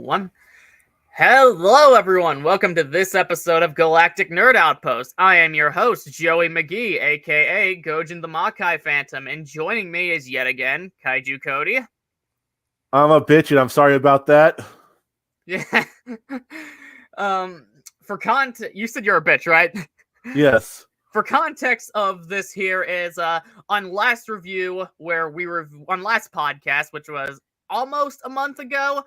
1. Hello, everyone. Welcome to this episode of Galactic Nerd Outpost. I am your host, Joey McGee, aka Gojin the Makai Phantom, and joining me is yet again Kaiju Cody. I'm a bitch, and I'm sorry about that. Yeah. For context, you said you're a bitch, right? Yes. For context of this here is on last review where we were on last podcast, which was almost a month ago.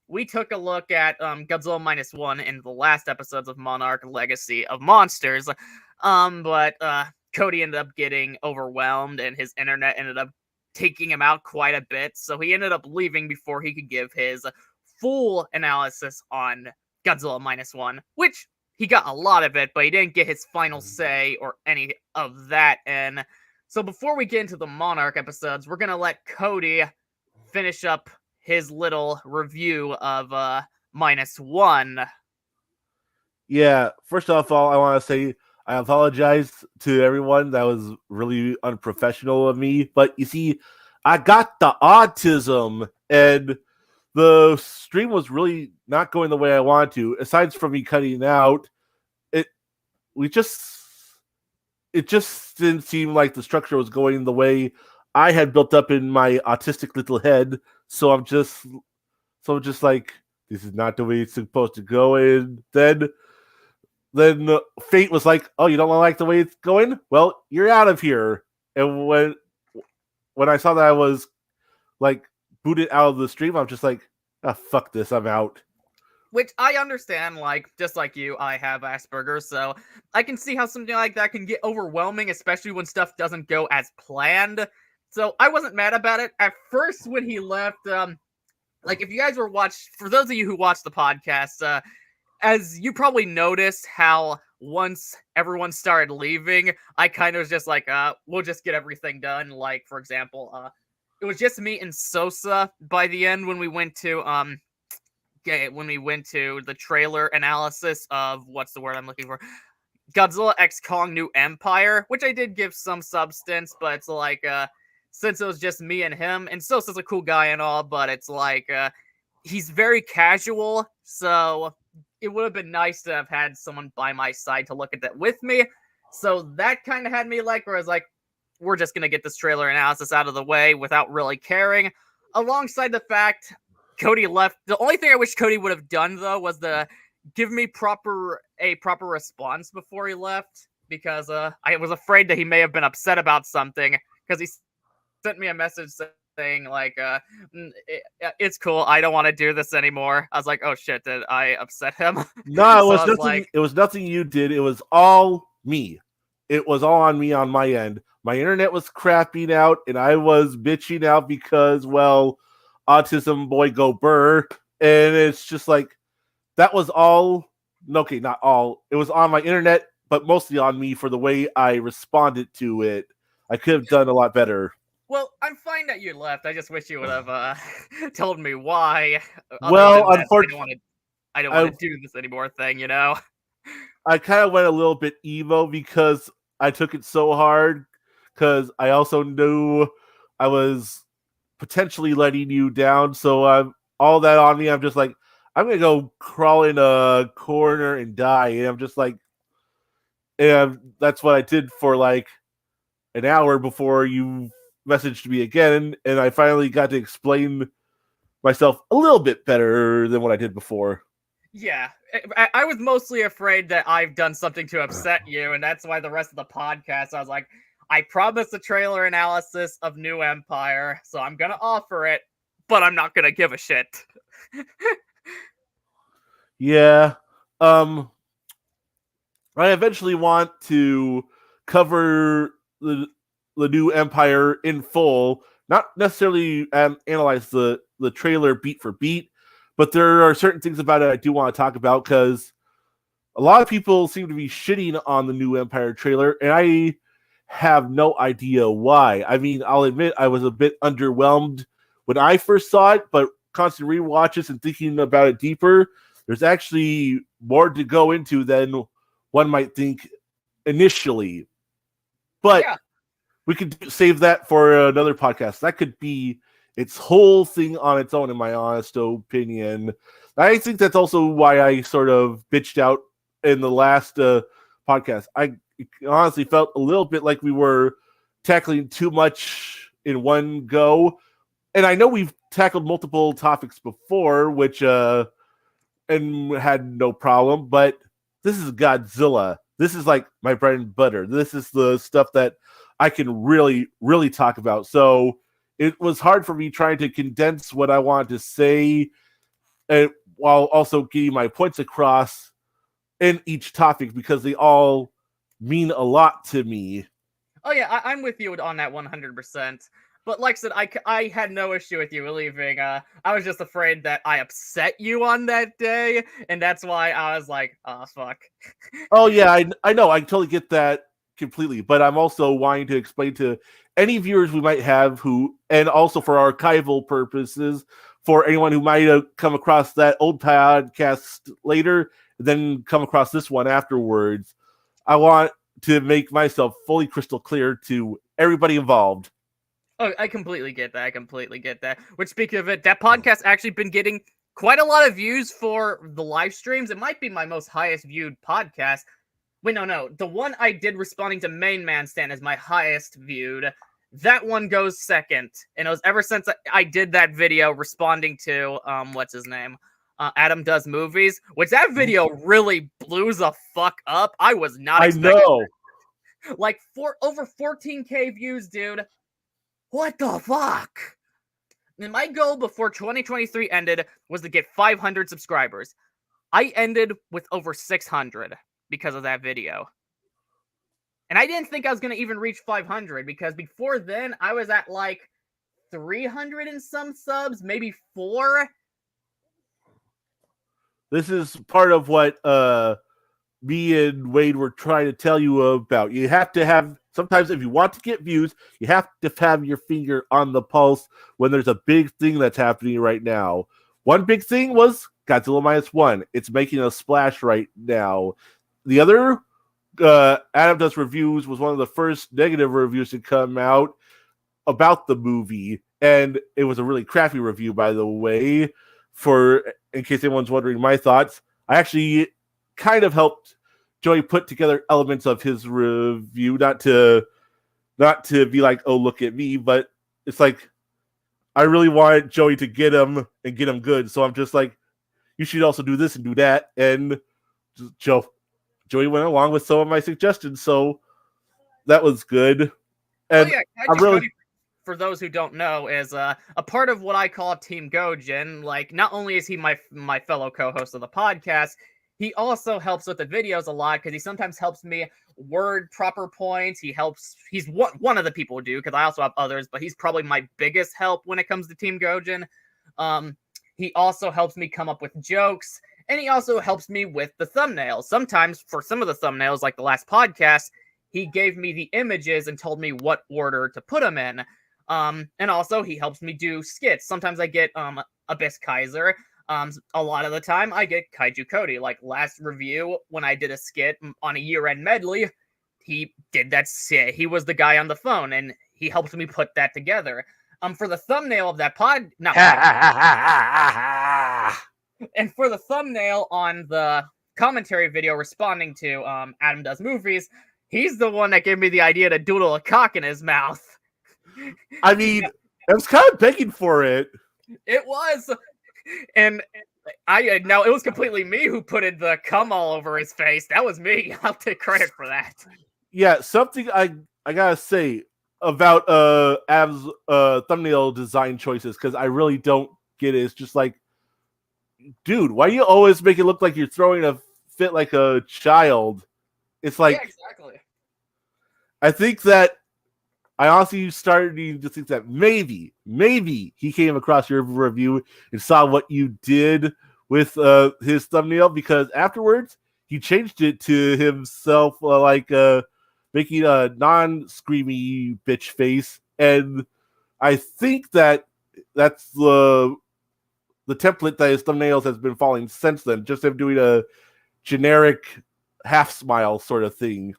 We took a look at Godzilla -1 in the last episodes of Monarch Legacy of Monsters. But Cody ended up getting overwhelmed and his internet ended up taking him out quite a bit. So he ended up leaving before he could give his full analysis on Godzilla -1, which he got a lot of it, but he didn't get his final say or any of that. And so before we get into the Monarch episodes, we're going to let Cody finish up his little review of -1. Yeah, first off, all I want to say, I apologize to everyone. That was really unprofessional of me. But you see, I got the autism, and the stream was really not going the way I wanted to. Aside from me cutting out, it just didn't seem like the structure was going the way I had built up in my autistic little head. So I'm just like, this is not the way it's supposed to go. And then fate was like, oh, you don't like the way it's going? Well, you're out of here. And when I saw that I was like booted out of the stream, I'm just like, ah, fuck this, I'm out. Which I understand, like, just like you, I have Asperger's, so I can see how something like that can get overwhelming, especially when stuff doesn't go as planned. So I wasn't mad about it. At first, when he left, like, if you guys were for those of you who watched the podcast, as you probably noticed how once everyone started leaving, I kind of was just like, we'll just get everything done. Like, for example, it was just me and Sosa by the end when we went to the trailer analysis of what's the word I'm looking for? Godzilla X Kong New Empire, which I did give some substance, but it's like since it was just me and him, and Sosa's a cool guy and all, but it's like he's very casual, so it would have been nice to have had someone by my side to look at that with me. So that kind of had me like, where I was like, we're just gonna get this trailer analysis out of the way without really caring. Alongside the fact Cody left. The only thing I wish Cody would have done, though, was to give me a proper response before he left, because I was afraid that he may have been upset about something, because he sent me a message saying, like, it's cool, I don't want to do this anymore. I was like, oh shit, did I upset him? No, it was So nothing. Like, it was nothing you did. It was all me. It was all on me on my end. My internet was crapping out, and I was bitching out because, well, autism boy go burr, and it's just like, that was all. Okay, not all. It was on my internet, but mostly on me for the way I responded to it. I could have done a lot better. Well, I'm fine that you left. I just wish you would have told me why. Well, unfortunately, I don't want to do this anymore thing, you know? I kind of went a little bit emo because I took it so hard, because I also knew I was potentially letting you down. So all that on me, I'm just like, I'm going to go crawl in a corner and die. And I'm just like, and that's what I did for like an hour before you messaged me again. And I finally got to explain myself a little bit better than what I did before. Yeah, I was mostly afraid that I've done something to upset you, and that's why the rest of the podcast, I was like, I promised a trailer analysis of New Empire, so I'm gonna offer it, but I'm not gonna give a shit. Yeah. I eventually want to cover the New Empire in full, not necessarily analyze the trailer beat for beat, but there are certain things about it I do want to talk about, because a lot of people seem to be shitting on the New Empire trailer, and I have no idea why. I mean, I'll admit I was a bit underwhelmed when I first saw it, but constant rewatches and thinking about it deeper, there's actually more to go into than one might think initially. But yeah, we could save that for another podcast. That could be its whole thing on its own, in my honest opinion. I think that's also why I sort of bitched out in the last podcast. I honestly felt a little bit like we were tackling too much in one go. And I know we've tackled multiple topics before, which and had no problem, but this is Godzilla. This is like my bread and butter. This is the stuff that I can really, really talk about. So it was hard for me trying to condense what I wanted to say, and while also getting my points across in each topic because they all mean a lot to me. Oh yeah, I'm with you on that 100%. But like I said, I had no issue with you leaving. I was just afraid that I upset you on that day, and that's why I was like, oh, fuck. Oh, yeah, I know. I totally get that completely. But I'm also wanting to explain to any viewers we might have who, and also for archival purposes, for anyone who might have come across that old podcast later, then come across this one afterwards. I want to make myself fully crystal clear to everybody involved. Oh, I completely get that. I completely get that. Which, speaking of it, that podcast actually been getting quite a lot of views for the live streams. It might be my most highest viewed podcast. Wait, no. The one I did responding to Main Man Stand is my highest viewed. That one goes second. And it was ever since I did that video responding to, what's his name? Adam Does Movies, which that video really blew the fuck up. I was not expecting know. that. Like, over 14K views, dude. What the fuck? And my goal before 2023 ended was to get 500 subscribers. I ended with over 600 because of that video. And I didn't think I was going to even reach 500 because before then I was at like 300 and some subs, maybe 4. This is part of what me and Wade were trying to tell you about. You have to have, sometimes if you want to get views, you have to have your finger on the pulse when there's a big thing that's happening right now. One big thing was Godzilla -1. It's making a splash right now. The other, Adam Does Reviews, was one of the first negative reviews to come out about the movie. And it was a really crappy review, by the way. In case anyone's wondering my thoughts, I actually kind of helped Joey put together elements of his review, not to be like, oh, look at me, but it's like I really wanted Joey to get him and get him good. So I'm just like, you should also do this and do that. And Joey went along with some of my suggestions, so that was good. And Kaiju Cody, for those who don't know, is a part of what I call Team Gojin. Like, not only is he my fellow co-host of the podcast, he also helps with the videos a lot because he sometimes helps me word proper points. He's one of the people who do, because I also have others, but he's probably my biggest help when it comes to Team Gojin. He also helps me come up with jokes, and he also helps me with the thumbnails. Sometimes for some of the thumbnails, like the last podcast, he gave me the images and told me what order to put them in. And also he helps me do skits. Sometimes I get Abyss Kaiser. A lot of the time I get Kaiju Cody. Like last review, when I did a skit on a year-end medley, he did that skit. He was the guy on the phone, and he helped me put that together. For the thumbnail of that and for the thumbnail on the commentary video responding to Adam Does Movies, he's the one that gave me the idea to doodle a cock in his mouth. I mean, I was kind of begging for it. It was. And now it was completely me who put the cum all over his face. That was me. I'll take credit for that. Yeah, something I gotta say about Ab's thumbnail design choices, because I really don't get it. It's just like, dude, why do you always make it look like you're throwing a fit like a child? It's like, yeah, exactly. I think that I honestly started to think that maybe he came across your review and saw what you did with his thumbnail, because afterwards he changed it to himself, making a non-screamy bitch face, and I think that's the template that his thumbnails has been following since then. Just him doing a generic half smile sort of thing.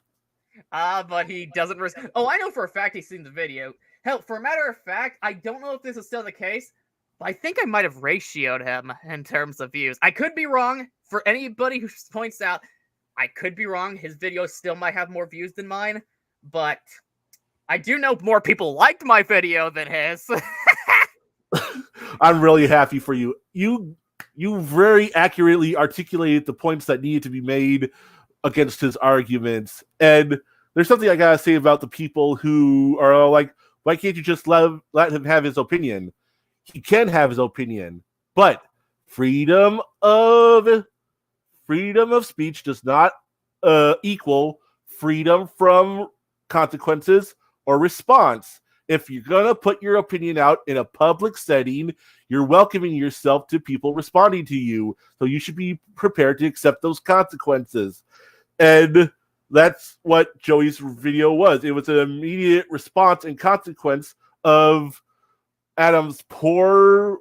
But he doesn't. Oh, I know for a fact he's seen the video. Hell, for a matter of fact, I don't know if this is still the case, but I think I might have ratioed him in terms of views. I could be wrong. For anybody who points out, I could be wrong. His videos still might have more views than mine, but I do know more people liked my video than his. I'm really happy for you. You very accurately articulated the points that needed to be made against his arguments. And there's something I gotta say about the people who are like, why can't you just let him have his opinion? He can have his opinion, but freedom of speech does not equal freedom from consequences or response. If you're going to put your opinion out in a public setting, you're welcoming yourself to people responding to you. So you should be prepared to accept those consequences. And that's what Joey's video was. It was an immediate response and consequence of Adam's poor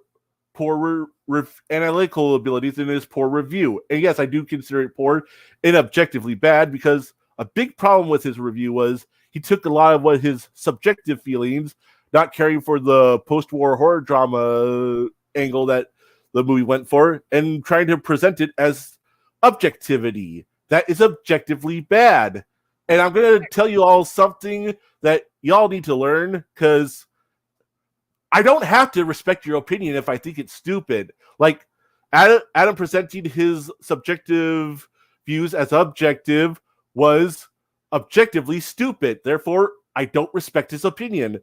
analytical abilities and his poor review. And yes, I do consider it poor and objectively bad, because a big problem with his review was he took a lot of what his subjective feelings, not caring for the post-war horror drama angle that the movie went for, and trying to present it as objectivity. That is objectively bad. And I'm going to tell you all something that y'all need to learn, because I don't have to respect your opinion if I think it's stupid. Like, Adam presenting his subjective views as objective was objectively stupid. Therefore, I don't respect his opinion.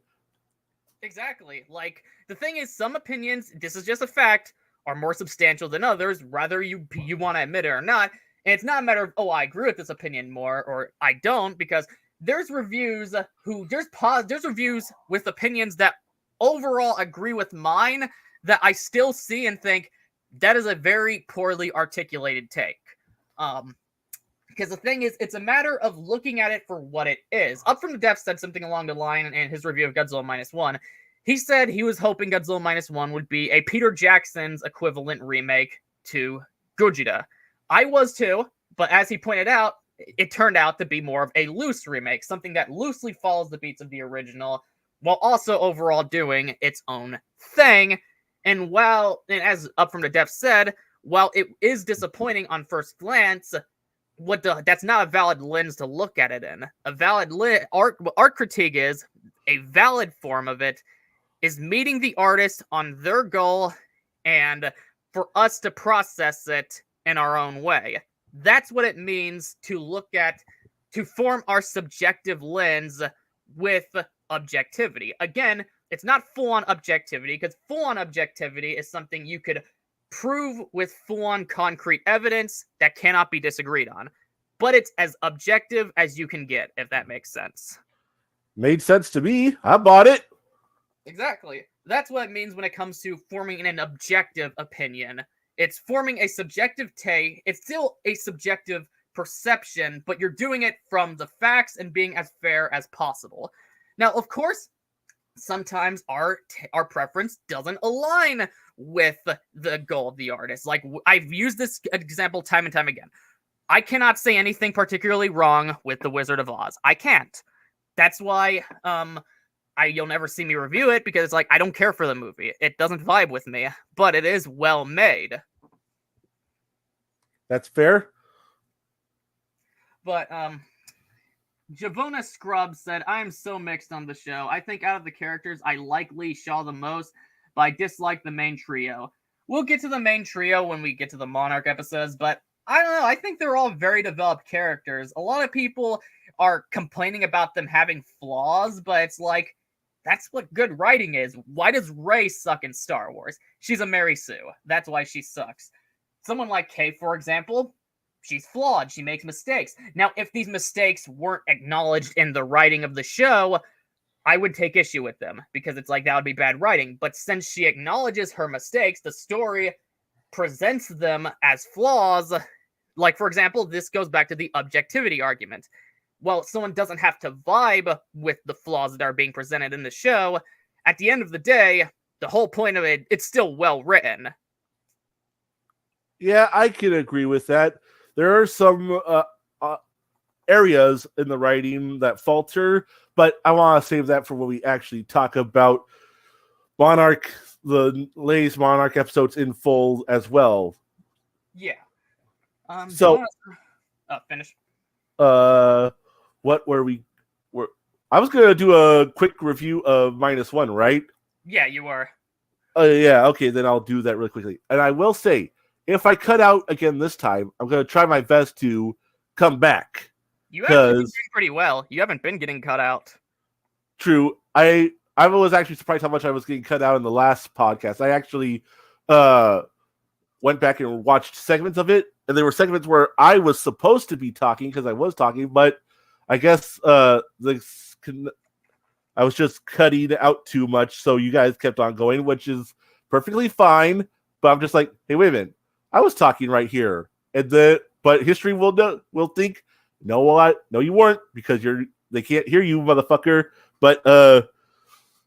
Exactly. Like, the thing is, some opinions, this is just a fact, are more substantial than others, whether you want to admit it or not. And it's not a matter of, oh, I agree with this opinion more, or I don't, because there's reviews there's reviews with opinions that overall agree with mine that I still see and think that is a very poorly articulated take. Because the thing is, it's a matter of looking at it for what it is. Up from the Depths said something along the line in his review of Godzilla Minus One. He said he was hoping Godzilla Minus One would be a Peter Jackson's equivalent remake to Gojira. I was too, but as he pointed out, it turned out to be more of a loose remake, something that loosely follows the beats of the original, while also overall doing its own thing. And as Up from the Depths said, while it is disappointing on first glance, that's not a valid lens to look at it in. A valid art critique is, a valid form of it, is meeting the artist on their goal and for us to process it in our own way. That's what it means to form our subjective lens with objectivity. Again, it's not full-on objectivity, because full-on objectivity is something you could prove with full-on concrete evidence that cannot be disagreed on. But it's as objective as you can get, if that makes sense. Made sense to me. I bought it. Exactly. That's what it means when it comes to forming an objective opinion. It's forming a subjective take. It's still a subjective perception, but you're doing it from the facts and being as fair as possible. Now, of course, sometimes our preference doesn't align with the goal of the artist. Like, I've used this example time and time again. I cannot say anything particularly wrong with The Wizard of Oz. I can't. That's why you'll never see me review it, because it's like, I don't care for the movie. It doesn't vibe with me, but it is well made. That's fair. But Javona Scrub said, I am so mixed on the show. I think out of the characters, I like Lee Shaw the most, but I dislike the main trio. We'll get to the main trio when we get to the Monarch episodes, but I don't know. I think they're all very developed characters. A lot of people are complaining about them having flaws, but it's like, that's what good writing is. Why does Rey suck in Star Wars? She's a Mary Sue. That's why she sucks. Someone like Kay, for example, she's flawed. She makes mistakes. Now, if these mistakes weren't acknowledged in the writing of the show, I would take issue with them, because it's like, that would be bad writing. But since she acknowledges her mistakes, the story presents them as flaws. Like, for example, this goes back to the objectivity argument. Well, someone doesn't have to vibe with the flaws that are being presented in the show. At the end of the day, the whole point of it, it's still well written. Yeah, I can agree with that. There are some areas in the writing that falter, but I want to save that for when we actually talk about Monarch, the latest Monarch episodes in full as well. Yeah. Do So, you want to finish? What were we? I was gonna do a quick review of -1, right? Yeah, you were. Yeah, okay, then I'll do that really quickly. And I will say, if I cut out again this time, I'm gonna try my best to come back. You actually been doing pretty well. You haven't been getting cut out. True. I was actually surprised how much I was getting cut out in the last podcast. I actually went back and watched segments of it, and there were segments where I was supposed to be talking because I was talking, but I guess I was just cutting out too much, so you guys kept on going, which is perfectly fine. But I'm just like, hey, wait a minute, I was talking right here, but history will think, no, what? No, you weren't, because they can't hear you, motherfucker. But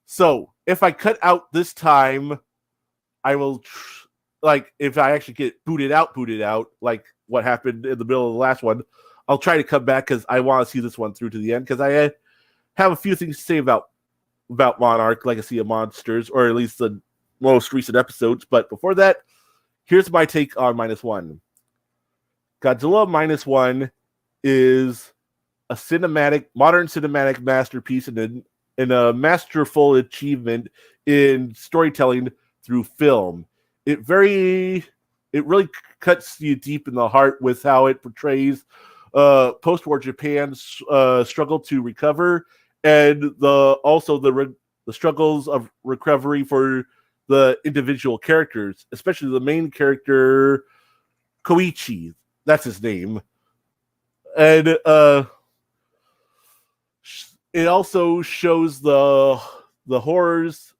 so if I cut out this time, I will if I actually get booted out, like what happened in the middle of the last one, I'll try to come back because I want to see this one through to the end, because I have a few things to say about Monarch, Legacy of Monsters, or at least the most recent episodes. But before that, here's my take on -1. Godzilla -1 is a modern cinematic masterpiece and a masterful achievement in storytelling through film. It really cuts you deep in the heart with how it portrays post-war Japan's struggle to recover, and the struggles of recovery for the individual characters, especially the main character Koichi. That's his name. And it also shows the horrors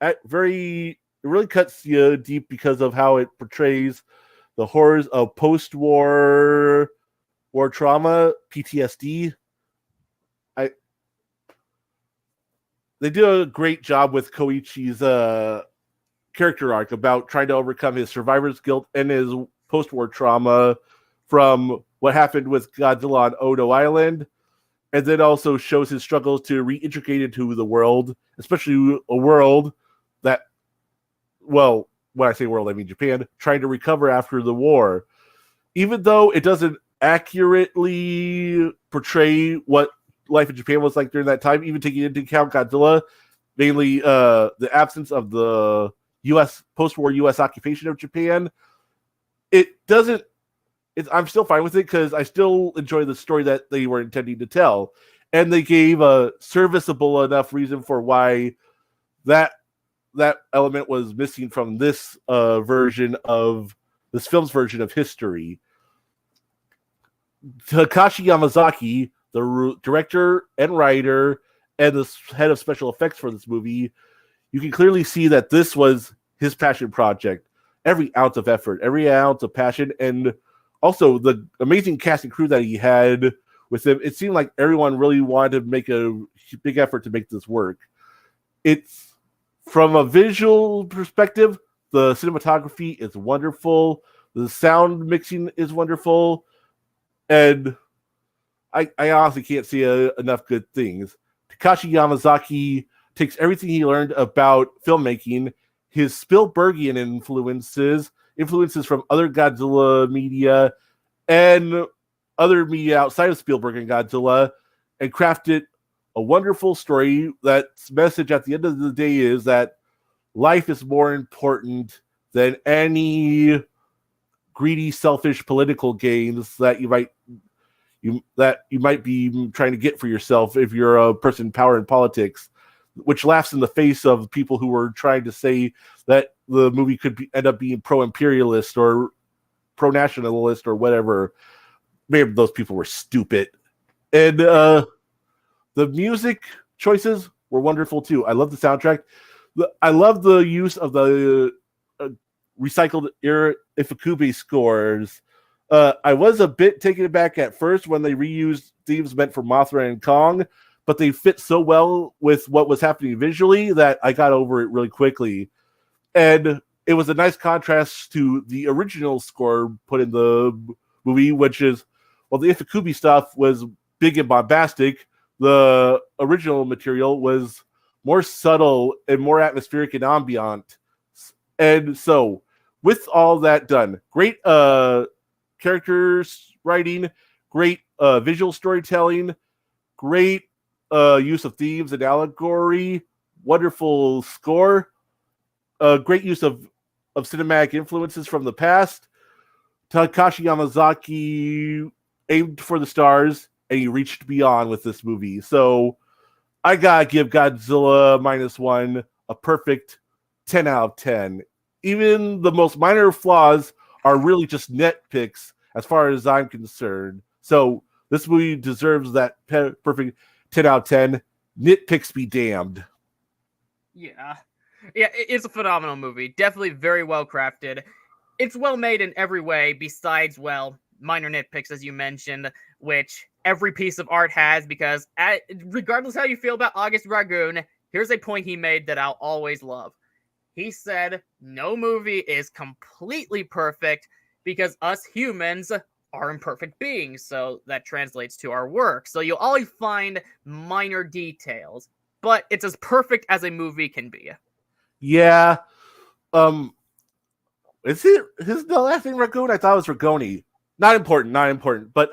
it really cuts you deep because of how it portrays the horrors of post-war trauma, PTSD. They do a great job with Koichi's character arc about trying to overcome his survivor's guilt and his post-war trauma from what happened with Godzilla on Odo Island, and then also shows his struggles to reintegrate into the world, especially a world that, well, when I say world, I mean Japan, trying to recover after the war. Even though it doesn't accurately portray what life in Japan was like during that time, even taking into account Godzilla, mainly the absence of the post-war U.S. occupation of Japan, it doesn't. I'm still fine with it because I still enjoy the story that they were intending to tell, and they gave a serviceable enough reason for why that element was missing from this film's version of history. Takashi Yamazaki, the director and writer and the head of special effects for this movie, you can clearly see that this was his passion project. Every ounce of effort, every ounce of passion, and also the amazing cast and crew that he had with him. It seemed like everyone really wanted to make a big effort to make this work. It's, from a visual perspective, the cinematography is wonderful. The sound mixing is wonderful. And I honestly can't say enough good things. Takashi Yamazaki takes everything he learned about filmmaking, his Spielbergian influences from other Godzilla media and other media outside of Spielberg and Godzilla, and crafted a wonderful story. That's message at the end of the day is that life is more important than any greedy, selfish political gains that you might be trying to get for yourself if you're a person in power in politics, which laughs in the face of people who were trying to say that the movie could end up being pro-imperialist or pro-nationalist or whatever. Maybe those people were stupid. And the music choices were wonderful too. I love the soundtrack. I love the use of the recycled Ifukube scores. I was a bit taken aback at first when they reused themes meant for Mothra and Kong, but they fit so well with what was happening visually that I got over it really quickly. And it was a nice contrast to the original score put in the movie, which is, while the Ifukube stuff was big and bombastic, the original material was more subtle and more atmospheric and ambient. And so, with all that done, great characters writing, great visual storytelling, great use of themes and allegory, wonderful score, great use of cinematic influences from the past. Takashi Yamazaki aimed for the stars, and he reached beyond with this movie. So I gotta give Godzilla -1 a perfect 10 out of 10. Even the most minor flaws are really just nitpicks as far as I'm concerned. So this movie deserves that perfect 10 out of 10. Nitpicks be damned. Yeah. Yeah, it's a phenomenal movie. Definitely very well crafted. It's well made in every way besides, well, minor nitpicks, as you mentioned, which every piece of art has, because regardless how you feel about August Dragoon, here's a point he made that I'll always love. He said, no movie is completely perfect because us humans are imperfect beings, so that translates to our work. So you'll always find minor details, but it's as perfect as a movie can be. Yeah. Is the last name Ragone? I thought it was Ragoni. Not important. But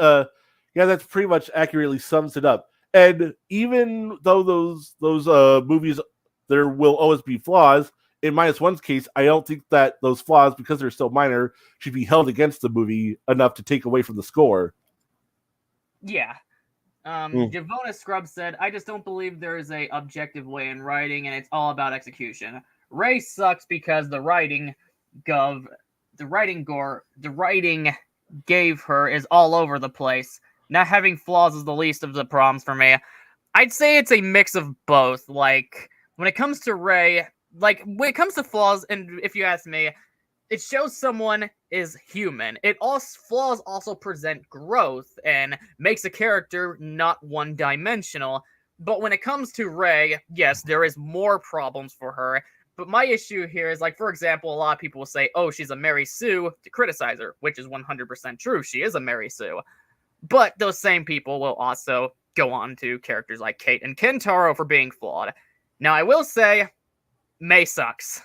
yeah, that's pretty much accurately sums it up. And even though those movies, there will always be flaws. In -1's case, I don't think that those flaws, because they're so minor, should be held against the movie enough to take away from the score. Yeah. Javona Scrub said, I just don't believe there is a objective way in writing, and it's all about execution. Ray sucks because the writing gave her is all over the place. Not having flaws is the least of the problems for me. I'd say it's a mix of both. Like, when it comes to Ray, like, when it comes to flaws, and if you ask me, it shows someone is human. Flaws also present growth and makes a character not one-dimensional. But when it comes to Ray, yes, there is more problems for her. But my issue here is, like, for example, a lot of people will say, oh, she's a Mary Sue, to criticize her, which is 100% true. She is a Mary Sue. But those same people will also go on to characters like Kate and Kentaro for being flawed. Now, I will say, May sucks.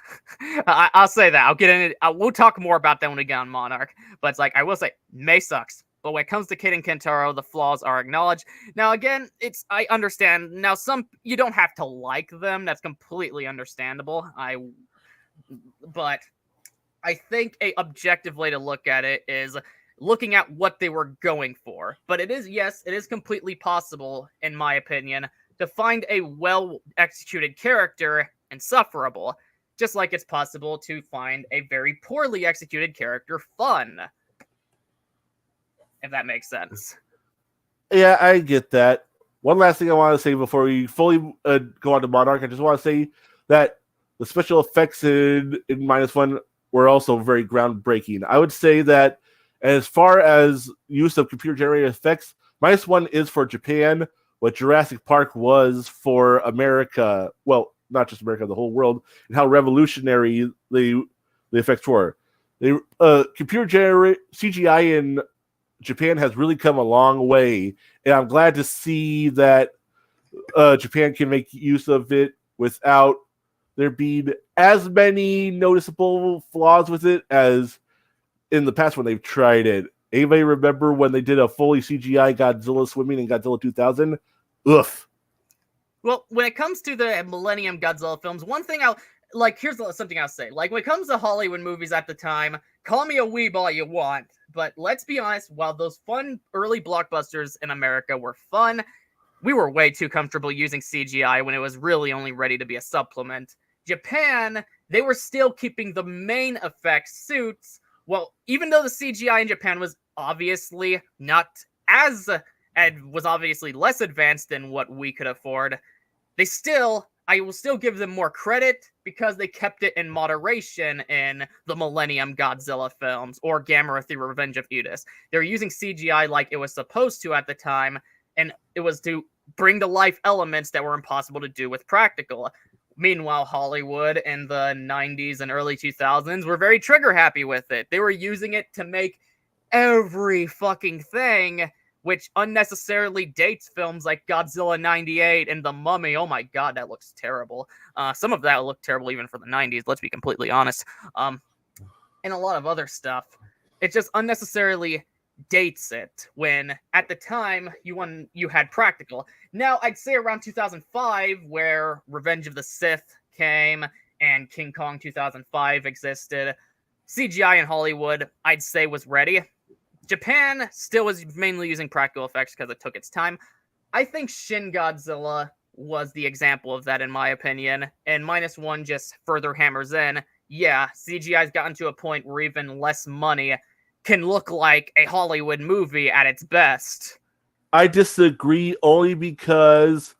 I'll say that. I'll get in it. We'll talk more about that when we get on Monarch. But it's like, I will say, May sucks. But when it comes to Kate and Kentaro, the flaws are acknowledged. Now, again, I understand. Now, you don't have to like them. That's completely understandable. But I think a objective way to look at it is looking at what they were going for. But it is completely possible, in my opinion, to find a well-executed character insufferable, just like it's possible to find a very poorly executed character fun. If that makes sense. Yeah, I get that. One last thing I want to say before we fully go on to Monarch, I just want to say that the special effects in -1 were also very groundbreaking. I would say that as far as use of computer-generated effects, -1 is for Japan what Jurassic Park was for America. Well, not just America, the whole world, and how revolutionary the effects were. The computer-generated CGI in Japan has really come a long way, and I'm glad to see that Japan can make use of it without there being as many noticeable flaws with it as in the past when they've tried it. Anybody remember when they did a fully CGI Godzilla swimming in Godzilla 2000? Oof. Well, when it comes to the Millennium Godzilla films, one thing here's something I'll say. Like, when it comes to Hollywood movies at the time, call me a weeb all you want, but let's be honest, while those fun early blockbusters in America were fun, we were way too comfortable using CGI when it was really only ready to be a supplement. Japan, they were still keeping the main effects suits. Well, even though the CGI in Japan was obviously not as, and was obviously less advanced than what we could afford, I will still give them more credit because they kept it in moderation in the Millennium Godzilla films or Gamera: The Revenge of Oedipus. They were using CGI like it was supposed to at the time, and it was to bring to life elements that were impossible to do with practical. Meanwhile, Hollywood in the 90s and early 2000s were very trigger happy with it. They were using it to make every fucking thing which unnecessarily dates films like Godzilla 98 and The Mummy. Oh my god, that looks terrible. Some of that looked terrible even for the 90s, let's be completely honest. And a lot of other stuff. It just unnecessarily dates it when at the time you had practical. Now I'd say around 2005, where Revenge of the Sith came and King Kong 2005 existed, CGI in Hollywood I'd say was ready. Japan still was mainly using practical effects because it took its time. I think Shin Godzilla was the example of that in my opinion, and -1 just further hammers in. Yeah, CGI's gotten to a point where even less money can look like a Hollywood movie at its best. I disagree only because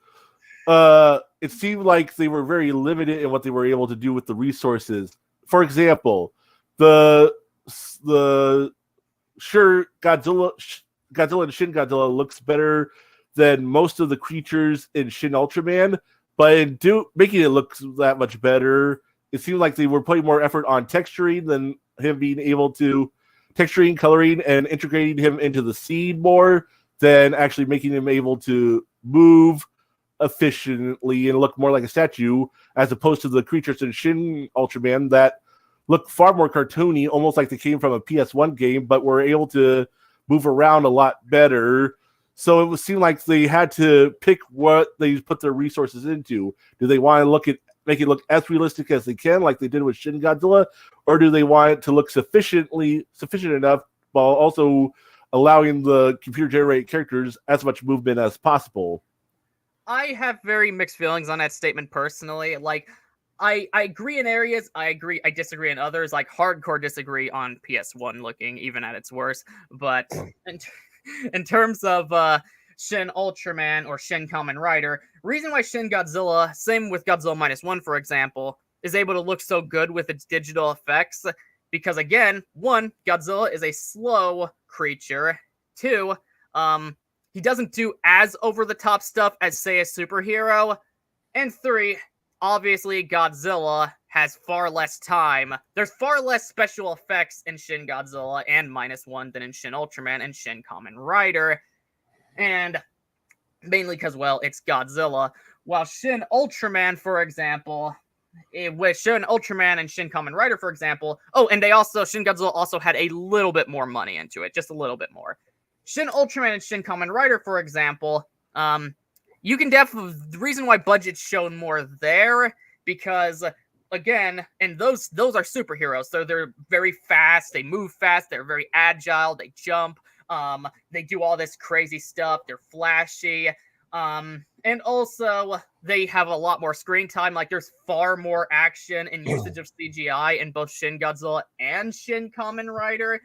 it seemed like they were very limited in what they were able to do with the resources. For example, the Godzilla and Shin Godzilla looks better than most of the creatures in Shin Ultraman, but in making it look that much better, it seemed like they were putting more effort on texturing than him being able to texturing, coloring, and integrating him into the scene more than actually making him able to move efficiently and look more like a statue, as opposed to the creatures in Shin Ultraman that look far more cartoony, almost like they came from a PS1 game, but were able to move around a lot better. So it would seem like they had to pick what they put their resources into. Do they want to make it look as realistic as they can, like they did with Shin Godzilla, or do they want it to look sufficient enough while also allowing the computer-generated characters as much movement as possible? I have very mixed feelings on that statement personally. Like, I agree in areas, I disagree in others. Like, hardcore disagree on PS1 looking, even at its worst. But in terms of Shin Ultraman or Shin Kamen Rider, reason why Shin Godzilla, same with Godzilla -1 for example, is able to look so good with its digital effects, because again, 1, Godzilla is a slow creature. 2, he doesn't do as over-the-top stuff as, say, a superhero. And 3, obviously, Godzilla has far less time. There's far less special effects in Shin Godzilla and -1 than in Shin Ultraman and Shin Kamen Rider. And mainly because, well, it's Godzilla. While Shin Ultraman, for example, with Shin Ultraman and Shin Kamen Rider, for example, and Shin Godzilla also had a little bit more money into it, just a little bit more. Shin Ultraman and Shin Kamen Rider, for example, you can definitely, the reason why budget's shown more there, because again, and those are superheroes, so they're very fast, they move fast, they're very agile, they jump, they do all this crazy stuff, they're flashy, and also they have a lot more screen time. Like, there's far more action and usage of CGI in both Shin Godzilla and Shin Kamen Rider.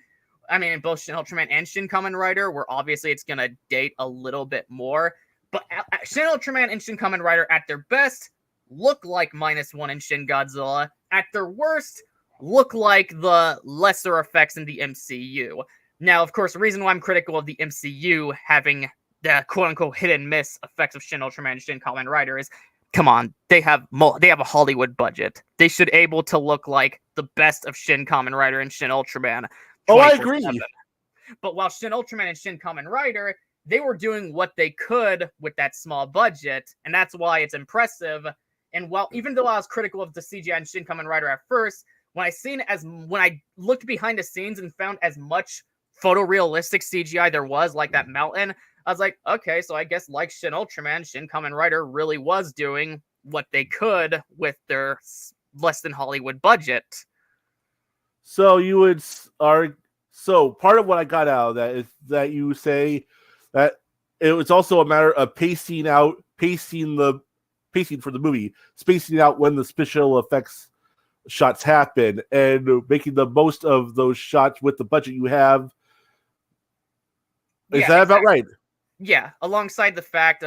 I mean, in both Shin Ultraman and Shin Kamen Rider, where obviously it's gonna date a little bit more. But Shin Ultraman and Shin Kamen Rider at their best look like -1 in Shin Godzilla. At their worst, look like the lesser effects in the MCU. Now, of course, the reason why I'm critical of the MCU having the quote-unquote hit-and-miss effects of Shin Ultraman and Shin Kamen Rider is, come on, they have a Hollywood budget. They should able to look like the best of Shin Kamen Rider and Shin Ultraman. Oh, I agree. But while Shin Ultraman and Shin Kamen Rider, they were doing what they could with that small budget, and that's why it's impressive. And while, even though I was critical of the CGI in Shin Kamen Rider at first, when I looked behind the scenes and found as much photorealistic CGI there was, like that mountain, I was like, okay, so I guess like Shin Ultraman, Shin Kamen Rider really was doing what they could with their less than Hollywood budget. So you would so part of what I got out of that is that you say that it was also a matter of pacing for the movie, spacing out when the special effects shots happen and making the most of those shots with the budget you have. Is that about right? Yeah, alongside the fact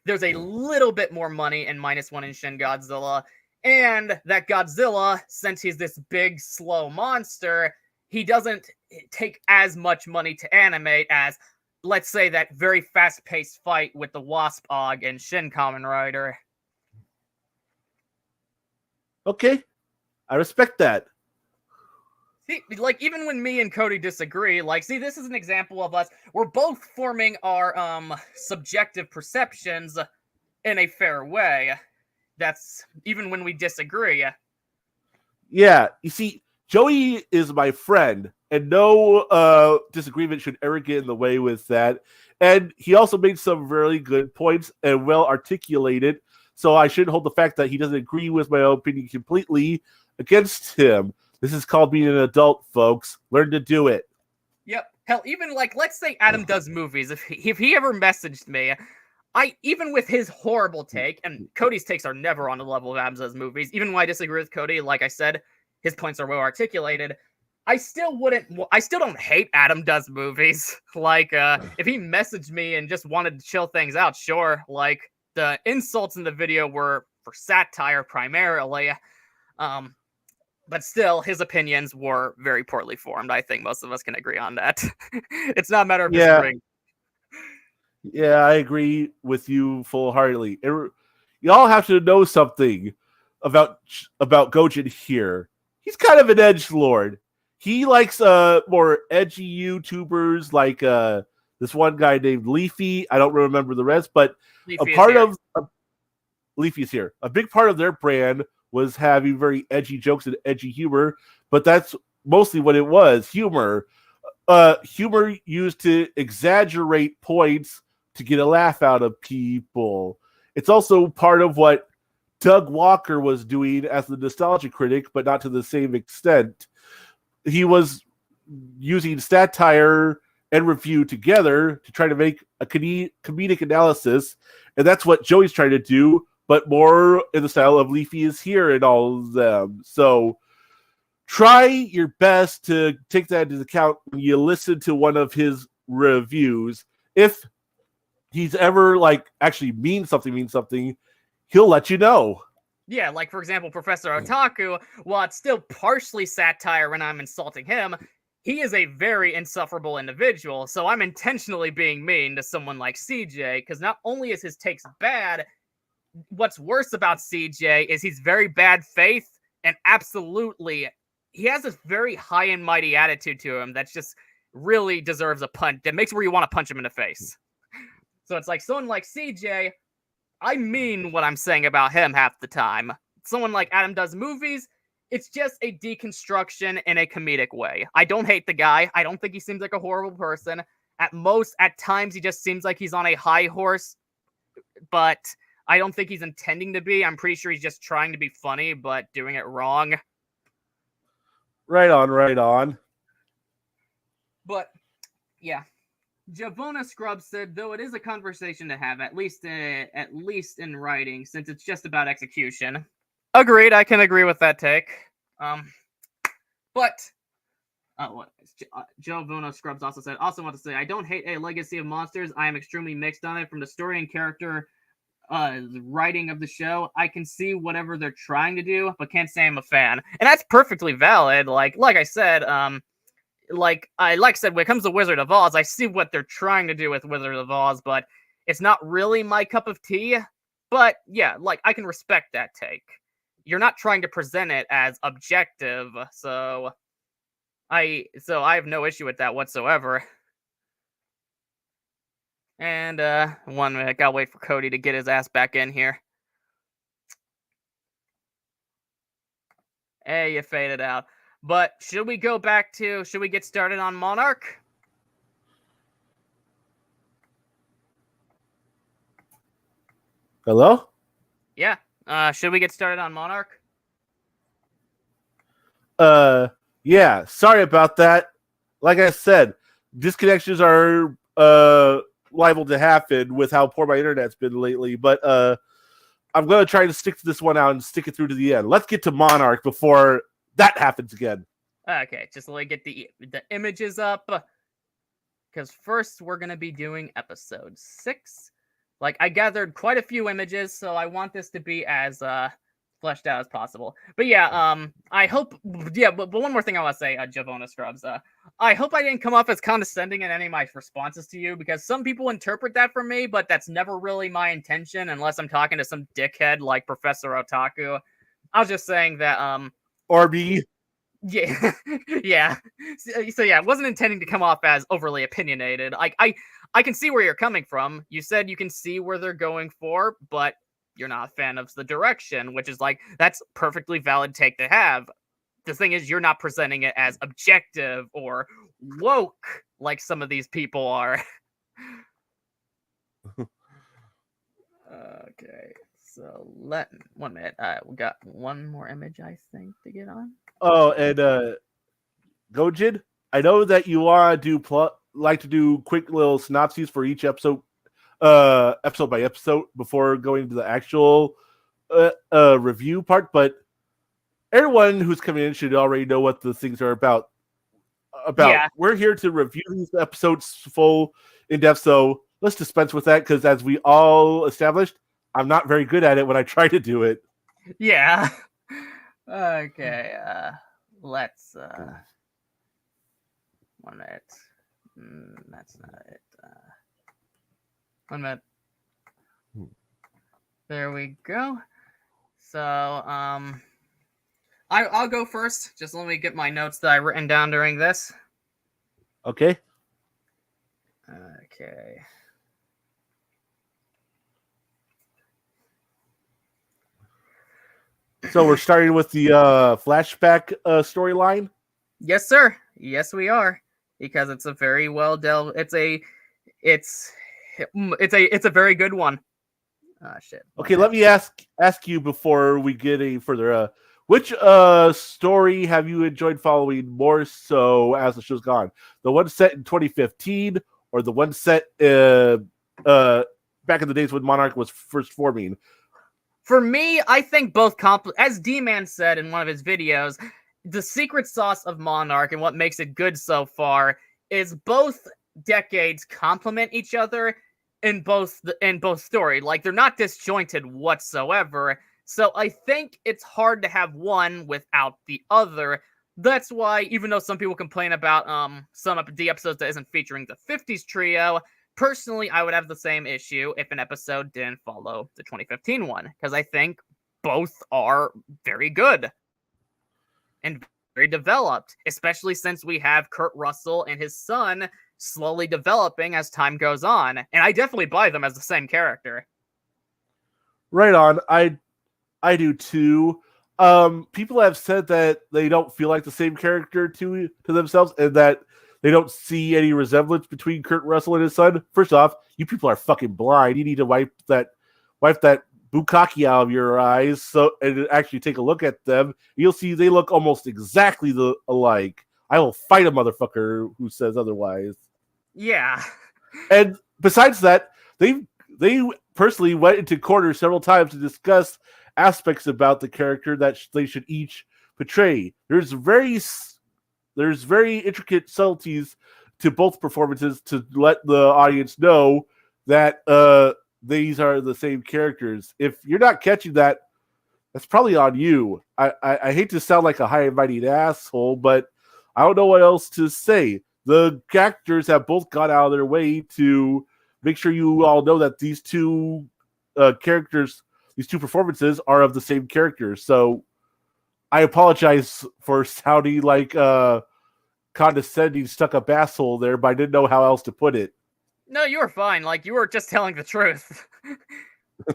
there's a little bit more money in -1 in Shin Godzilla, and that Godzilla, since he's this big, slow monster, he doesn't take as much money to animate as, let's say, that very fast-paced fight with the Wasp Og in Shin Kamen Rider. Okay, I respect that. See, like, even when me and Cody disagree, like, see, this is an example of us. We're both forming our subjective perceptions in a fair way. That's even when we disagree. Yeah, you see, Joey is my friend, and no disagreement should ever get in the way with that. And he also made some really good points and well articulated. So I shouldn't hold the fact that he doesn't agree with my opinion completely against him. This is called being an adult, folks. Learn to do it. Yep. Hell, even like, let's say Adam does movies. If he ever messaged me, even with his horrible take, and Cody's takes are never on the level of Adam does movies. Even when I disagree with Cody, like I said, his points are well articulated. I still don't hate Adam does movies. Like, if he messaged me and just wanted to chill things out, sure. Like, the insults in the video were for satire primarily. But still, his opinions were very poorly formed. I think most of us can agree on that. It's not a matter of disagreeing. Yeah, I agree with you full-heartedly. Y'all have to know something about Gojin here. He's kind of an edgelord. He likes more edgy YouTubers like this one guy named Leafy. I don't remember the rest, but Leafy's here. A big part of their brand was having very edgy jokes and edgy humor, but that's mostly what it was, humor. Humor used to exaggerate points to get a laugh out of people. It's also part of what Doug Walker was doing as the nostalgia critic, but not to the same extent. He was using satire and review together to try to make a comedic analysis, and that's what Joey's trying to do, but more in the style of Leafy is here and all of them. So try your best to take that into account when you listen to one of his reviews. If he's ever actually means something, he'll let you know. Yeah, like, for example, Professor Otaku, while it's still partially satire when I'm insulting him, he is a very insufferable individual, so I'm intentionally being mean to someone like CJ, because not only is his takes bad, what's worse about CJ is he's very bad faith, and absolutely, he has this very high and mighty attitude to him that just really deserves a punch, that makes where you want to punch him in the face. So it's like, someone like CJ, I mean what I'm saying about him half the time. Someone like Adam does movies, it's just a deconstruction in a comedic way. I don't hate the guy. I don't think he seems like a horrible person. At times, he just seems like he's on a high horse, but I don't think he's intending to be. I'm pretty sure he's just trying to be funny, but doing it wrong. Right on. But, yeah. Javona Scrub said, though it is a conversation to have, at least in writing, since it's just about execution. Agreed, I can agree with that take. Javona Scrubs also want to say, I don't hate a Legacy of Monsters. I am extremely mixed on it. From the story and character writing of the show, I can see whatever they're trying to do, but can't say I'm a fan. And that's perfectly valid. Like I said, when it comes to Wizard of Oz, I see what they're trying to do with Wizard of Oz, but it's not really my cup of tea. But yeah, I can respect that take. You're not trying to present it as objective, so I have no issue with that whatsoever. And 1 minute, gotta wait for Cody to get his ass back in here. Hey, you faded out. But should we get started on Monarch? Hello? Yeah. Should we get started on Monarch? Yeah, sorry about that. Like I said, disconnections are liable to happen with how poor my internet's been lately, but I'm going to try to stick to this one out and stick it through to the end. Let's get to Monarch before that happens again. Okay, just let me get the images up. Because first we're going to be doing episode 6. I gathered quite a few images, so I want this to be as fleshed out as possible. But yeah, I hope... Yeah, but one more thing I want to say, Javona Scrubs. I hope I didn't come off as condescending in any of my responses to you, because some people interpret that from me, but that's never really my intention, unless I'm talking to some dickhead like Professor Otaku. I was just saying that... Or me. Yeah, yeah. So yeah, I wasn't intending to come off as overly opinionated. I can see where you're coming from. You said you can see where they're going for, but you're not a fan of the direction, which is like that's perfectly valid take to have. The thing is, you're not presenting it as objective or woke like some of these people are. Okay, so let 1 minute. We got one more image, I think, to get on. Oh, and Gojin, I know that you want to like to do quick little synopses for each episode, episode by episode before going to the actual review part, but everyone who's coming in should already know what the things are about. Yeah, We're here to review these episodes full in depth, so let's dispense with that because, as we all established, I'm not very good at it when I try to do it. yeah. Okay, let's 1 minute. That's not it. 1 minute. There we go. So, I'll go first. Just let me get my notes that I written down during this. Okay. Okay. So we're starting with the flashback storyline. Yes, sir. Yes, we are, because it's a very well dealt. It's a very good one. Oh shit. Okay, let me ask you before we get any further. Which story have you enjoyed following more so as the show's gone? The one set in 2015 or the one set back in the days when Monarch was first forming? For me, I think both as D-Man said in one of his videos, the secret sauce of Monarch and what makes it good so far is both decades complement each other in both story. Like they're not disjointed whatsoever. So I think it's hard to have one without the other. That's why, even though some people complain about some of the episodes that isn't featuring the 50s trio, personally, I would have the same issue if an episode didn't follow the 2015 one, because I think both are very good and very developed, especially since we have Kurt Russell and his son slowly developing as time goes on. And I definitely buy them as the same character. Right on. I do too. People have said that they don't feel like the same character to themselves, and that they don't see any resemblance between Kurt Russell and his son. First off, you people are fucking blind. You need to wipe that bukkake out of your eyes and actually take a look at them. You'll see they look almost exactly alike. I will fight a motherfucker who says otherwise. Yeah. And besides that, they personally went into corners several times to discuss aspects about the character that they should each portray. There's very intricate subtleties to both performances to let the audience know that these are the same characters. If you're not catching that, that's probably on you. I hate to sound like a high and mighty asshole, but I don't know what else to say. The actors have both gone out of their way to make sure you all know that these two characters, these two performances are of the same character. So I apologize for sounding like condescending, stuck-up asshole there, but I didn't know how else to put it. No, you were fine. Like, you were just telling the truth.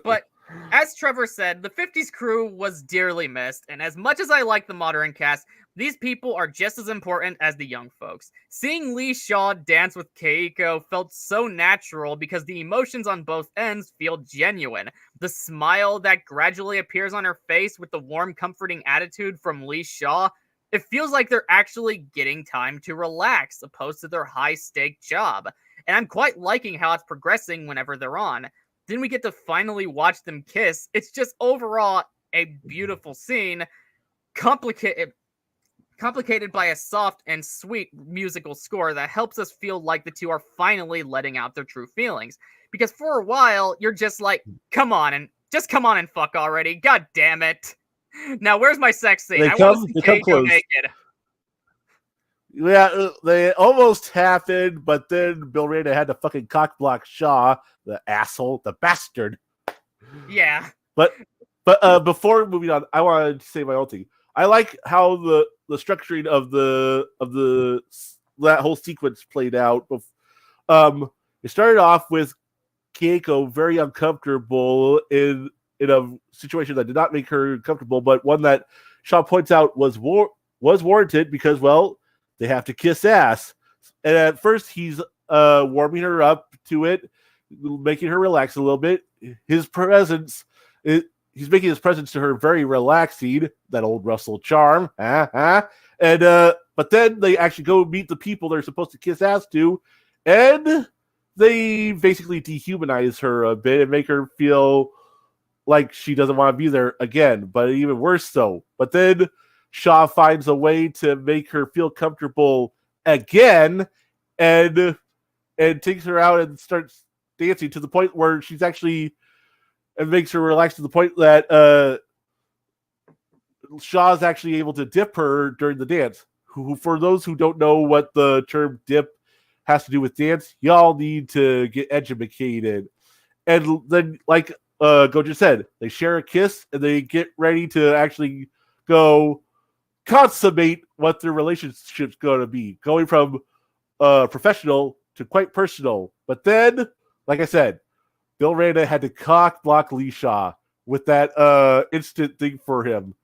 But as Trevor said, the 50s crew was dearly missed, and as much as I like the modern cast, these people are just as important as the young folks. Seeing Lee Shaw dance with Keiko felt so natural because the emotions on both ends feel genuine. The smile that gradually appears on her face with the warm, comforting attitude from Lee Shaw, it feels like they're actually getting time to relax, opposed to their high-stake job. And I'm quite liking how it's progressing whenever they're on. Then we get to finally watch them kiss. It's just overall a beautiful scene, complicated by a soft and sweet musical score that helps us feel like the two are finally letting out their true feelings. Because for a while, you're just like, come on and fuck already. God damn it. Now, where's my sex scene? I want to see Keiko naked. Yeah, they almost happened, but then Bill Rada had to fucking cockblock Shaw, the asshole, the bastard. Yeah. But before moving on, I wanted to say my own thing. I like how the structuring of that whole sequence played out. It started off with Keiko very uncomfortable in a situation that did not make her comfortable, but one that Shaw points out was warranted because, well, they have to kiss ass. And at first, he's warming her up to it, making her relax a little bit. His presence, he's making his presence to her very relaxing. That old Russell charm, and but then they actually go meet the people they're supposed to kiss ass to, and they basically dehumanize her a bit and make her feel like she doesn't want to be there again, but even worse so. But then Shaw finds a way to make her feel comfortable again, and takes her out and starts dancing to the point where she's actually, and makes her relax to the point that Shaw's actually able to dip her during the dance. Who, for those who don't know what the term dip has to do with dance, y'all need to get educated. And then, like Gojo said, they share a kiss and they get ready to actually go consummate what their relationship's going to be, going from professional to quite personal. But then, like I said, Bill Randa had to cock block Lee Shaw with that instant thing for him,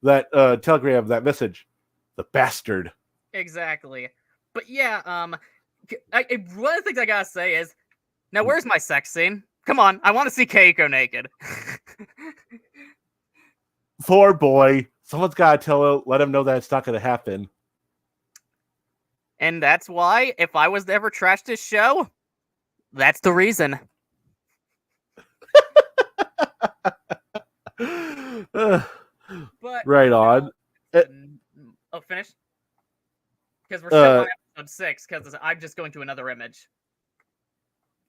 that telegram, that message, the bastard. Exactly. But yeah, one of the things I gotta say is, now where's my sex scene? Come on, I want to see Keiko naked. Poor boy. Someone's got to let him know that it's not going to happen. And that's why, if I was to ever trash this show, that's the reason. But right on. Finish? Because we're still on episode 6, because I'm just going to another image.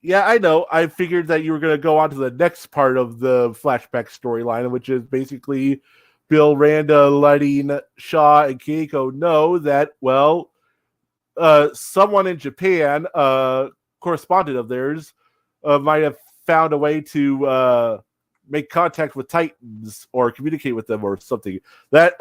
Yeah, I know. I figured that you were going to go on to the next part of the flashback storyline, which is basically Bill Randa letting Shaw and Keiko know that, well, someone in Japan, correspondent of theirs, might have found a way to make contact with Titans or communicate with them or something. That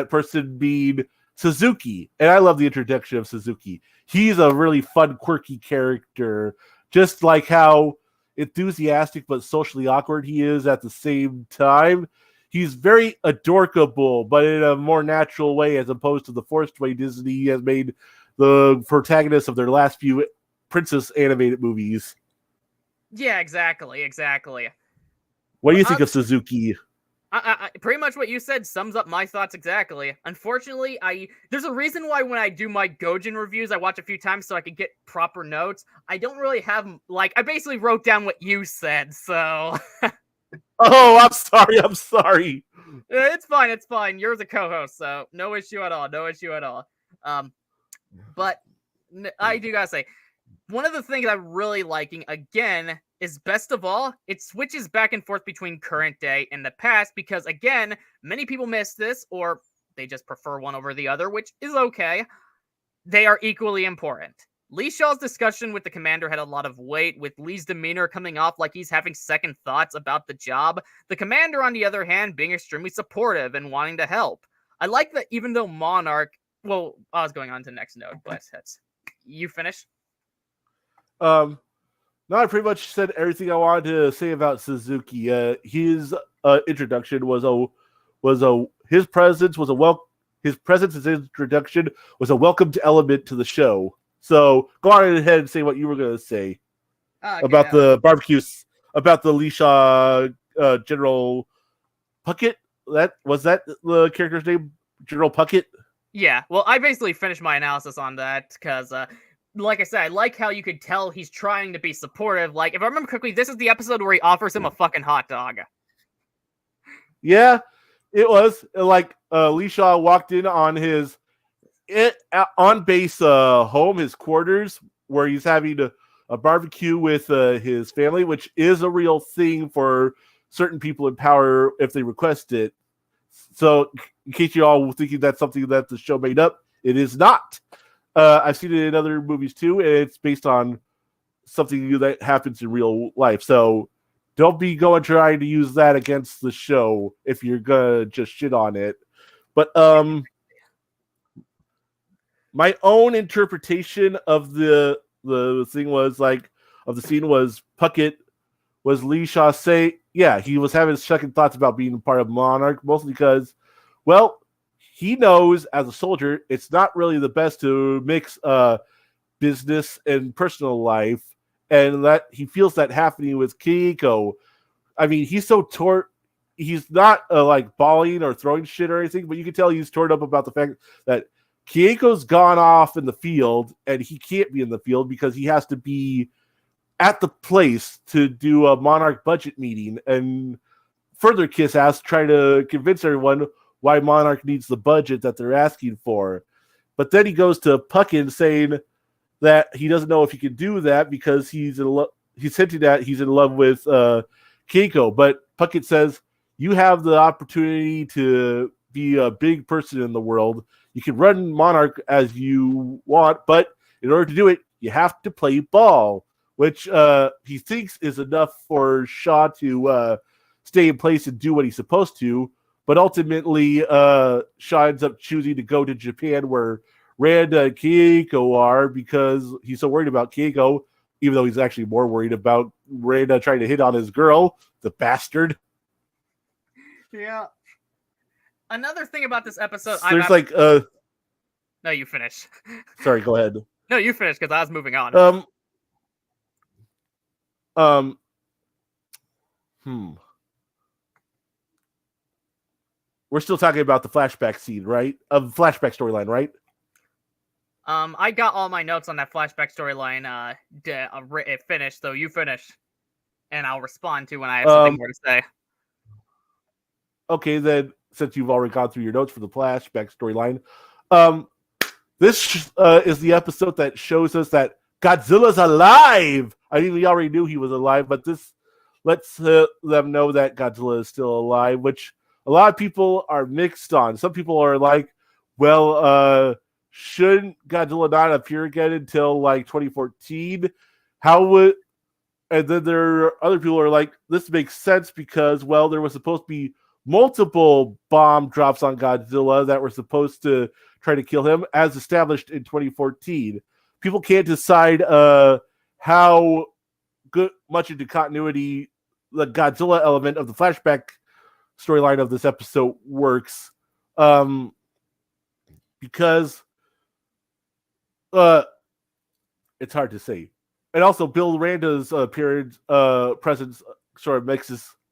person being Suzuki. And I love the introduction of Suzuki. He's a really fun, quirky character, just like how enthusiastic but socially awkward he is at the same time. He's very adorkable, but in a more natural way, as opposed to the forced way Disney has made the protagonists of their last few princess animated movies. Yeah, exactly. What do you think of Suzuki? I pretty much what you said sums up my thoughts exactly. Unfortunately, there's a reason why when I do my Gojin reviews, I watch a few times so I can get proper notes. I don't really have, I basically wrote down what you said, so... Oh, I'm sorry. It's fine. You're the co-host, so no issue at all. But I do gotta say, one of the things I'm really liking, again, is best of all, it switches back and forth between current day and the past, because again, many people miss this, or they just prefer one over the other, which is okay. They are equally important. Lee Shaw's discussion with the commander had a lot of weight, with Lee's demeanor coming off like he's having second thoughts about the job. The commander, on the other hand, being extremely supportive and wanting to help. I like that even though Monarch... Well, I was going on to the next note, but that's... You finished? No, I pretty much said everything I wanted to say about Suzuki. His introduction his presence and introduction was a welcomed element to the show. So go on ahead and say what you were going to say about the barbecues, about the Lee Shaw General Puckett. Was that the character's name, General Puckett? Yeah. Well, I basically finished my analysis on that because, like I said, I like how you could tell he's trying to be supportive. Like, if I remember correctly, this is the episode where he offers him a fucking hot dog. Yeah, it was. Like, Lee Shaw walked in on his on-base home, his quarters, where he's having a barbecue with his family, which is a real thing for certain people in power if they request it. So, in case you all were thinking that's something that the show made up, it is not. I've seen it in other movies too, and it's based on something that happens in real life. So don't be going trying to use that against the show if you're gonna just shit on it. But my own interpretation of the thing was like of the scene was Puckett was Lee Shaw say, yeah, he was having second thoughts about being part of Monarch, mostly because, well, he knows as a soldier it's not really the best to mix business and personal life, and that he feels that happening with Keiko. I mean, he's so he's not like bawling or throwing shit or anything, but you can tell he's torn up about the fact that Keiko's gone off in the field and he can't be in the field because he has to be at the place to do a Monarch budget meeting. And further kiss ass trying to convince everyone why Monarch needs the budget that they're asking for. But then he goes to Puckett saying that he doesn't know if he can do that because he's hinting that he's in love with Keiko. But Puckett says, you have the opportunity to be a big person in the world. You can run Monarch as you want, but in order to do it, you have to play ball, which he thinks is enough for Shaw to stay in place and do what he's supposed to. But ultimately, Shaw ends up choosing to go to Japan where Randa and Keiko are because he's so worried about Keiko, even though he's actually more worried about Randa trying to hit on his girl, the bastard. Yeah. Another thing about this episode, there's No, you finish. Sorry, go ahead. No, you finish because I was moving on. We're still talking about the flashback scene, right? Of flashback storyline, right? I got all my notes on that flashback storyline finished, so you finish. And I'll respond to when I have something more to say. Okay, then, since you've already gone through your notes for the flashback storyline, this is the episode that shows us that Godzilla's alive! I mean, we already knew he was alive, but this lets them know that Godzilla is still alive, which a lot of people are mixed on. Some people are like, well, shouldn't Godzilla not appear again until like 2014? And then there are other people who are like, this makes sense because, well, there was supposed to be multiple bomb drops on Godzilla that were supposed to try to kill him, as established in 2014. People can't decide how much into continuity the Godzilla element of the flashback storyline of this episode works, because it's hard to say. And also, Bill Randa's presence sort of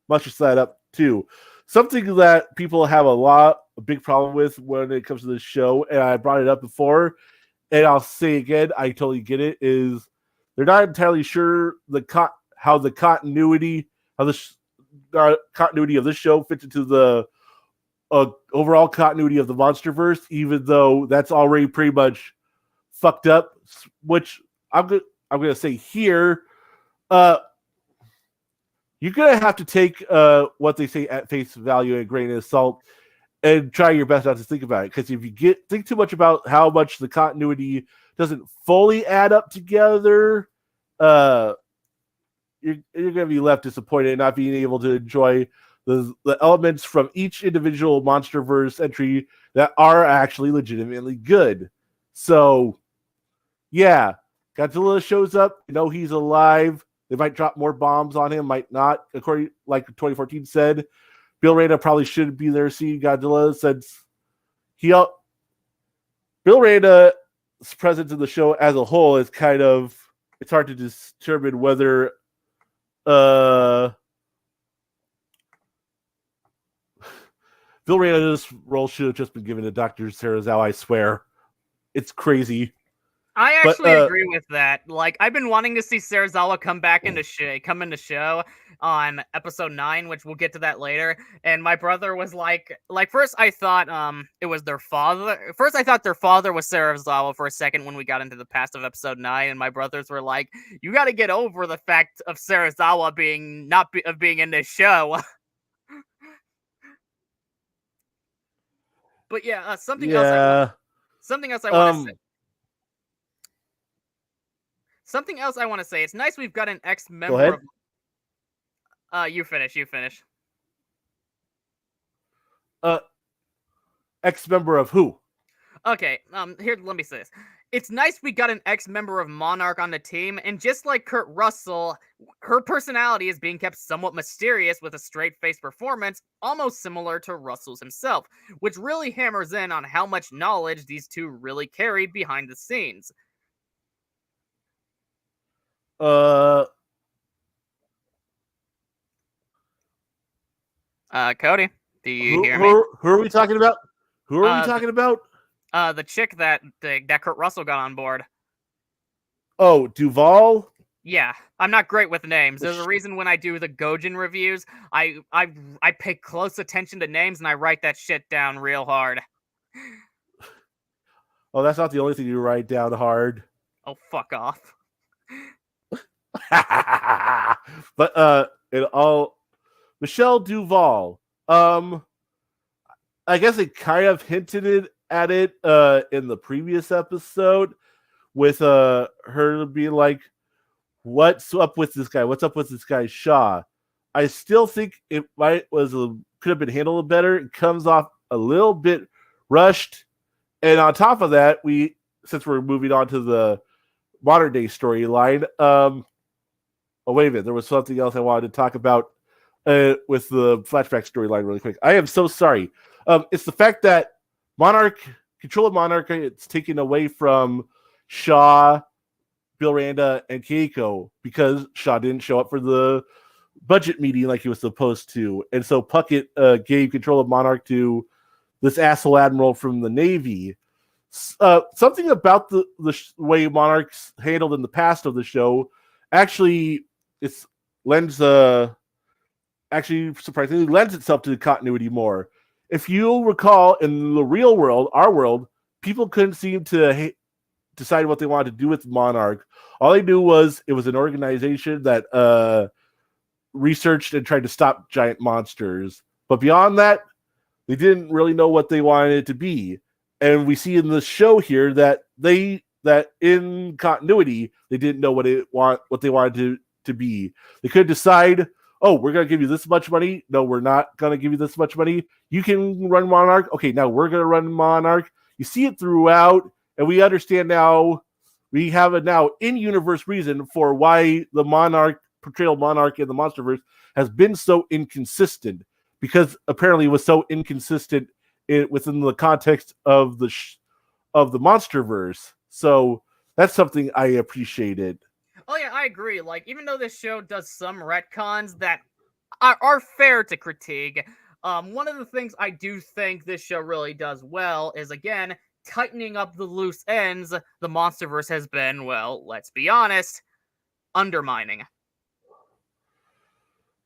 mushes that up too. Something that people have a big problem with when it comes to this show, and I brought it up before, and I'll say again, I totally get it, is they're not entirely sure how the continuity of this show fits into the overall continuity of the MonsterVerse, even though that's already pretty much fucked up. Which I'm gonna say here, you're gonna have to take what they say at face value and grain of salt, and try your best not to think about it. Because if you think too much about how much the continuity doesn't fully add up together, you're gonna be left disappointed and not being able to enjoy the elements from each individual MonsterVerse entry that are actually legitimately good. So, yeah, Godzilla shows up. You know he's alive. They might drop more bombs on him, might not. According, like 2014 said, Bill Randa probably shouldn't be there seeing Godzilla since Bill Randa's presence in the show as a whole is kind of, it's hard to determine whether Bill Randa's role should have just been given to Dr. Serizawa, I swear. It's crazy. I actually agree with that. Like, I've been wanting to see Serizawa come into show on episode 9, which we'll get to that later. And my brother was like first I thought it was their father. First I thought their father was Serizawa for a second when we got into the past of episode 9, and my brothers were like, "You got to get over the fact of Serizawa being in this show." But yeah, something else I want to say. Something else I want to say. It's nice we've got an ex-member of... You finish. Uh, ex-member of who? Okay, here, let me say this. It's nice we got an ex-member of Monarch on the team, and just like Kurt Russell, her personality is being kept somewhat mysterious with a straight-faced performance, almost similar to Russell's himself, which really hammers in on how much knowledge these two really carried behind the scenes. Cody, do you hear me? Who are we talking about? Who are we Uh, talking about? the chick that Kurt Russell got on board. Oh, Duval? Yeah, I'm not great with names. There's a reason when I do the Gojin reviews, I pay close attention to names and I write that shit down real hard. Oh, that's not the only thing you write down hard. Oh, fuck off. But it all Michelle Duval. I guess it kind of hinted at it in the previous episode with her being like, what's up with this guy? What's up with this guy Shaw? I still think it could have been handled better. It comes off a little bit rushed. And on top of that, since we're moving on to the modern day storyline, oh wait a minute, there was something else I wanted to talk about with the flashback storyline really quick. I am so sorry. It's the fact that control of Monarch, it's taken away from Shaw, Bill Randa, and Keiko because Shaw didn't show up for the budget meeting like he was supposed to. And so Puckett gave control of Monarch to this asshole admiral from the Navy. Something about the way Monarch's handled in the past of the show actually surprisingly lends itself to the continuity more. If you recall, in the real world, our world, people couldn't seem to decide what they wanted to do with Monarch. All they knew was it was an organization that researched and tried to stop giant monsters. But beyond that, they didn't really know what they wanted it to be. And we see in the show here that in continuity, they didn't know what they wanted to be. They could decide, oh, we're going to give you this much money. No, we're not going to give you this much money. You can run Monarch. Okay, now we're going to run Monarch. You see it throughout, and we understand now, we have a now in-universe reason for why the portrayal of Monarch in the Monsterverse has been so inconsistent, because apparently it was so inconsistent within the context of the Monsterverse. So that's something I appreciated. Oh yeah, I agree. Like, even though this show does some retcons that are fair to critique, one of the things I do think this show really does well is, again, tightening up the loose ends the Monsterverse has been, well, let's be honest, undermining.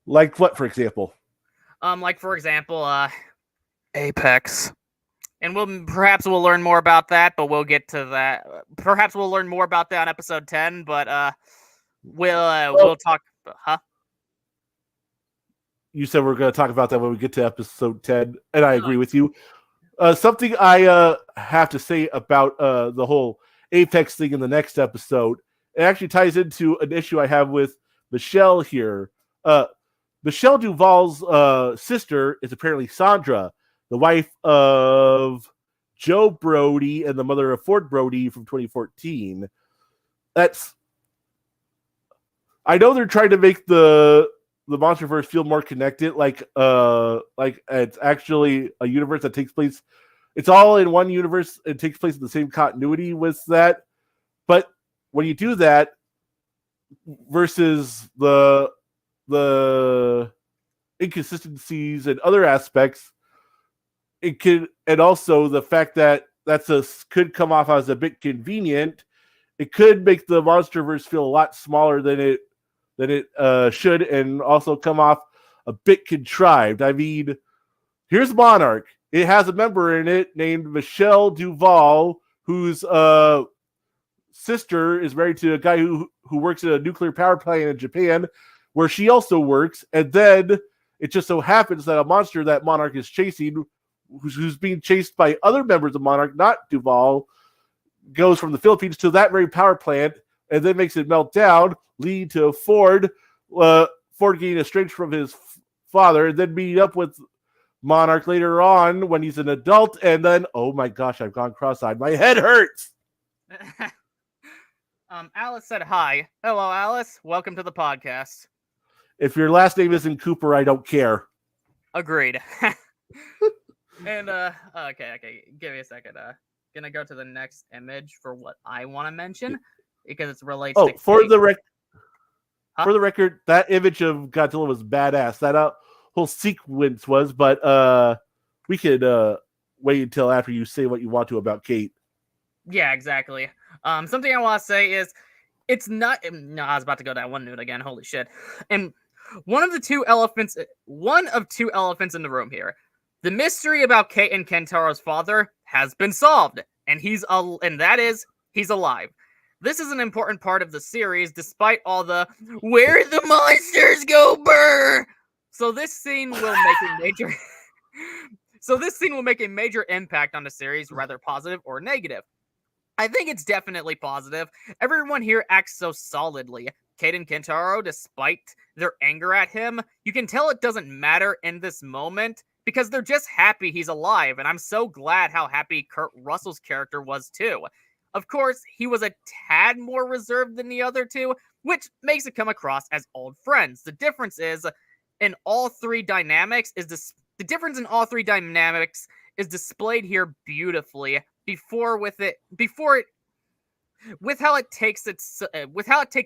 Like what, for example? For example, Apex. And perhaps we'll learn more about that, but we'll get to that. Perhaps we'll learn more about that on episode 10, but we'll talk. Huh? You said we're going to talk about that when we get to episode 10, and I agree with you. Something I have to say about the whole Apex thing in the next episode, it actually ties into an issue I have with Michelle here. Michelle Duval's sister is apparently Sandra, the wife of Joe Brody and the mother of Ford Brody from 2014. I know they're trying to make the Monsterverse feel more connected, like it's actually a universe that takes place. It's all in one universe. It takes place in the same continuity with that. But when you do that versus the inconsistencies and other aspects, it could, and also the fact that could come off as a bit convenient. It could make the Monsterverse feel a lot smaller than it should, and also come off a bit contrived. I mean, here's Monarch. It has a member in it named Michelle Duval, whose sister is married to a guy who works at a nuclear power plant in Japan, where she also works. And then it just so happens that a monster that Monarch is chasing, who's being chased by other members of Monarch, not Duval, goes from the Philippines to that very power plant and then makes it melt down, leading to Ford Ford getting estranged from his father, and then meeting up with Monarch later on when he's an adult, and then, oh my gosh, I've gone cross-eyed. My head hurts! Alice said hi. Hello, Alice. Welcome to the podcast. If your last name isn't Cooper, I don't care. Agreed. And, okay, give me a second. Gonna go to the next image for what I want to mention, because it relates to for Kate. For the record, that image of Godzilla was badass. That whole sequence was, but we could wait until after you say what you want to about Kate. Yeah, exactly. Something I want to say is, it's not. No, I was about to go down one note again. Holy shit! And one of two elephants in the room here. The mystery about Kate and Kentaro's father has been solved, and he's alive. This is an important part of the series, despite all the "where the monsters go, brr." So this scene will make a major impact on the series, whether positive or negative. I think it's definitely positive. Everyone here acts so solidly. Kate and Kentaro, despite their anger at him, you can tell it doesn't matter in this moment because they're just happy he's alive, and I'm so glad how happy Kurt Russell's character was too. Of course, he was a tad more reserved than the other two, which makes it come across as old friends. The difference in all three dynamics is displayed here beautifully with how it takes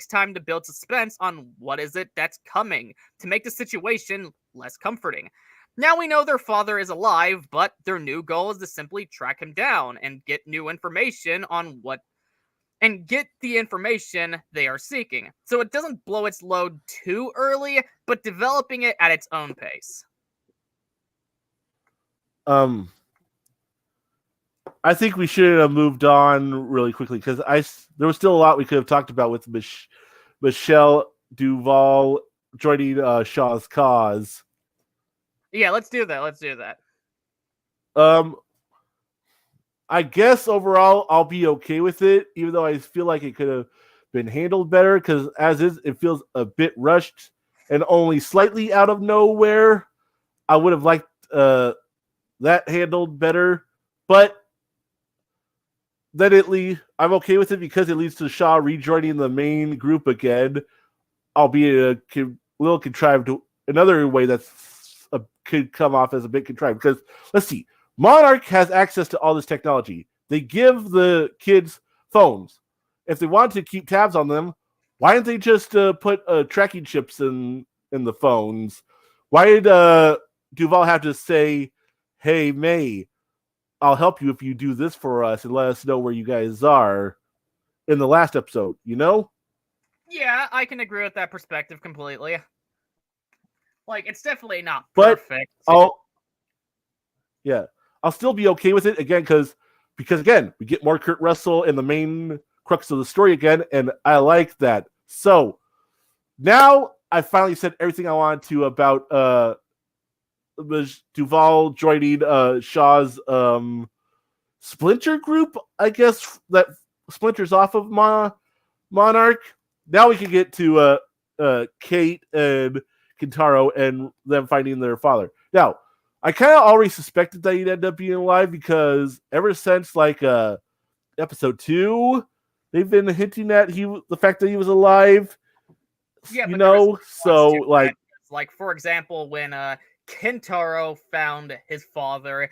time to build suspense on what is it that's coming to make the situation less comforting. Now we know their father is alive, but their new goal is to simply track him down and get new information get the information they are seeking. So it doesn't blow its load too early, but developing it at its own pace. I think we should have moved on really quickly because there was still a lot we could have talked about with Michelle Duvall joining Shaw's cause. Yeah, let's do that. I guess overall I'll be okay with it, even though I feel like it could have been handled better because as is, it feels a bit rushed and only slightly out of nowhere. I would have liked that handled better, but then I'm okay with it because it leads to Shaw rejoining the main group again, albeit a little contrived. Another way could come off as a bit contrived because let's see, Monarch has access to all this technology. They give the kids phones. If they want to keep tabs on them, why didn't they just put tracking chips in the phones? Why did Duvall have to say, "Hey May, I'll help you if you do this for us and let us know where you guys are," in the last episode, you know? Yeah, I can agree with that perspective completely. Like, it's definitely not perfect. I'll still be okay with it again because again, we get more Kurt Russell in the main crux of the story again, and I like that. So now I finally said everything I wanted to about Duvall joining Shaw's splinter group, I guess, that splinters off of Monarch. Now we can get to Kate and Kentaro and them finding their father. Now, I kind of already suspected that he'd end up being alive because ever since episode 2, they've been hinting at the fact that he was alive. Yeah, you know, so like for example, when Kentaro found his father,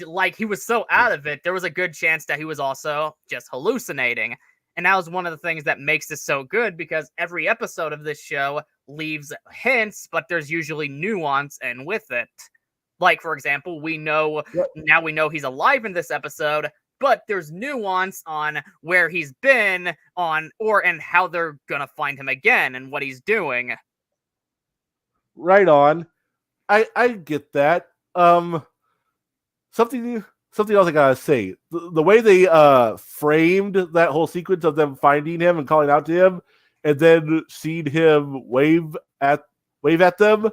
like he was so out of it, there was a good chance that he was also just hallucinating. And that was one of the things that makes this so good because every episode of this show leaves hints, but there's usually nuance and with it. Like, for example, now we know he's alive in this episode, but there's nuance on where he's been and how they're gonna find him again and what he's doing. Right on. I get that. Something else I gotta say. The way they framed that whole sequence of them finding him and calling out to him, and then seeing him wave at them,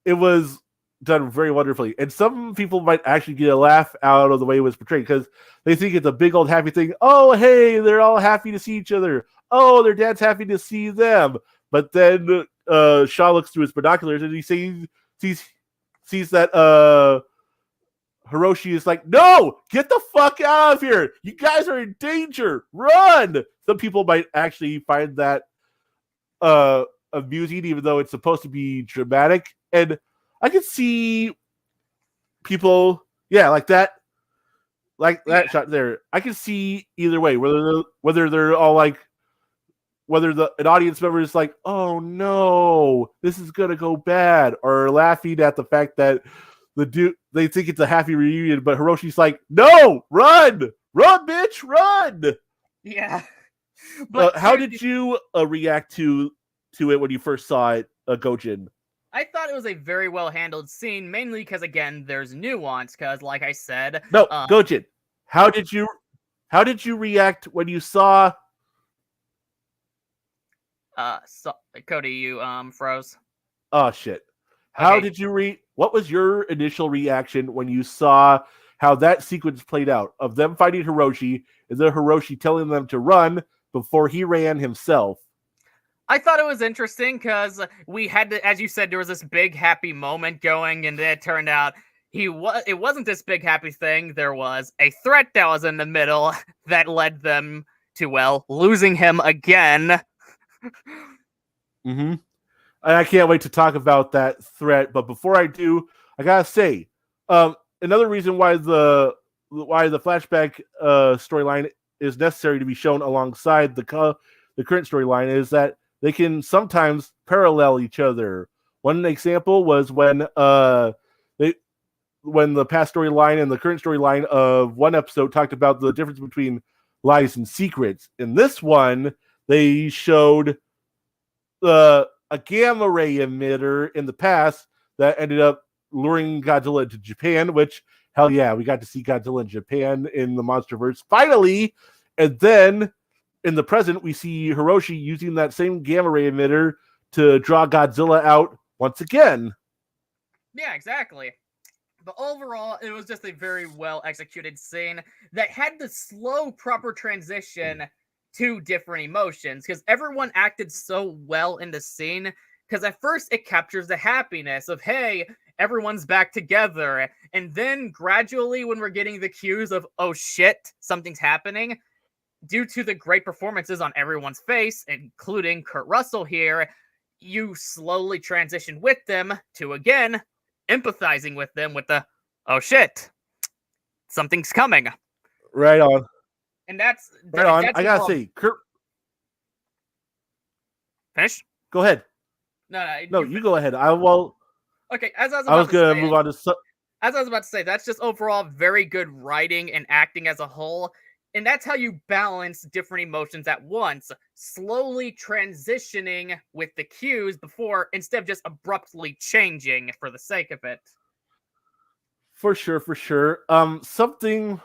it was done very wonderfully. And some people might actually get a laugh out of the way it was portrayed because they think it's a big old happy thing. Oh, hey, they're all happy to see each other. Oh, their dad's happy to see them. But then Shaw looks through his binoculars and he sees that Hiroshi is like, no, get the fuck out of here. You guys are in danger. Run. Some people might actually find that amusing, even though it's supposed to be dramatic. And I can see people, like that shot there. I can see either way, whether they're all like, whether an audience member is like, oh no, this is gonna go bad, or laughing at the fact that they think it's a happy reunion, but Hiroshi's like, no, run, bitch, run. Yeah. But how did you react to it when you first saw it, Gojin? I thought it was a very well handled scene, mainly because again, there's nuance. Because, like I said, no, Gojin, how did you react when you saw? Cody, you froze. Oh shit! How did you what was your initial reaction when you saw how that sequence played out of them fighting Hiroshi and then Hiroshi telling them to run before he ran himself? I thought it was interesting because we had to, as you said, there was this big happy moment going, and then it turned out it wasn't this big happy thing. There was a threat that was in the middle that led them to, well, losing him again. Mm-hmm. I can't wait to talk about that threat, but before I do, I gotta say, another reason why the flashback storyline is necessary to be shown alongside the current storyline is that they can sometimes parallel each other. One example was when the past storyline and the current storyline of one episode talked about the difference between lies and secrets. In this one, they showed a gamma ray emitter in the past that ended up luring Godzilla into Japan, which, hell yeah, we got to see Godzilla in Japan in the MonsterVerse finally. And then in the present, we see Hiroshi using that same gamma ray emitter to draw Godzilla out once again. Yeah, exactly. But overall, it was just a very well executed scene that had the slow, proper transition to different emotions, because everyone acted so well in the scene, because at first it captures the happiness of, hey, everyone's back together, and then gradually when we're getting the cues of, oh shit, something's happening, due to the great performances on everyone's face, including Kurt Russell here, you slowly transition with them to, again, empathizing with them with the, oh shit, something's coming. Right on. And that's right on. I gotta say, Kurt. Finish? Go ahead. No, you go ahead. I will. Okay, as I was gonna move on to. As I was about to say, that's just overall very good writing and acting as a whole. And that's how you balance different emotions at once, slowly transitioning with the cues before, instead of just abruptly changing for the sake of it. For sure. Something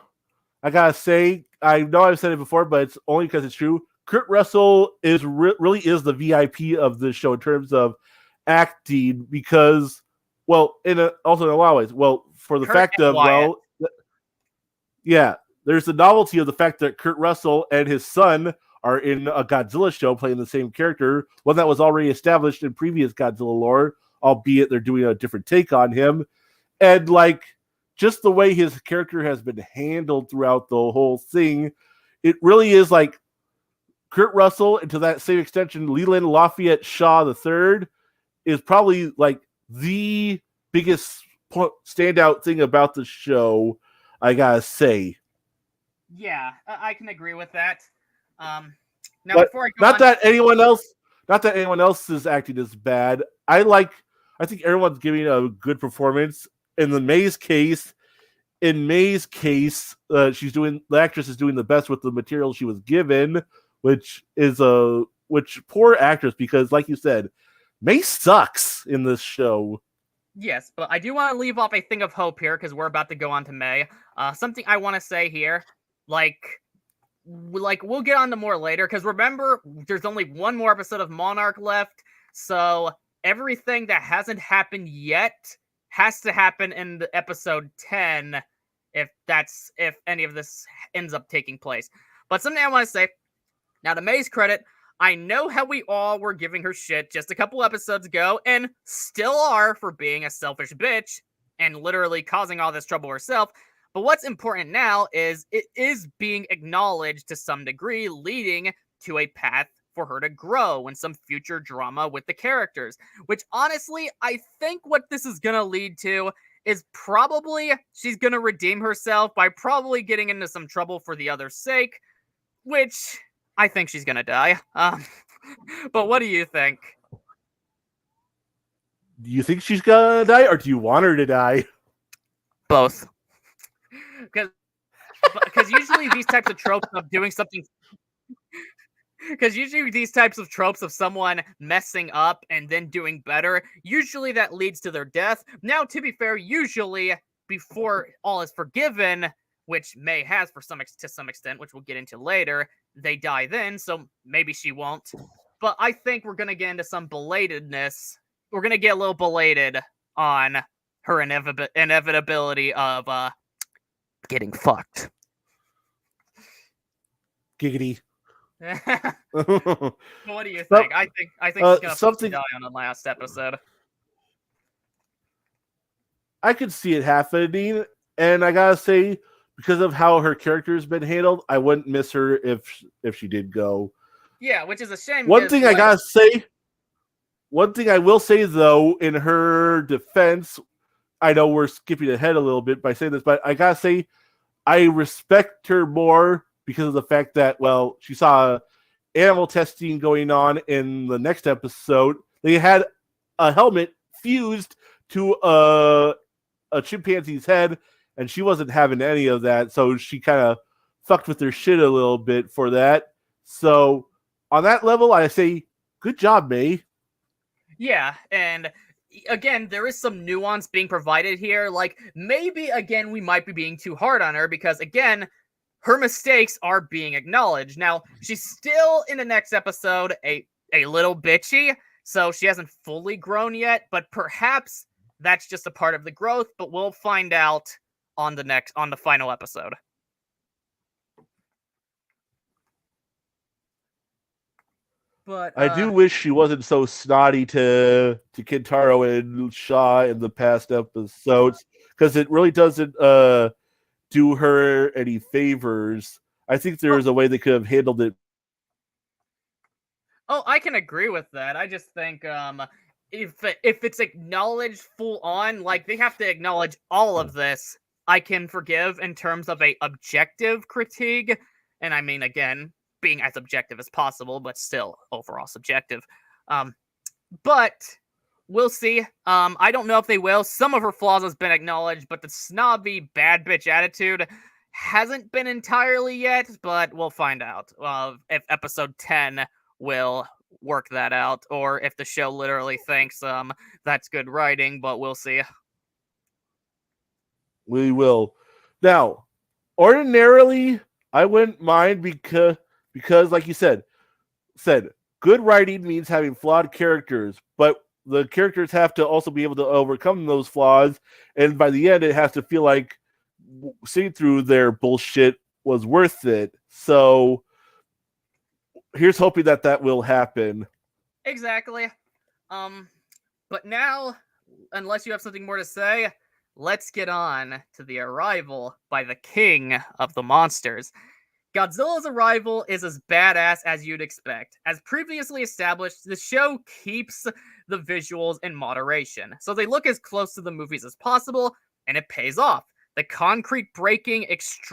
I gotta say, I know I've said it before, but it's only because it's true. Kurt Russell is really is the VIP of this show in terms of acting, because, well, also in a lot of ways. Well, for the fact of, Wyatt. Yeah, there's the novelty of the fact that Kurt Russell and his son are in a Godzilla show playing the same character, one that was already established in previous Godzilla lore, albeit they're doing a different take on him. And, like, just the way his character has been handled throughout the whole thing, it really is like Kurt Russell, and to that same extension, Leland Lafayette Shaw III is probably like the biggest standout thing about the show, I gotta say. Yeah, I can agree with that. Now, but before I go not that anyone else's acting is bad. I think everyone's giving a good performance. In May's case, the actress is doing the best with the material she was given, which poor actress, because, like you said, May sucks in this show. Yes, but I do want to leave off a thing of hope here, because we're about to go on to May. Something I want to say here, like we'll get on to more later, because remember, there's only one more episode of Monarch left, so everything that hasn't happened yet has to happen in the episode 10, if any of this ends up taking place. But something I want to say, now to May's credit, I know how we all were giving her shit just a couple episodes ago, and still are, for being a selfish bitch and literally causing all this trouble herself. But what's important now is it is being acknowledged to some degree, leading to a path for her to grow and some future drama with the characters. Which honestly, I think what this is gonna lead to is probably she's gonna redeem herself by probably getting into some trouble for the other's sake, which I think she's gonna die. But what do you think? Do you think she's gonna die, or do you want her to die? Both. Because usually these types of tropes of doing something. Because usually these types of tropes of someone messing up and then doing better, usually that leads to their death. Now, to be fair, usually before all is forgiven, which May has to some extent, which we'll get into later, they die then, so maybe she won't. But I think we're gonna get into some belatedness. We're gonna get a little belated on her inevitability of getting fucked. Giggity. What do you think? I think she's gonna something die on the last episode. I could see it happening, and I gotta say, because of how her character's been handled, I wouldn't miss her if she did go. Yeah, which is a shame. One thing I will say though, in her defense, I know we're skipping ahead a little bit by saying this, but I gotta say, I respect her more because of the fact that, well, she saw animal testing going on in the next episode. They had a helmet fused to a chimpanzee's head, and she wasn't having any of that, so she kind of fucked with their shit a little bit for that. So on that level, I say, good job, May. Yeah, and again, there is some nuance being provided here. Like, maybe, again, we might be being too hard on her because, again, her mistakes are being acknowledged. Now, she's still, in the next episode, a little bitchy, so she hasn't fully grown yet, but perhaps that's just a part of the growth, but we'll find out on the final episode. But I do wish she wasn't so snotty to Kintaro and Shaw in the past episodes, because it really doesn't do her any favors. I think there was a way they could have handled it. Oh, I can agree with that. I just think if it's acknowledged full on, like they have to acknowledge all of this, I can forgive in terms of a objective critique. And I mean, again, being as objective as possible, but still overall subjective. But we'll see. I don't know if they will. Some of her flaws has been acknowledged, but the snobby bad bitch attitude hasn't been entirely yet, but we'll find out if episode 10 will work that out, or if the show literally thinks that's good writing, but we'll see. We will. Now, ordinarily, I wouldn't mind because like you said, good writing means having flawed characters, but the characters have to also be able to overcome those flaws, and by the end, it has to feel like seeing through their bullshit was worth it. So here's hoping that will happen. Exactly. But now, unless you have something more to say, let's get on to the arrival by the king of the monsters. Godzilla's arrival is as badass as you'd expect. As previously established, the show keeps the visuals in moderation, so they look as close to the movies as possible, and it pays off. The concrete breaking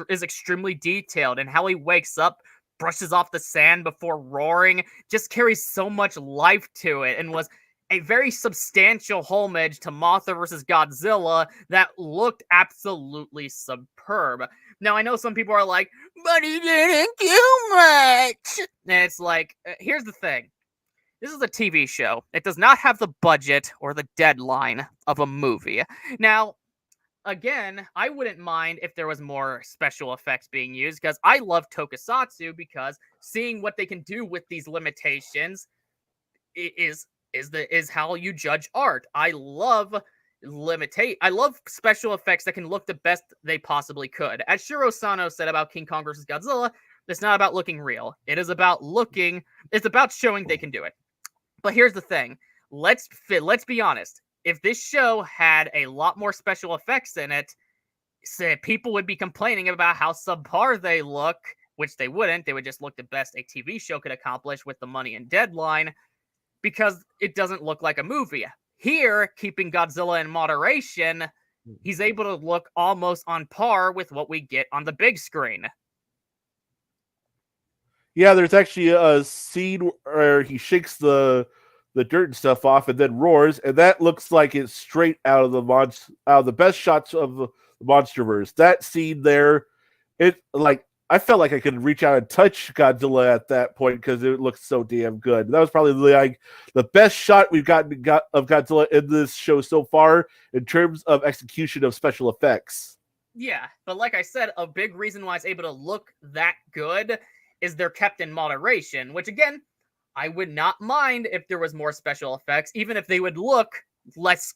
is extremely detailed, and how he wakes up, brushes off the sand before roaring, just carries so much life to it, and was a very substantial homage to Mothra vs. Godzilla that looked absolutely superb. Now, I know some people are like, but he didn't do much. And it's like, here's the thing. This is a TV show. It does not have the budget or the deadline of a movie. Now, again, I wouldn't mind if there was more special effects being used, because I love tokusatsu, because seeing what they can do with these limitations is how you judge art. I love special effects that can look the best they possibly could. As Shiro Sano said about King Kong vs. Godzilla, it's not about looking real. It is about looking It's about showing they can do it. But here's the thing. Let's be honest. If this show had a lot more special effects in it, people would be complaining about how subpar they look, which they wouldn't. They would just look the best a TV show could accomplish with the money and deadline, because it doesn't look like a movie. Here, keeping Godzilla in moderation, he's able to look almost on par with what we get on the big screen. Yeah, there's actually a scene where he shakes the dirt and stuff off and then roars, and that looks like it's straight out of the best shots of the Monsterverse. That scene there, I felt like I could reach out and touch Godzilla at that point because it looked so damn good. That was probably like the best shot we've gotten of Godzilla in this show so far in terms of execution of special effects. Yeah, but like I said, a big reason why it's able to look that good is they're kept in moderation, which again, I would not mind if there was more special effects, even if they would look less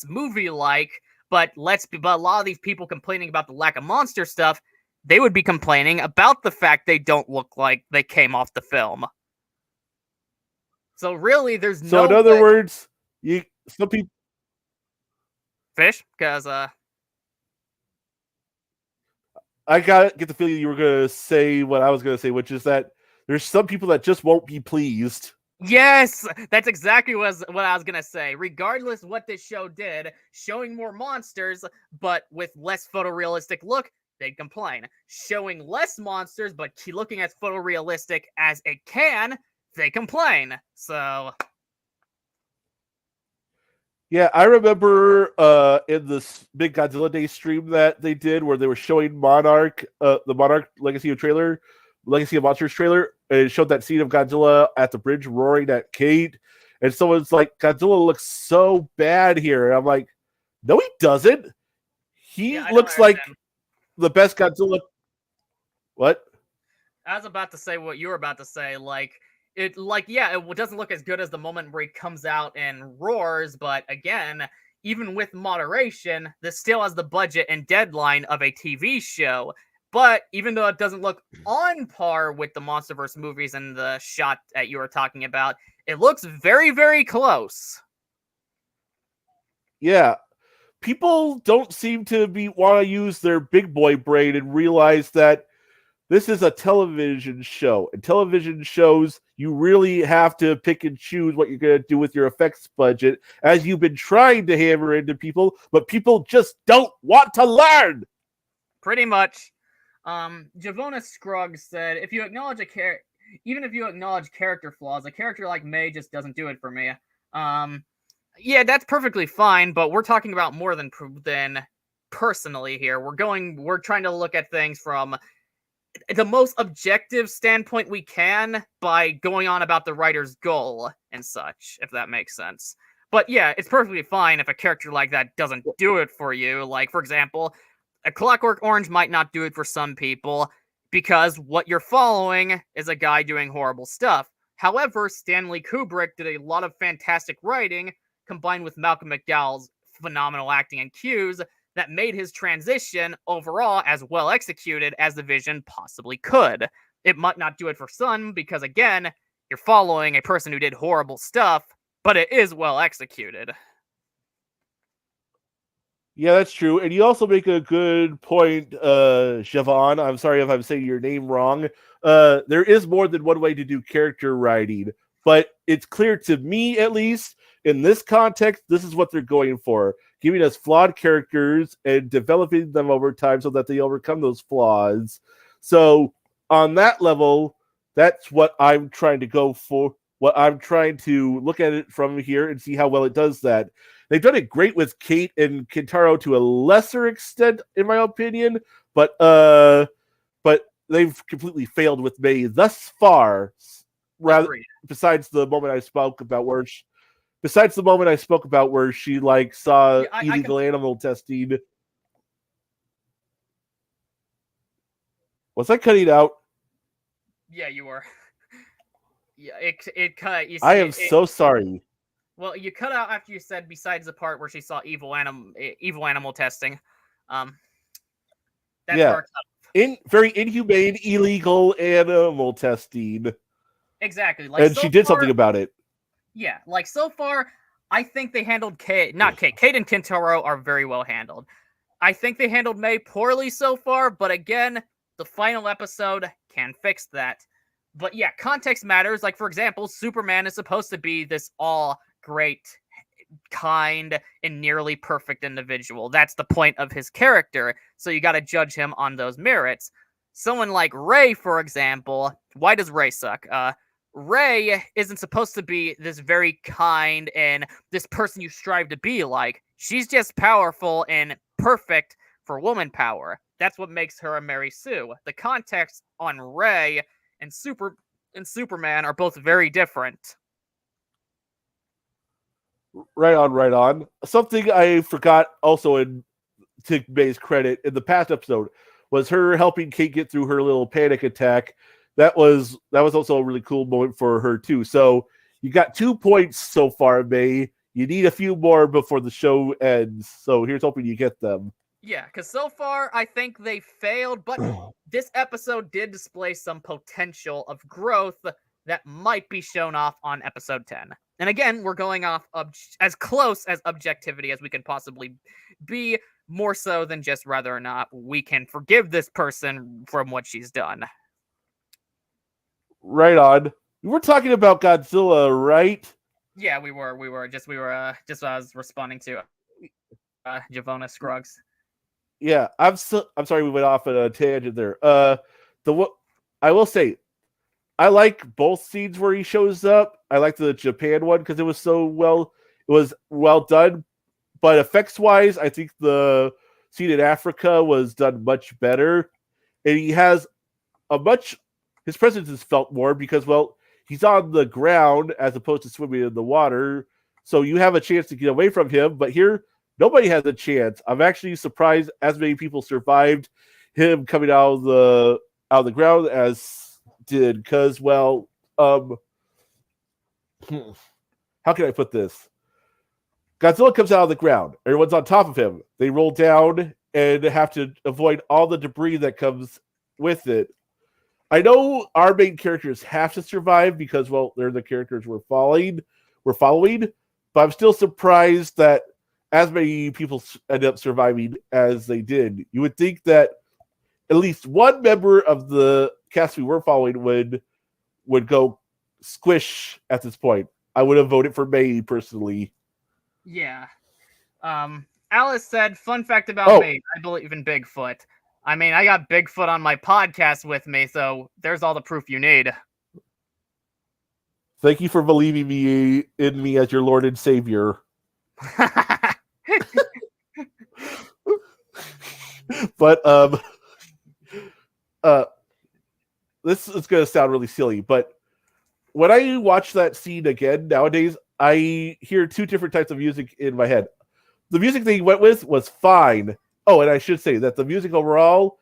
movie-like. But a lot of these people complaining about the lack of monster stuff, they would be complaining about the fact they don't look like they came off the film. So really, there's no. So in other words, some people fish because I get the feeling you were gonna say what I was gonna say, which is that there's some people that just won't be pleased. Yes, that's exactly what I was gonna say. Regardless what this show did, showing more monsters but with less photorealistic look, they'd complain. Showing less monsters but looking as photorealistic as it can, they complain. So yeah, I remember in this big Godzilla Day stream that they did where they were showing Monarch, the Monarch Legacy of Monsters trailer, and it showed that scene of Godzilla at the bridge roaring at Kate, and someone's like, Godzilla looks so bad here. And I'm like, no, he doesn't. He looks like the best Godzilla. What? I was about to say what you were about to say. It doesn't look as good as the moment where he comes out and roars, but again, even with moderation, this still has the budget and deadline of a TV show. But even though it doesn't look on par with the Monsterverse movies and the shot that you were talking about, it looks very, very close. Yeah. People don't seem to want to use their big boy brain and realize that this is a television show. And television shows, you really have to pick and choose what you're going to do with your effects budget, as you've been trying to hammer into people, but people just don't want to learn. Pretty much. Javona Scruggs said, if you acknowledge even if you acknowledge character flaws, a character like May just doesn't do it for me. Yeah, that's perfectly fine, but we're talking about more than personally here. We're trying to look at things from the most objective standpoint we can by going on about the writer's goal and such, if that makes sense. But yeah, it's perfectly fine if a character like that doesn't do it for you. Like, for example, A Clockwork Orange might not do it for some people because what you're following is a guy doing horrible stuff. However, Stanley Kubrick did a lot of fantastic writing combined with Malcolm McDowell's phenomenal acting and cues that made his transition overall as well executed as the vision possibly could. It might not do it for some because, again, you're following a person who did horrible stuff, but it is well executed. Yeah, that's true. And you also make a good point, Siobhan. I'm sorry if I'm saying your name wrong. There is more than one way to do character writing, but it's clear to me, at least, in this context, this is what they're going for. Giving us flawed characters and developing them over time so that they overcome those flaws. So on that level, that's what I'm trying to go for. What I'm trying to look at it from here and see how well it does that. They've done it great with Kate and Kintaro to a lesser extent, in my opinion, but they've completely failed with May thus far. Besides the moment I spoke about where she saw illegal animal testing. Was I cutting out? Yeah, you were. Yeah, it cut. I am so sorry. Well, you cut out after you said besides the part where she saw evil animal testing. That's very inhumane, illegal animal testing. Exactly. Like And so she did far, something about it. yeah. Like so far, I think they handled Kate. Not Kate. Kate and Kintaro are very well handled. I think they handled May poorly so far, but again, the final episode can fix that. But yeah, context matters. Like, for example, Superman is supposed to be this all great, kind, and nearly perfect individual. That's the point of his character, so you gotta judge him on those merits. Someone like Ray, for example, why does Ray suck? Ray isn't supposed to be this very kind and this person you strive to be like. She's just powerful and perfect for woman power. That's what makes her a Mary Sue. The context on Ray and Superman are both very different. Right on, right on. Something I forgot also in to May's credit in the past episode was her helping Kate get through her little panic attack. That was also a really cool moment for her too. So you got 2 points so far, May. You need a few more before the show ends. So here's hoping you get them. Yeah, because so far I think they failed, but this episode did display some potential of growth that might be shown off on episode 10. And again, we're going off as close as objectivity as we can possibly be, more so than just whether or not we can forgive this person from what she's done. Right on. We were talking about Godzilla, right? Yeah, we were just what I was responding to Javona Scruggs. Yeah, I'm sorry we went off on a tangent there. I will say I like both scenes where he shows up. I like the Japan one because it was well done. But effects wise, I think the scene in Africa was done much better. And he has his presence is felt more because he's on the ground as opposed to swimming in the water. So you have a chance to get away from him, but here nobody has a chance. I'm actually surprised as many people survived him coming out of the ground as did, because how can I put this? Godzilla comes out of the ground. Everyone's on top of him. They roll down and have to avoid all the debris that comes with it. I know our main characters have to survive because, they're the characters we're following, but I'm still surprised that as many people end up surviving as they did. You would think that at least one member of the cast we were following would go squish at this point. I would have voted for May personally. Yeah. Alice said, fun fact about me, I believe in Bigfoot. I mean, I got Bigfoot on my podcast with me, so there's all the proof you need. Thank you for believing in me as your Lord and Savior. But this is going to sound really silly, but when I watch that scene again nowadays, I hear two different types of music in my head. The music they went with was fine. Oh, and I should say that the music overall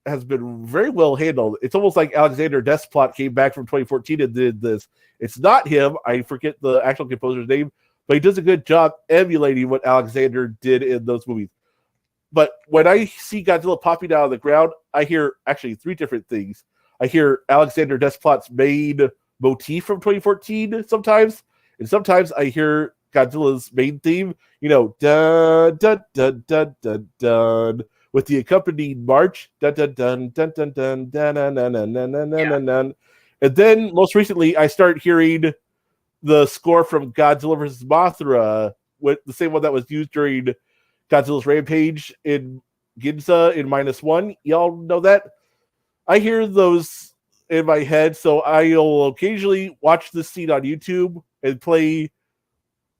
has been very well handled. It's almost like Alexander Desplat came back from 2014 and did this. It's not him. I forget the actual composer's name, but he does a good job emulating what Alexander did in those movies. But when I see Godzilla popping out of the ground, I hear actually three different things. I hear Alexander Desplat's main motif from 2014 sometimes, and sometimes I hear Godzilla's main theme, dun dun dun dun dun dun, with the accompanying march, dun dun dun dun dun dun dun dun dun dun dun dun dun dun. And then most recently, I start hearing the score from Godzilla vs. Mothra, with the same one that was used during Godzilla's Rampage in Ginza in -1. Y'all know that? I hear those in my head, so I'll occasionally watch this scene on YouTube and play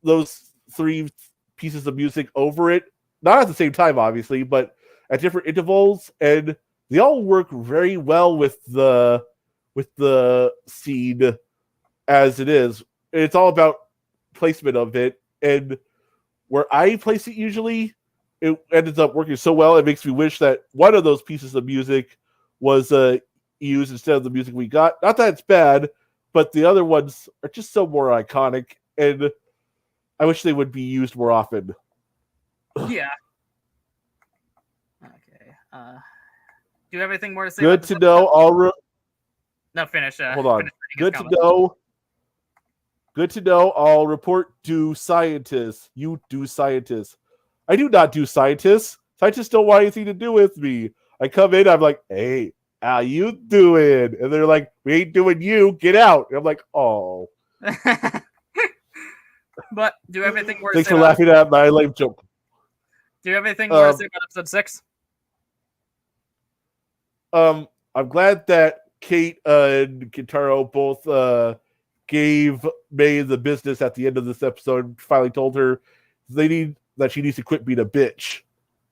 those three pieces of music over it. Not at the same time, obviously, but at different intervals, and they all work very well with the scene as it is. It's all about placement of it, and where I place it usually, it ends up working so well. It makes me wish that one of those pieces of music was used instead of the music we got. Not that it's bad, but the other ones are just so more iconic, and I wish they would be used more often. Yeah. Okay. Do you have anything more to say? Good to know. No, finish. Hold on. Finish Good to know. Good to know. I'll report to scientists. You do scientists. I do not do scientists. Scientists don't want anything to do with me. I come in, I'm like, hey, how you doing? And they're like, we ain't doing you. Get out. And I'm like, oh. But do you have anything more to Thanks say for laughing at my lame joke. Do you have anything more to say about episode 6? I'm glad that Kate and Kintaro both gave May the business at the end of this episode and finally told her she needs to quit being a bitch.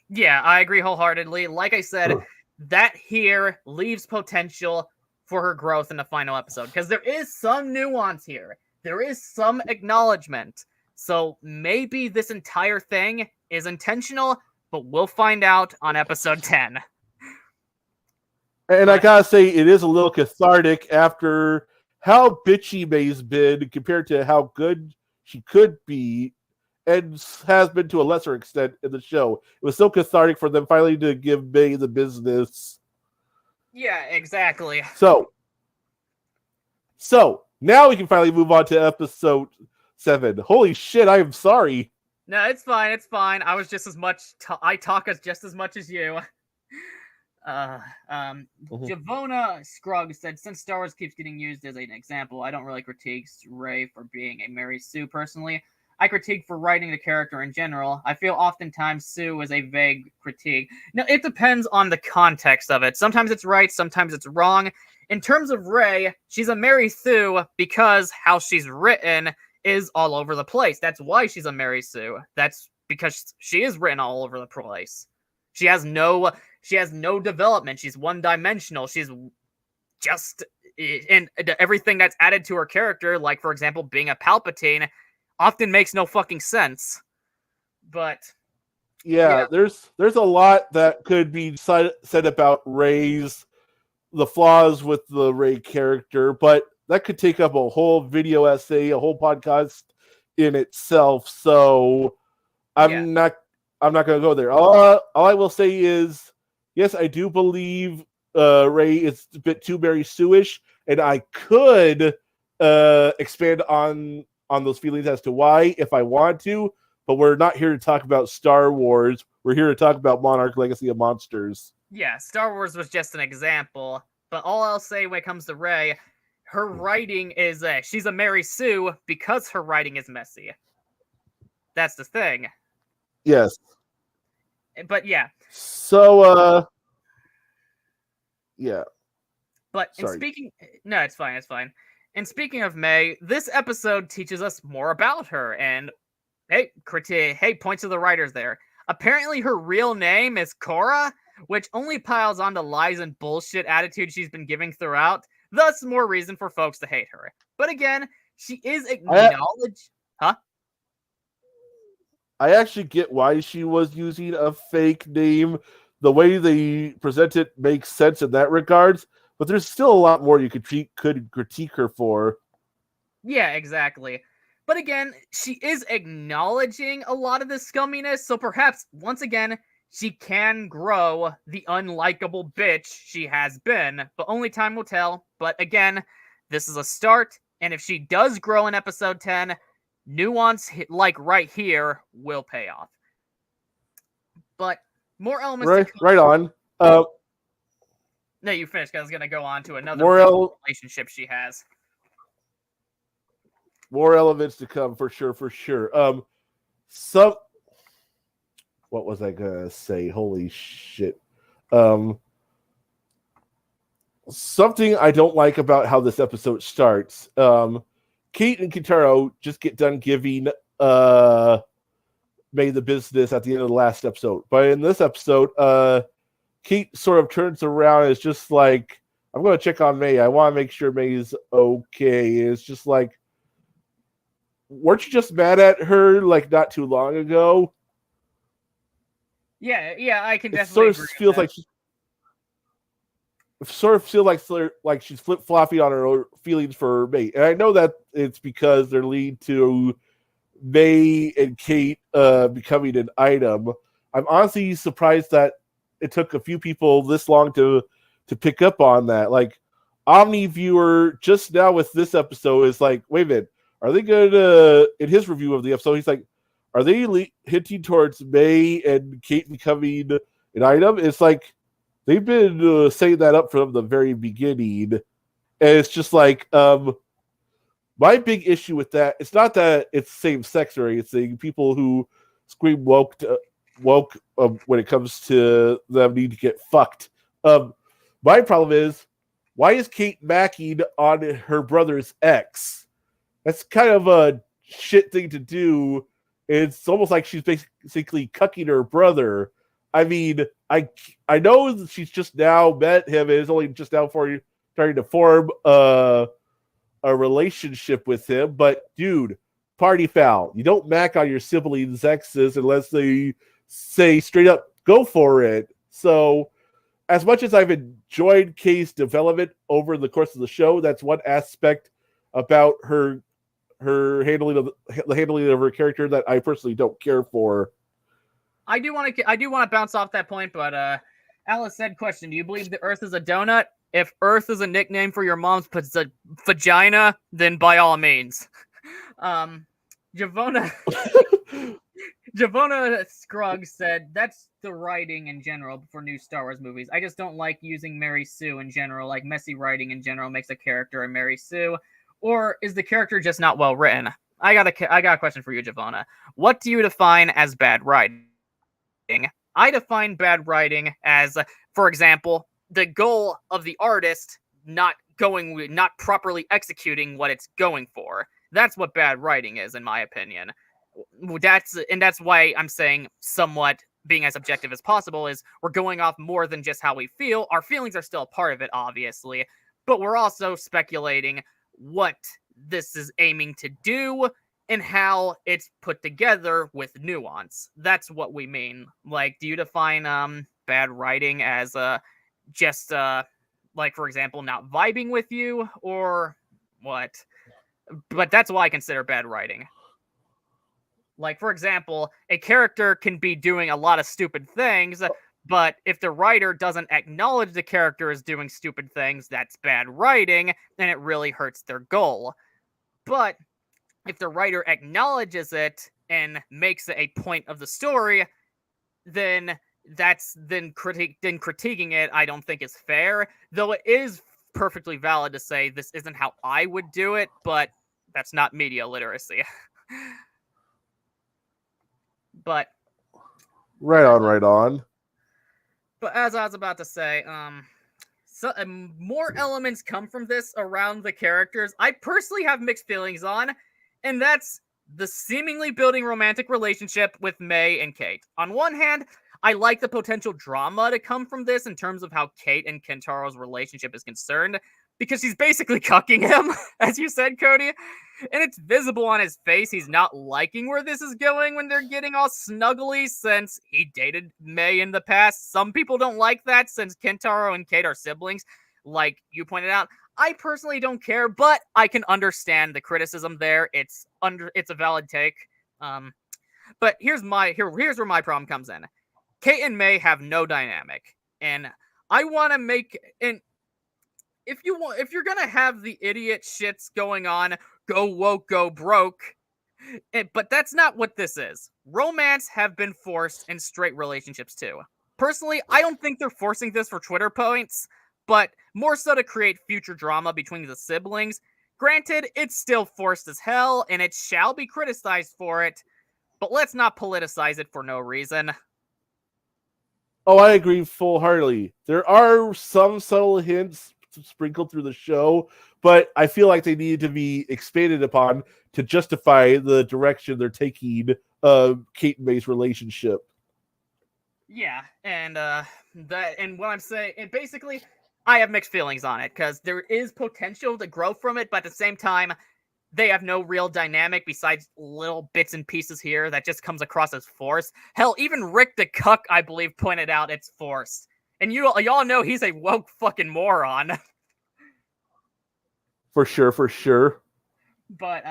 Yeah, I agree wholeheartedly. Like I said, that here leaves potential for her growth in the final episode because there is some nuance here. There is some acknowledgement. So maybe this entire thing is intentional, but we'll find out on episode 10. And I gotta say, it is a little cathartic after how bitchy May's been compared to how good she could be and has been to a lesser extent in the show. It was so cathartic for them finally to give May the business. Yeah, exactly. So now we can finally move on to episode 7. Holy shit, I am sorry. No, it's fine. It's fine. I was just as much. I talk just as much as you. Javona Scruggs said, since Star Wars keeps getting used as an example, I don't really critique Rey for being a Mary Sue personally. I critique for writing the character in general. I feel oftentimes Sue is a vague critique. Now, it depends on the context of it. Sometimes it's right, sometimes it's wrong. In terms of Rey, she's a Mary Sue because how she's written is all over the place. That's why she's a Mary Sue. That's because she is written all over the place. She has no development. She's one-dimensional. She's just... And everything that's added to her character, like, for example, being a Palpatine, often makes no fucking sense. But... Yeah, there's a lot that could be said about the flaws with the Rey character, but that could take up a whole video essay, a whole podcast in itself. So I'm not going to go there. All I will say is, yes, I do believe Rey is a bit too Mary Sue-ish, and I could expand on those feelings as to why if I want to, but we're not here to talk about Star Wars. We're here to talk about Monarch Legacy of Monsters. Yeah, Star Wars was just an example, but all I'll say when it comes to Rey, her writing is she's a Mary Sue because her writing is messy. That's the thing. Yes. But yeah. So, yeah. But no, it's fine. And speaking of May, this episode teaches us more about her. And hey, points to the writers there. Apparently, her real name is Cora, which only piles on the lies and bullshit attitude she's been giving throughout. Thus, more reason for folks to hate her. But again, she is acknowledged. Huh? I actually get why she was using a fake name. The way they present it makes sense in that regards, but there's still a lot more you could critique her for. Yeah, exactly. But again, she is acknowledging a lot of this scumminess, so perhaps, once again, she can grow the unlikable bitch she has been, but only time will tell. But again, this is a start, and if she does grow in episode 10, nuance like right here will pay off. But more elements. Right on. No, you finished. I was going to go on to another relationship she has. More elements to come for sure. What was I gonna say? Holy shit. Something I don't like about how this episode starts. Kate and Kintaro just get done giving May the business at the end of the last episode. But in this episode, Kate sort of turns around and is just like, I'm going to check on May. I want to make sure May is okay. It's just like, weren't you just mad at her like not too long ago? Yeah, I can definitely agree with that. Sort of feels like she's flip-flopping on her feelings for May. And I know that it's because they're leading to May and Kate becoming an item. I'm honestly surprised that it took a few people this long to pick up on that. Like, Omni viewer just now with this episode is like, wait a minute, are they going to, in his review of the episode, he's like, are they hinting towards May and Kate becoming an item? It's like, they've been saying that up from the very beginning. And it's just like, my big issue with that, it's not that it's same sex or anything. People who scream woke when it comes to them need to get fucked. My problem is, why is Kate macking on her brother's ex? That's kind of a shit thing to do. It's almost like she's basically cucking her brother. I mean, I know that she's just now met him and is only just now starting to form a relationship with him, but dude, party foul. You don't mac on your siblings' exes unless they say straight up, go for it. So, as much as I've enjoyed Kay's development over the course of the show, that's one aspect about her handling of her character that I personally don't care for. I do want to bounce off that point, but Alice said, question: do you believe the Earth is a donut? If Earth is a nickname for your mom's vagina, then by all means. Javona Scruggs said, that's the writing in general for new Star Wars movies. I just don't like using Mary Sue in general. Like, messy writing in general makes a character a Mary Sue. Or is the character just not well written? I got a question for you, Javona. What do you define as bad writing? I define bad writing as, for example, the goal of the artist not properly executing what it's going for. That's what bad writing is, in my opinion. That's why I'm saying somewhat being as objective as possible is we're going off more than just how we feel. Our feelings are still a part of it, obviously, but we're also speculating what this is aiming to do and how it's put together with nuance. That's what we mean. Like, do you define bad writing as just like, for example, not vibing with you, or what? But that's why I consider bad writing. Like, for example, a character can be doing a lot of stupid things, but if the writer doesn't acknowledge the character is doing stupid things, that's bad writing, and it really hurts their goal. But if the writer acknowledges it and makes it a point of the story, then critiquing it, I don't think is fair. Though it is perfectly valid to say this isn't how I would do it, but that's not media literacy. But right on. But as I was about to say, more elements come from this around the characters I personally have mixed feelings on, and that's the seemingly building romantic relationship with May and Kate. On one hand, I like the potential drama to come from this in terms of how Kate and Kentaro's relationship is concerned, because she's basically cucking him, as you said, Cody. And it's visible on his face he's not liking where this is going when they're getting all snuggly, since he dated May in the past. Some people don't like that since Kentaro and Kate are siblings, like you pointed out. I personally don't care, but I can understand the criticism there. It's a valid take. But here's where my problem comes in. Kate and May have no dynamic, and I want to make an if you're gonna have the idiot shits going on, go woke, go broke. But that's not what this is. Romance have been forced in straight relationships too. Personally, I don't think they're forcing this for Twitter points, but more so to create future drama between the siblings. Granted, it's still forced as hell, and it shall be criticized for it, but let's not politicize it for no reason. Oh, I agree full-heartedly. There are some subtle hints sprinkled through the show, but I feel like they need to be expanded upon to justify the direction they're taking Kate and May's relationship. Yeah, and what I'm saying, and basically, I have mixed feelings on it, because there is potential to grow from it, but at the same time, they have no real dynamic besides little bits and pieces here that just comes across as forced. Hell, even Rick the Cuck, I believe, pointed out it's forced. And y'all know he's a woke fucking moron. For sure. But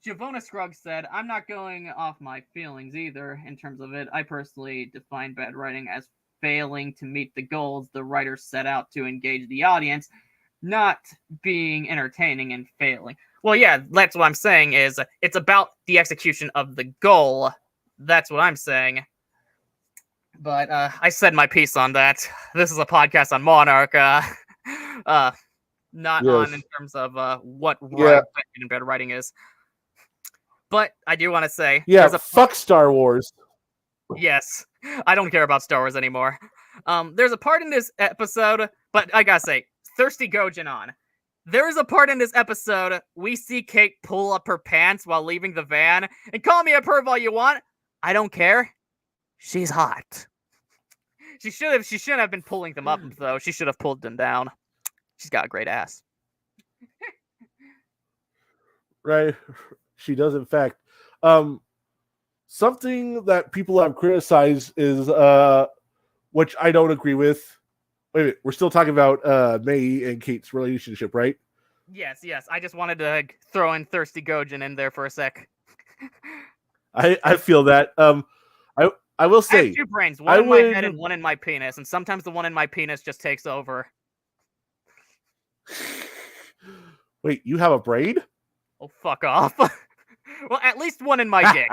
Javona Scruggs said, I'm not going off my feelings either in terms of it. I personally define bad writing as failing to meet the goals the writer set out to engage the audience. not being entertaining and failing. Well, yeah, that's what I'm saying is it's about the execution of the goal. That's what I'm saying. But I said my piece on that. This is a podcast on Monarch. Not Yes. on in terms of what Yeah. better writing is. But I do want to say, Yeah, fuck Star Wars. Yes, I don't care about Star Wars anymore. There's a part in this episode, but I gotta say, Thirsty Gojin on. There is a part in this episode we see Kate pull up her pants while leaving the van, and call me a perv all you want. I don't care. She's hot. She shouldn't have been pulling them up though. She should have pulled them down. She's got a great ass. Right. She does, in fact. Something that people have criticized is which I don't agree with. Wait a minute, we're still talking about May and Kate's relationship, right? Yes. I just wanted to throw in Thirsty Gojin in there for a sec. I feel that. I will say I have two brains, one in my head and one in my penis, and sometimes the one in my penis just takes over. Wait, you have a brain? Oh, fuck off. Well, at least one in my dick.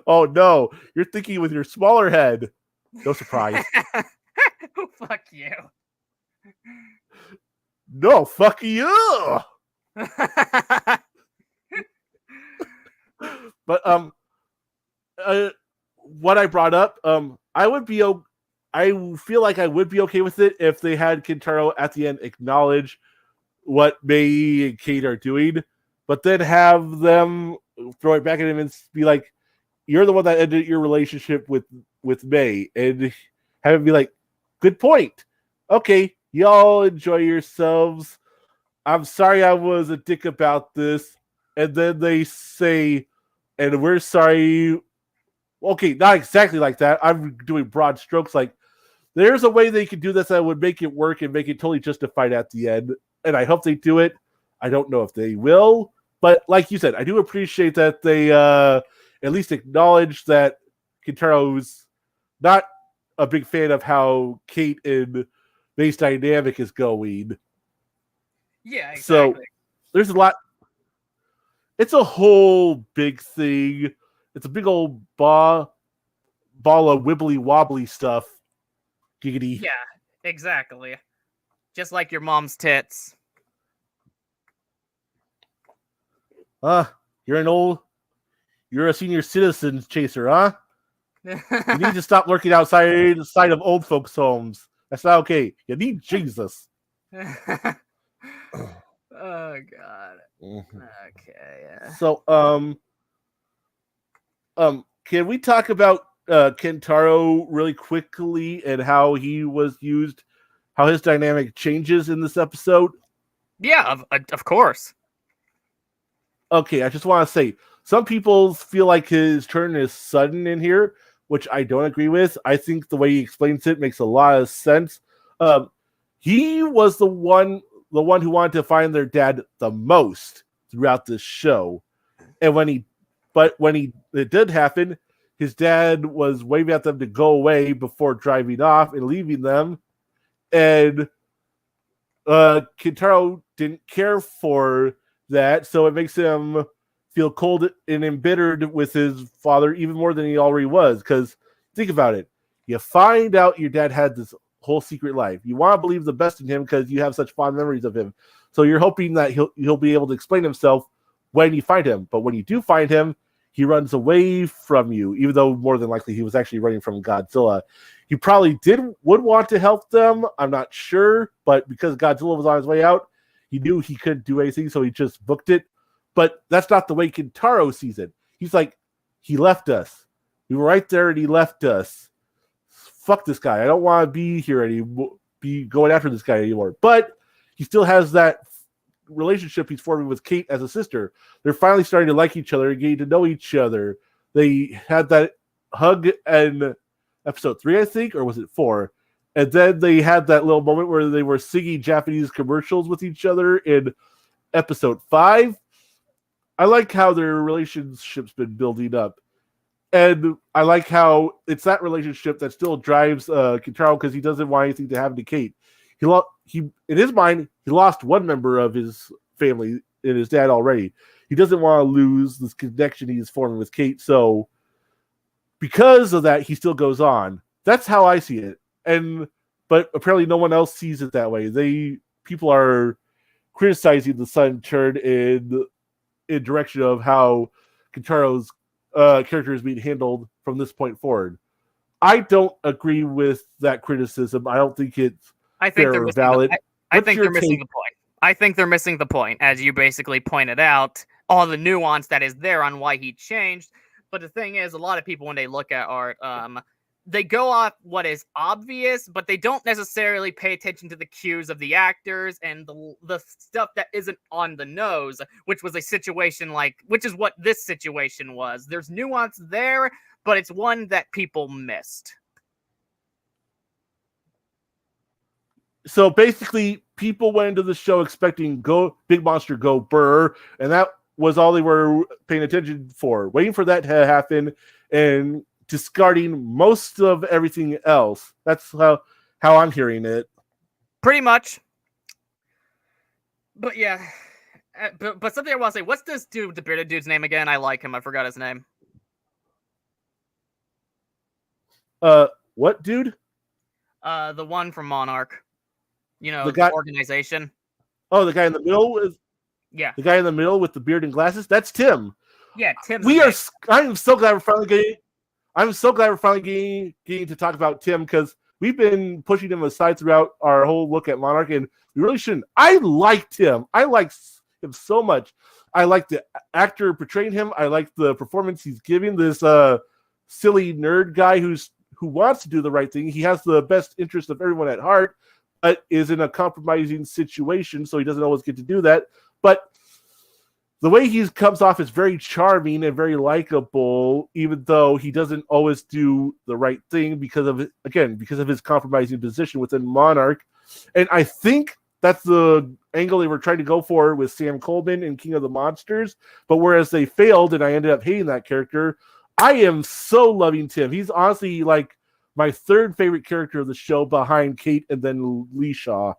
Oh no, you're thinking with your smaller head. No surprise. Fuck you. No, fuck you. But what I brought up, I feel like I would be okay with it if they had Kintaro at the end acknowledge what May and Kate are doing, but then have them throw it back at him and be like, "You're the one that ended your relationship with May," and have him be like, "Good point. Okay, y'all enjoy yourselves. I'm sorry I was a dick about this." And then they say, "And we're sorry." Okay, not exactly like that. I'm doing broad strokes. Like, there's a way they could do this that would make it work and make it totally justified at the end. And I hope they do it. I don't know if they will. But like you said, I do appreciate that they at least acknowledge that Kintaro's not a big fan of how Kate and May's dynamic is going. Yeah, exactly. So there's a lot. It's a whole big thing. It's a big old ball of wibbly wobbly stuff. Giggity. Yeah, exactly. Just like your mom's tits. You're a senior citizen chaser, huh? You need to stop lurking outside of old folks' homes. That's not okay. You need Jesus. Oh God. Okay. Yeah. So, can we talk about Kentaro really quickly and how he was used, how his dynamic changes in this episode? Yeah, of course. Okay, I just want to say, some people feel like his turn is sudden in here, which I don't agree with. I think the way he explains it makes a lot of sense. He was the one who wanted to find their dad the most throughout this show, and when it did happen, his dad was waving at them to go away before driving off and leaving them, and Kintaro didn't care for that, so it makes him feel cold and embittered with his father even more than he already was. Because think about it, you find out your dad had this whole secret life. You want to believe the best in him because you have such fond memories of him. So you're hoping that he'll be able to explain himself when you find him. But when you do find him, he runs away from you, even though more than likely he was actually running from Godzilla. He probably would want to help them. I'm not sure, but because Godzilla was on his way out, he knew he couldn't do anything, so he just booked it. But that's not the way Kintaro sees it. He's like, he left us. We were right there, and he left us. Fuck this guy. I don't want to be here anymore. Be going after this guy anymore. But he still has that relationship he's forming with Kate as a sister. They're finally starting to like each other and getting to know each other. They had that hug in episode 3, I think, or was it 4? And then they had that little moment where they were singing Japanese commercials with each other in episode 5. I like how their relationship's been building up. And I like how it's that relationship that still drives Kintaro, because he doesn't want anything to happen to Kate. he in his mind he lost one member of his family and his dad already. He doesn't want to lose this connection he's forming with Kate, so because of that, he still goes on. That's how I see it, but apparently no one else sees it that way. People are criticizing the sudden turn in direction of how Kintaro's character is being handled from this point forward. I don't agree with that criticism. I don't think it's fair or valid. I think they're missing the point. I think they're missing the point, as you basically pointed out, all the nuance that is there on why he changed. But the thing is, a lot of people, when they look at art, they go off what is obvious, but they don't necessarily pay attention to the cues of the actors and the stuff that isn't on the nose, which was a situation which is what this situation was. There's nuance there, but it's one that people missed. So basically, people went into the show expecting Big Monster go burr, and that was all they were paying attention for, waiting for that to happen and discarding most of everything else. That's how I'm hearing it. Pretty much. But yeah. But something I want to say, what's this dude, the bearded dude's name again? I like him. I forgot his name. What dude? The one from Monarch. You know, the organization. Oh, the guy in the middle is. Yeah. The guy in the middle with the beard and glasses. That's Tim. Yeah, Tim. I'm so glad we're finally getting. I'm so glad we're finally getting to talk about Tim, because we've been pushing him aside throughout our whole look at Monarch, and we really shouldn't. I liked him. I like him so much. I like the actor portraying him. I like the performance he's giving. This silly nerd guy who wants to do the right thing. He has the best interest of everyone at heart, but is in a compromising situation, so he doesn't always get to do that. But the way he comes off is very charming and very likable, even though he doesn't always do the right thing because of his compromising position within Monarch. And I think that's the angle they were trying to go for with Sam Coleman in King of the Monsters. But whereas they failed and I ended up hating that character, I am so loving Tim. He's honestly like my third favorite character of the show behind Kate and then Lee Shaw.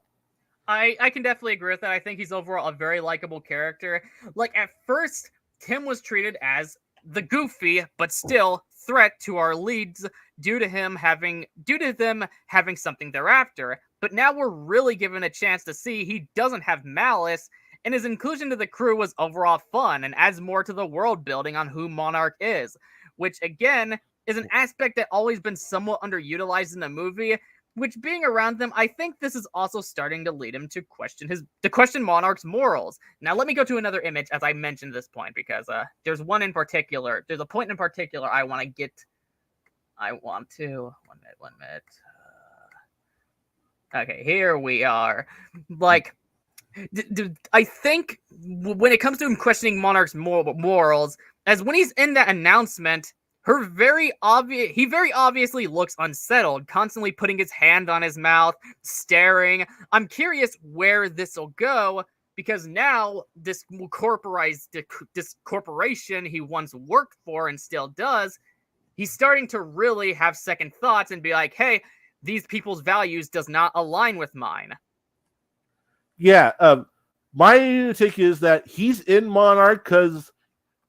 I can definitely agree with that. I think he's overall a very likable character. Like, at first, Tim was treated as the goofy, but still threat to our leads due to them having something thereafter. But now we're really given a chance to see he doesn't have malice, and his inclusion to the crew was overall fun and adds more to the world building on who Monarch is, which again is an aspect that always been somewhat underutilized in the movie. Which, being around them, I think this is also starting to lead him to question Monarch's morals. Now, let me go to another image as I mentioned this point, because there's a point in particular I want to get. One minute. Okay, here we are. Like, I think when it comes to him questioning Monarch's morals, as when he's in that announcement, he very obviously looks unsettled, constantly putting his hand on his mouth, staring. I'm curious where this will go, because now this corporation he once worked for and still does, he's starting to really have second thoughts and be like, hey, these people's values does not align with mine. Yeah, my take is that he's in Monarch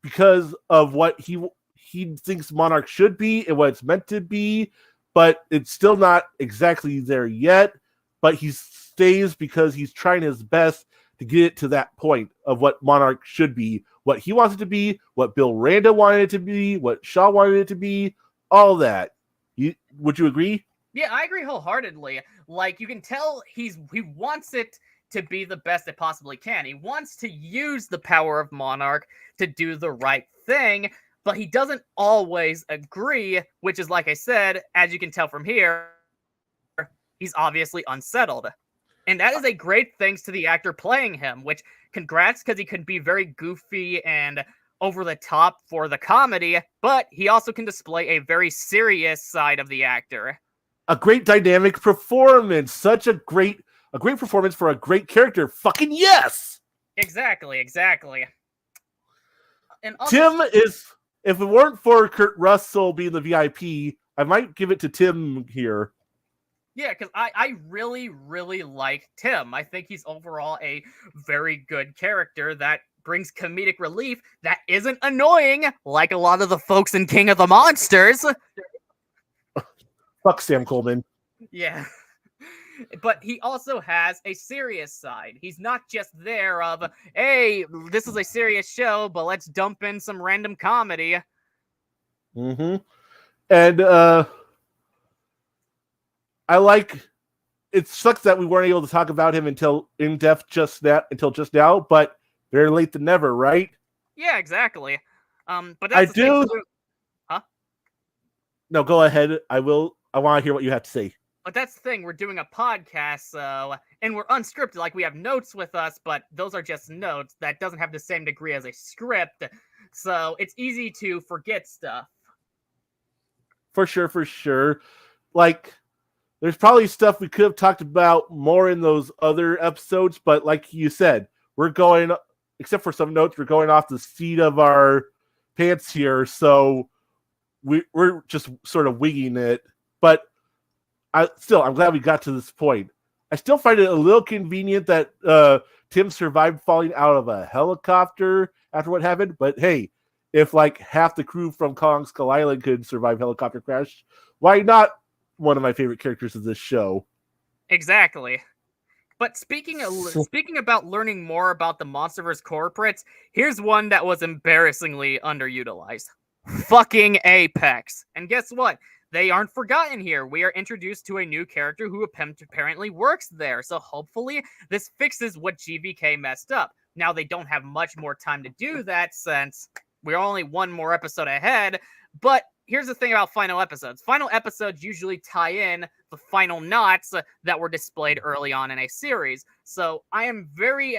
because of what he thinks Monarch should be and what it's meant to be, but it's still not exactly there yet. But he stays because he's trying his best to get it to that point of what Monarch should be, what he wants it to be, what Bill Randa wanted it to be, what Shaw wanted it to be, all that. Would you agree? Yeah, I agree wholeheartedly. Like, you can tell he wants it to be the best it possibly can. He wants to use the power of Monarch to do the right thing, but he doesn't always agree, which is, like I said, as you can tell from here, he's obviously unsettled. And that is a great thanks to the actor playing him, which congrats, because he can be very goofy and over the top for the comedy, but he also can display a very serious side of the actor. A great dynamic performance. A great performance for a great character. Fucking yes! Exactly. And also, Tim is... If it weren't for Kurt Russell being the VIP, I might give it to Tim here. Yeah, because I really, really like Tim. I think he's overall a very good character that brings comedic relief that isn't annoying like a lot of the folks in King of the Monsters. Fuck Sam Coleman. Yeah. But he also has a serious side. He's not just there of, hey, this is a serious show, but let's dump in some random comedy. Mm-hmm. And I like. It sucks that we weren't able to talk about him until in depth just now, but better late than never, right? Yeah, exactly. But I that's the thing. do. No, go ahead. I will. I want to hear what you have to say. But that's the thing, we're doing a podcast, so, and we're unscripted, like we have notes with us, but those are just notes. That doesn't have the same degree as a script, so it's easy to forget stuff. For sure. Like, there's probably stuff we could have talked about more in those other episodes, but like you said, we're going, except for some notes, we're going off the seat of our pants here, so we're just sort of winging it. But I'm glad we got to this point. I still find it a little convenient that Tim survived falling out of a helicopter after what happened. But hey, if like half the crew from Kong Skull Island could survive helicopter crash, why not one of my favorite characters of this show? Exactly. But speaking about learning more about the MonsterVerse corporates, here's one that was embarrassingly underutilized. Fucking Apex. And guess what? They aren't forgotten here. We are introduced to a new character who apparently works there. So hopefully this fixes what GVK messed up. Now they don't have much more time to do that since we're only one more episode ahead. But here's the thing about final episodes. Final episodes usually tie in the final knots that were displayed early on in a series. So I'm very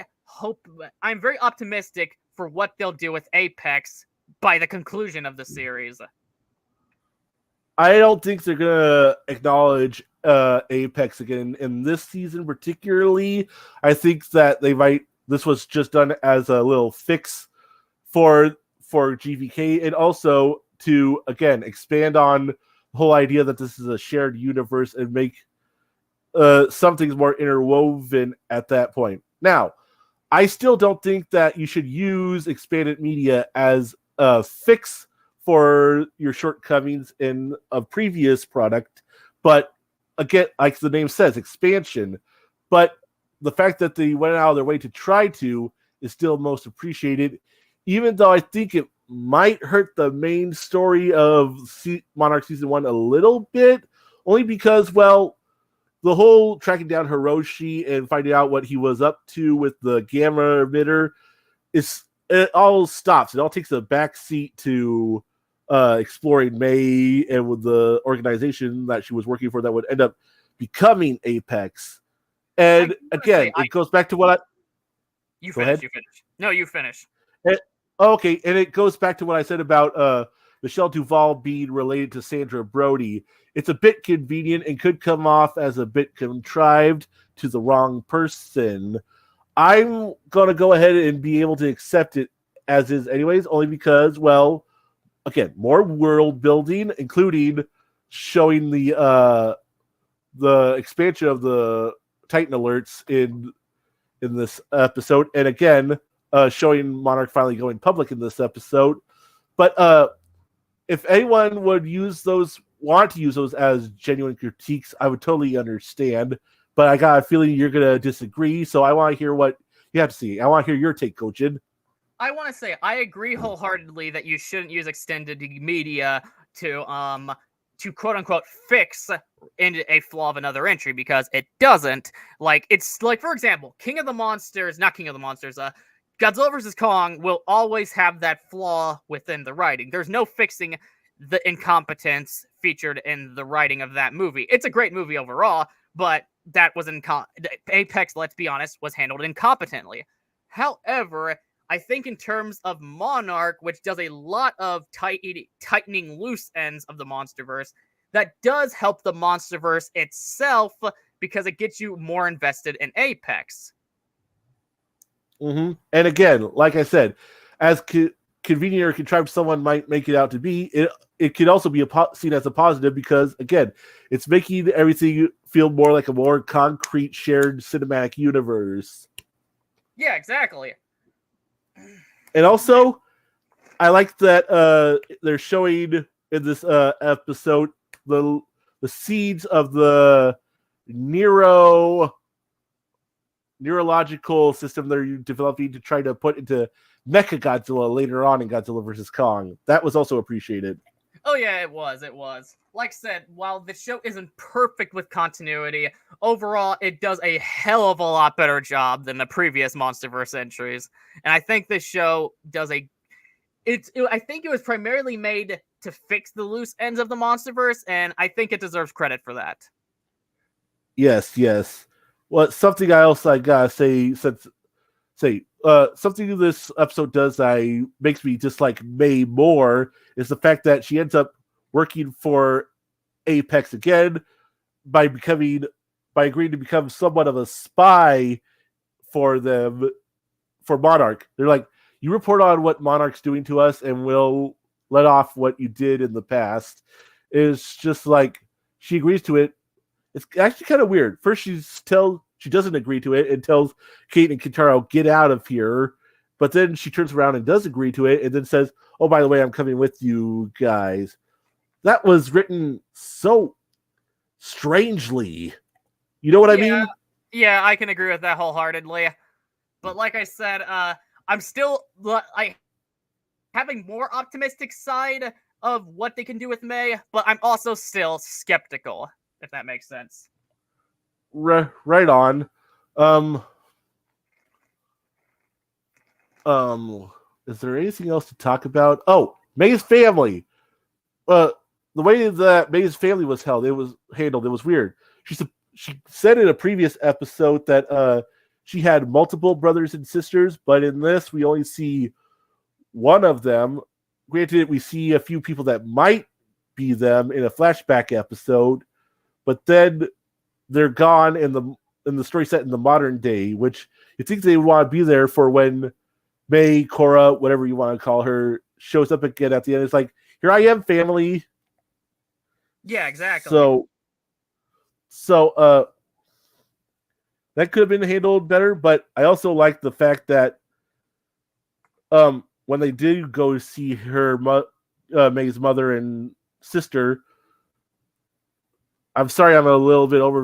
optimistic for what they'll do with Apex by the conclusion of the series. I don't think they're gonna acknowledge Apex again in this season, particularly. I think that they might. This was just done as a little fix for GVK, and also to again expand on the whole idea that this is a shared universe and make some things more interwoven at that point. Now, I still don't think that you should use expanded media as a fix for your shortcomings in a previous product, but again, like the name says, expansion. But the fact that they went out of their way to try to is still most appreciated, even though I think it might hurt the main story of Monarch Season 1 a little bit, only because, well, the whole tracking down Hiroshi and finding out what he was up to with the gamma emitter, it all stops. It all takes a back seat to exploring May and with the organization that she was working for that would end up becoming Apex. And again, it goes back to what I... You finish. No, you finish. Okay, and it goes back to what I said about Michelle Duvall being related to Sandra Brody. It's a bit convenient and could come off as a bit contrived to the wrong person. I'm going to go ahead and be able to accept it as is anyways, only because, well, again, more world building, including showing the expansion of the Titan alerts in this episode, and again, showing Monarch finally going public in this episode. But if anyone would want to use those as genuine critiques, I would totally understand. But I got a feeling you're going to disagree, so I want to hear what you have to see. I want to hear your take, Kojin. I want to say I agree wholeheartedly that you shouldn't use extended media to quote unquote fix a flaw of another entry, because it doesn't. Like, it's like, for example, Godzilla vs. Kong will always have that flaw within the writing. There's no fixing the incompetence featured in the writing of that movie. It's a great movie overall, but that was Apex, let's be honest, was handled incompetently. However, I think in terms of Monarch, which does a lot of tightening loose ends of the MonsterVerse, that does help the MonsterVerse itself because it gets you more invested in Apex. Mm-hmm. And again, like I said, as convenient or contrived someone might make it out to be, it could also be seen as a positive because, again, it's making everything feel more like a more concrete shared cinematic universe. Yeah, exactly. And also, I like that they're showing in this episode the seeds of the neurological system they're developing to try to put into Mecha Godzilla later on in Godzilla vs. Kong. That was also appreciated. Oh yeah, it was. Like I said, while the show isn't perfect with continuity, overall it does a hell of a lot better job than the previous MonsterVerse entries. And I think this show does I think it was primarily made to fix the loose ends of the MonsterVerse, and I think it deserves credit for that. Yes. Well, something else I gotta say, something this episode does that makes me dislike May more is the fact that she ends up working for Apex again by agreeing to become somewhat of a spy for them, for Monarch. They're like, you report on what Monarch's doing to us and we'll let off what you did in the past. It's just like she agrees to it. It's actually kind of weird. First, she doesn't agree to it and tells Kate and Kintaro, get out of here. But then she turns around and does agree to it and then says, oh, by the way, I'm coming with you guys. That was written so strangely. You know what I mean? Yeah, I can agree with that wholeheartedly. But like I said, I'm still having more optimistic side of what they can do with May, but I'm also still skeptical, if that makes sense. Right on. Is there anything else to talk about? Oh, May's family. The way that May's family was handled, it was weird. She said in a previous episode that she had multiple brothers and sisters, but in this we only see one of them. Granted, we see a few people that might be them in a flashback episode, but then they're gone in the story set in the modern day, which you think they would want to be there for when May, Cora, whatever you want to call her, shows up again at the end. It's like, here I am, family. Yeah, exactly. So that could have been handled better, but I also like the fact that when they did go see her May's mother and sister, I'm sorry I'm a little bit all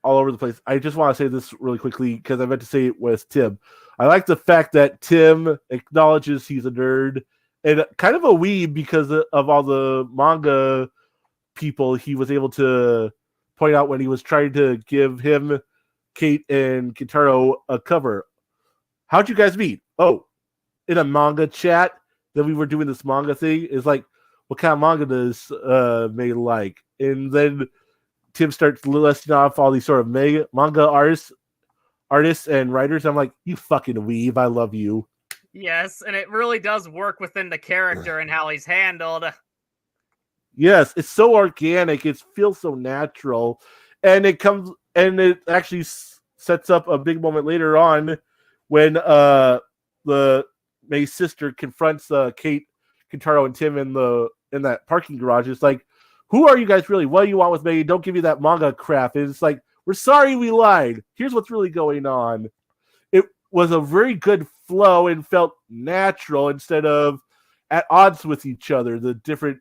over the place. I just want to say this really quickly because I meant to say it with Tim. I like the fact that Tim acknowledges he's a nerd and kind of a weeb because of all the manga people he was able to point out when he was trying to give him, Kate, and Kintaro a cover. How'd you guys meet? Oh, in a manga chat that we were doing this manga thing. Is like, what kind of manga does May like? And then Tim starts listing off all these sort of manga artists and writers. I'm like, you fucking weeb. I love you. Yes, and it really does work within the character and how he's handled. Yes, it's so organic. It feels so natural. And it actually sets up a big moment later on when the May's sister confronts Kate, Kintaro, and Tim in that parking garage. It's like, who are you guys really? What do you want with May? Don't give me that manga crap. And it's like, we're sorry we lied. Here's what's really going on. It was a very good flow and felt natural instead of at odds with each other. The different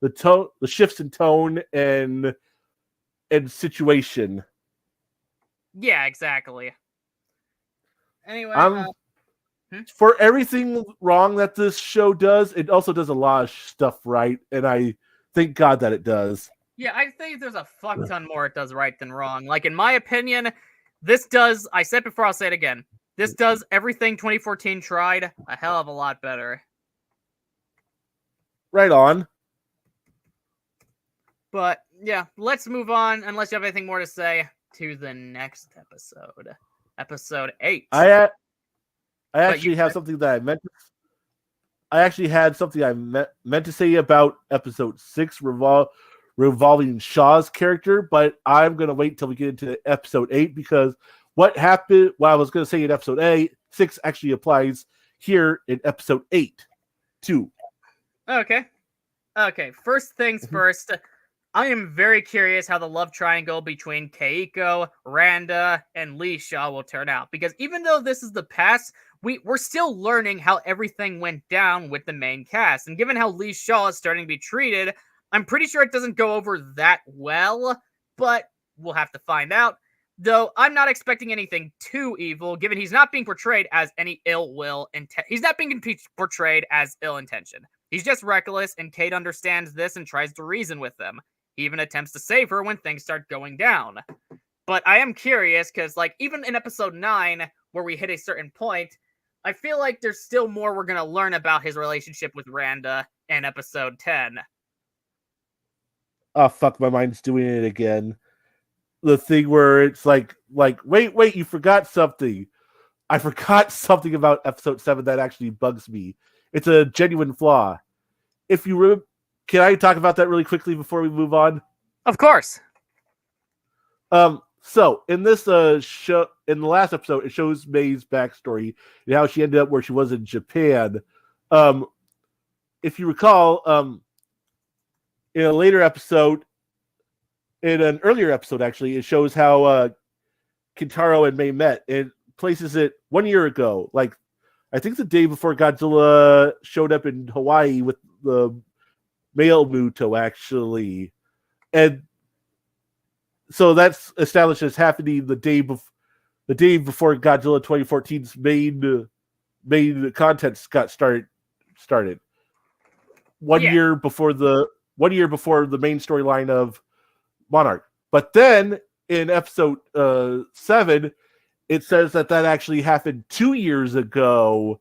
the shifts in tone and situation. Yeah, exactly. Anyway, for everything wrong that this show does, it also does a lot of stuff right, and I thank God that it does. Yeah, I think there's a fuck ton more it does right than wrong. Like, in my opinion, this does, I said before, I'll say it again, this does everything 2014 tried a hell of a lot better. Right on. But, yeah, let's move on, unless you have anything more to say, to the next episode. Episode 8. I actually have something that I meant to... I actually had something I meant to say about episode 6, revolving Shaw's character, but I'm going to wait till we get into episode 8 because what I was going to say in episode 6 actually applies here in episode 8. 2. Okay. First things first. I am very curious how the love triangle between Keiko, Randa, and Lee Shaw will turn out. Because even though this is the past, we're still learning how everything went down with the main cast. And given how Lee Shaw is starting to be treated, I'm pretty sure it doesn't go over that well. But we'll have to find out. Though I'm not expecting anything too evil, given he's not being portrayed as any ill will. He's not being portrayed as ill intention. He's just reckless, and Kate understands this and tries to reason with him. He even attempts to save her when things start going down. But I am curious, because like even in episode 9, where we hit a certain point, I feel like there's still more we're going to learn about his relationship with Randa in episode 10. Oh, fuck, my mind's doing it again. The thing where it's like, wait, you forgot something. I forgot something about episode 7 that actually bugs me. It's a genuine flaw. If you remember, can I talk about that really quickly before we move on? Of course. So in this show, in the last episode, it shows May's backstory and how she ended up where she was in Japan. If you recall, in a later episode, in an earlier episode, actually, it shows how Kintaro and May met. It places it 1 year ago, like I think the day before Godzilla showed up in Hawaii with the male Muto, actually. And so that's established as happening the day before Godzilla 2014's main contents got started. 1 year before the main storyline of Monarch. But then in episode 7, it says that actually happened 2 years ago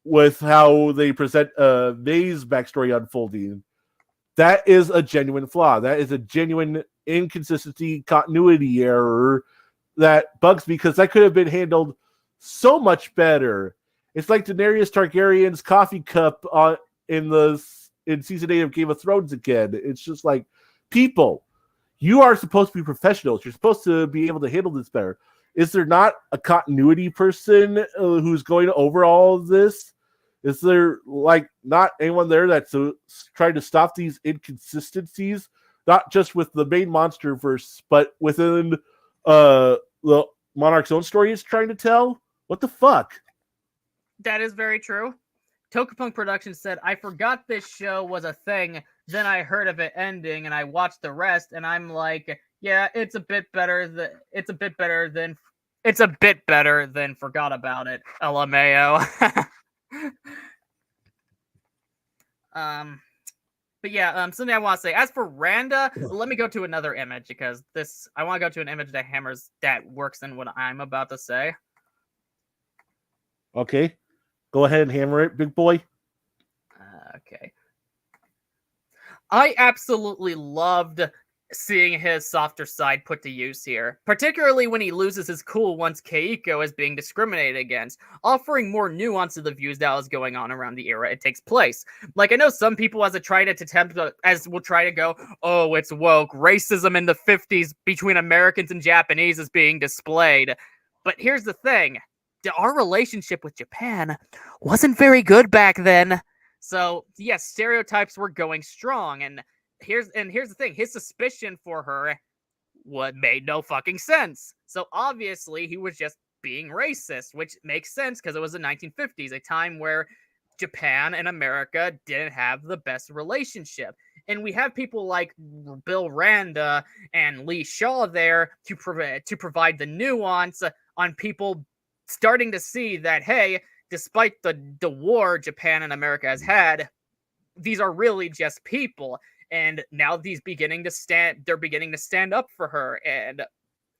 with how they present May's backstory unfolding. That is a genuine flaw. That is a genuine inconsistency, continuity error that bugs me, because that could have been handled so much better. It's like Daenerys Targaryen's coffee cup in season 8 of Game of Thrones again. It's just like, people, you are supposed to be professionals. You're supposed to be able to handle this better. Is there not a continuity person who's going over all of this? Is there not anyone there that's trying to stop these inconsistencies, not just with the main monster verse, but within the Monarch's own story it's trying to tell? What the fuck? That is very true. Tokapunk Productions said, I forgot this show was a thing, then I heard of it ending, and I watched the rest, and I'm like, yeah, it's a bit better than forgot about it, LMAO. But yeah, something I want to say. As for Randa, let me go to another image, because I want to go to an image that works in what I'm about to say. Okay. Go ahead and hammer it, big boy. Okay. I absolutely loved seeing his softer side put to use here, particularly when he loses his cool once Keiko is being discriminated against, offering more nuance to the views that was going on around the era it takes place. Like, I know some people will try to go, oh, it's woke, racism in the 50s between Americans and Japanese is being displayed. But here's the thing, our relationship with Japan wasn't very good back then. So, yes, stereotypes were going strong, and here's the thing, his suspicion for her made no fucking sense. So obviously he was just being racist, which makes sense because it was the 1950s, a time where Japan and America didn't have the best relationship. And we have people like Bill Randa and Lee Shaw there to provide the nuance on people starting to see that, hey, despite the war Japan and America has had, these are really just people. And now they're beginning to stand up for her and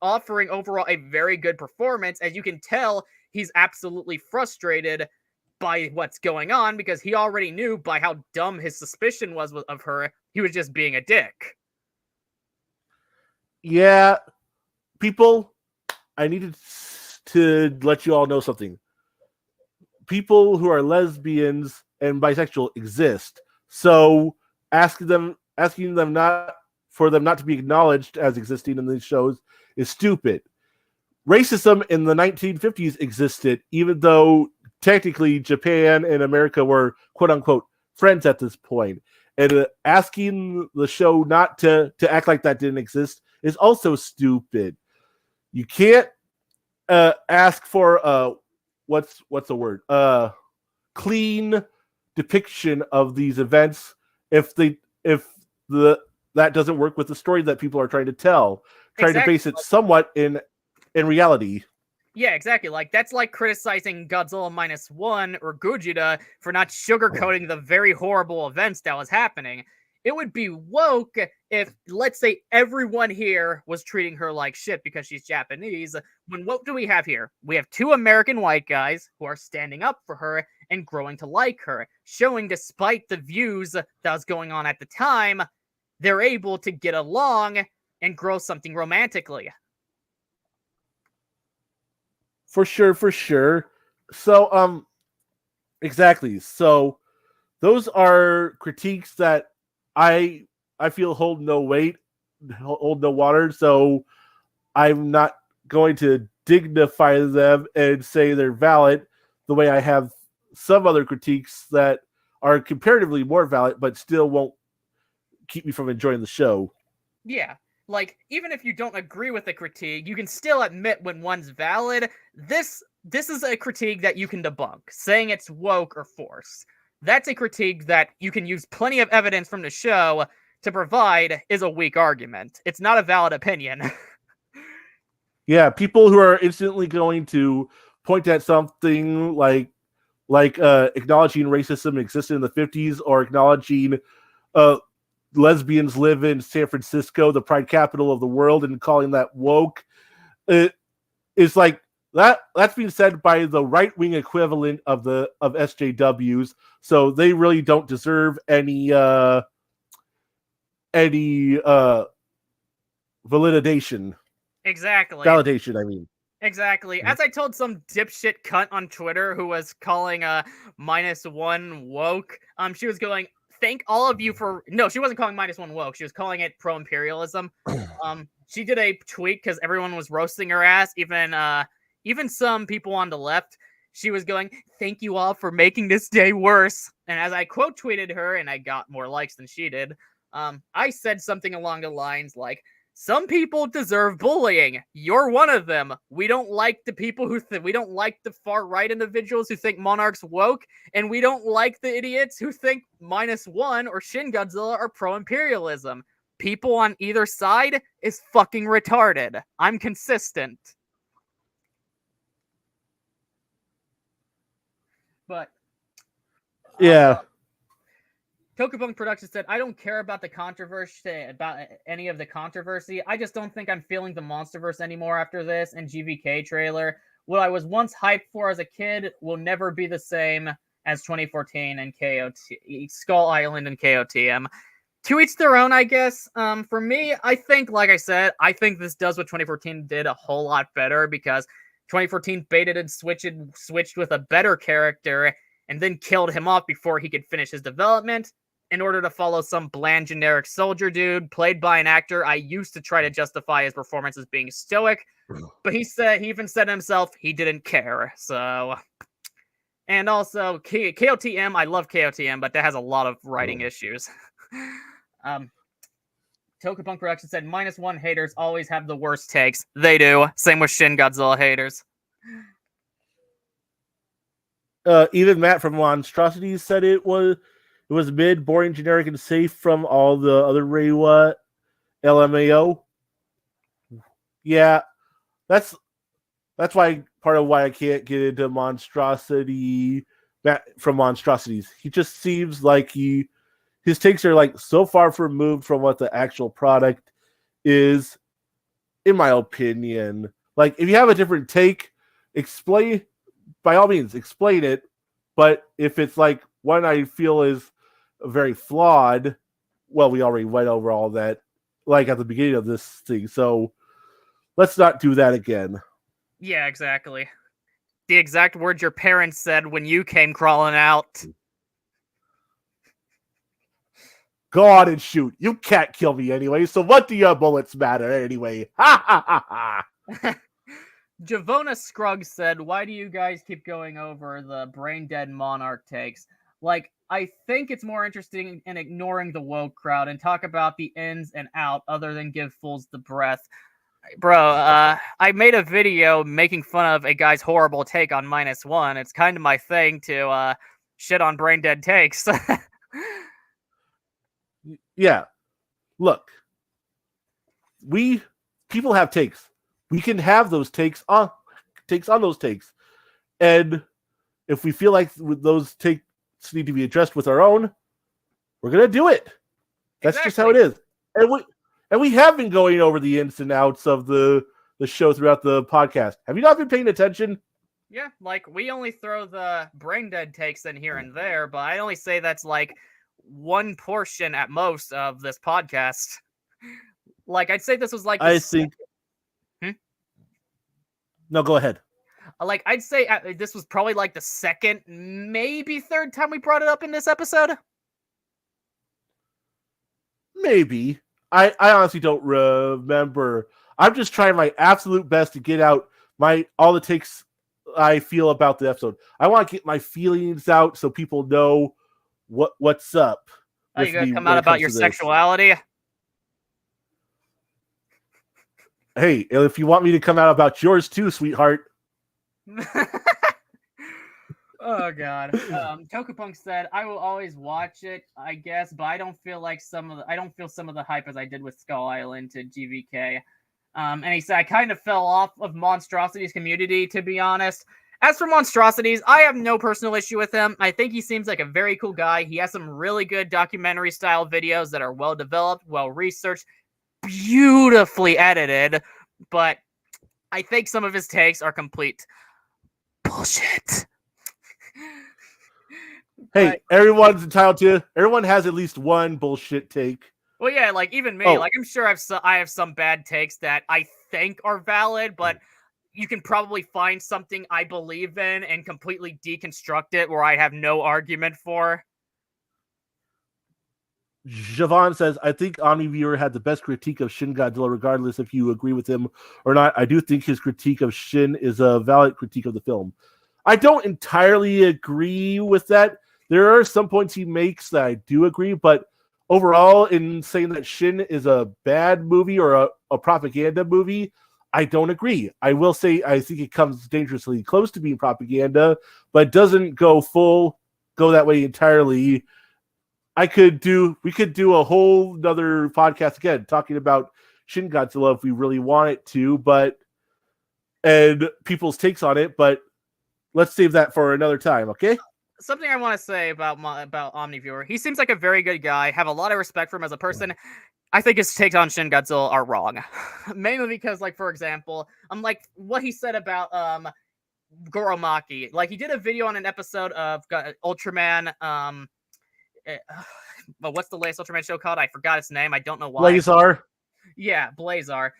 offering overall a very good performance. As you can tell, he's absolutely frustrated by what's going on, because he already knew by how dumb his suspicion was of her, he was just being a dick. Yeah, people, I needed to let you all know something. People who are lesbians and bisexual exist. So asking them not to be acknowledged as existing in these shows is stupid. Racism in the 1950s existed, even though technically Japan and America were quote unquote friends at this point. And asking the show not to act like that didn't exist is also stupid. You can't ask for what's the word? Clean depiction of these events if that doesn't work with the story that people are trying to tell. Trying to base it somewhat in reality. Yeah, exactly. Like, that's like criticizing Godzilla -1 or Gogeta for not sugarcoating the very horrible events that was happening. It would be woke if, let's say, everyone here was treating her like shit because she's Japanese. When what do we have here? We have 2 American white guys who are standing up for her and growing to like her, showing despite the views that was going on at the time, they're able to get along and grow something romantically. For sure. So, exactly. So, those are critiques that I feel hold no weight, hold no water. So, I'm not going to dignify them and say they're valid the way I have some other critiques that are comparatively more valid, but still won't keep me from enjoying the show. Yeah. Like, even if you don't agree with the critique, you can still admit when one's valid. This is a critique that you can debunk, saying it's woke or forced. That's a critique that you can use plenty of evidence from the show to provide is a weak argument. It's not a valid opinion. Yeah, people who are instantly going to point at something like acknowledging racism existed in the 50s or acknowledging lesbians live in San Francisco, the pride capital of the world, and calling that woke. It's like that's being said by the right-wing equivalent of SJWs, so they really don't deserve any validation. Exactly. Validation, I mean. Exactly. As I told some dipshit cunt on Twitter who was calling -1 woke, she was going, thank all of you for... No, she wasn't calling -1 woke. She was calling it pro-imperialism. She did a tweet because everyone was roasting her ass, even some people on the left. She was going, thank you all for making this day worse. And as I quote tweeted her, and I got more likes than she did, I said something along the lines like, some people deserve bullying. You're one of them. We don't like the people who we don't like the far right individuals who think Monarch's woke, and we don't like the idiots who think -1 or Shin Godzilla are pro-imperialism. People on either side is fucking retarded. I'm consistent. But yeah. Tokubunk Productions said, I don't care about the controversy, about any of the controversy. I just don't think I'm feeling the Monsterverse anymore after this and GVK trailer. What I was once hyped for as a kid will never be the same as 2014 and Skull Island and KOTM. To each their own, I guess. For me, I think, like I said, I think this does what 2014 did a whole lot better because 2014 baited and switched with a better character and then killed him off before he could finish his development in order to follow some bland generic soldier dude played by an actor I used to try to justify his performance as being stoic, but he even said himself he didn't care. So, and also KOTM, I love KOTM, but that has a lot of writing issues. Tokupunk Production said -1 haters always have the worst takes. They do. Same with Shin Godzilla haters. Even Matt from Monstrosities said it was mid, boring, generic, and safe from all the other Reiwa LMAO. Yeah, that's why part of why I can't get into Monstrosity. Matt from Monstrosities, he just seems like his takes are like so far removed from what the actual product is, in my opinion. Like, if you have a different take, explain. By all means, explain it. But if it's like one I feel is very flawed, well, we already went over all that, like at the beginning of this thing. So let's not do that again. Yeah, exactly. The exact words your parents said when you came crawling out. Go on and shoot. You can't kill me anyway. So what do your bullets matter anyway? Ha ha ha ha. Javona Scruggs said, "Why do you guys keep going over the brain dead Monarch takes? Like, I think it's more interesting in ignoring the woke crowd and talk about the ins and out other than give fools the breath." Bro, I made a video making fun of a guy's horrible take on -1. It's kind of my thing to shit on brain dead takes. Yeah. Look, people have takes. We can have those takes on those takes. And if we feel like those takes need to be addressed with our own, we're gonna do it. That's just how it is. And we have been going over the ins and outs of the show throughout the podcast. Have you not been paying attention? Yeah, like, we only throw the brain dead takes in here and there, but I only say that's like one portion at most of this podcast. Like, I'd say this was like No, go ahead. Like, I'd say this was probably like the second, maybe third time we brought it up in this episode. Maybe. I honestly don't remember. I'm just trying my absolute best to get out all the takes I feel about the episode. I want to get my feelings out so people know what's up. Are you gonna come out about your sexuality? Hey, if you want me to come out about yours too, sweetheart. Oh god. Tokupunk said, "I will always watch it, I guess, but I don't feel some of the hype as I did with Skull Island to GVK." And he said, "I kind of fell off of Monstrosity's community, to be honest. As for Monstrosities, I have no personal issue with him. I think he seems like a very cool guy. He has some really good documentary-style videos that are well-developed, well-researched, beautifully edited, but I think some of his takes are complete bullshit." Hey, everyone's entitled to. Everyone has at least one bullshit take. Well, yeah, like, even me, like, I'm sure I have some bad takes that I think are valid, but you can probably find something I believe in and completely deconstruct it where I have no argument for. Javon says, "I think Omniviewer had the best critique of Shin Godzilla, regardless if you agree with him or not. I do think his critique of Shin is a valid critique of the film." I don't entirely agree with that. There are some points he makes that I do agree, but overall, in saying that Shin is a bad movie or a propaganda movie, I don't agree. I will say I think it comes dangerously close to being propaganda, but doesn't go that way entirely. We could do a whole another podcast again talking about Shin Godzilla if we really wanted to, and people's takes on it, but let's save that for another time, okay? Something I want to say about Omniviewer. He seems like a very good guy. Have a lot of respect for him as a person. I think his takes on Shin Godzilla are wrong. Mainly because, like, for example, what he said about Goromaki. Like, he did a video on an episode of Ultraman. What's the latest Ultraman show called? I forgot its name. I don't know why. Blazar. Yeah, Blazar.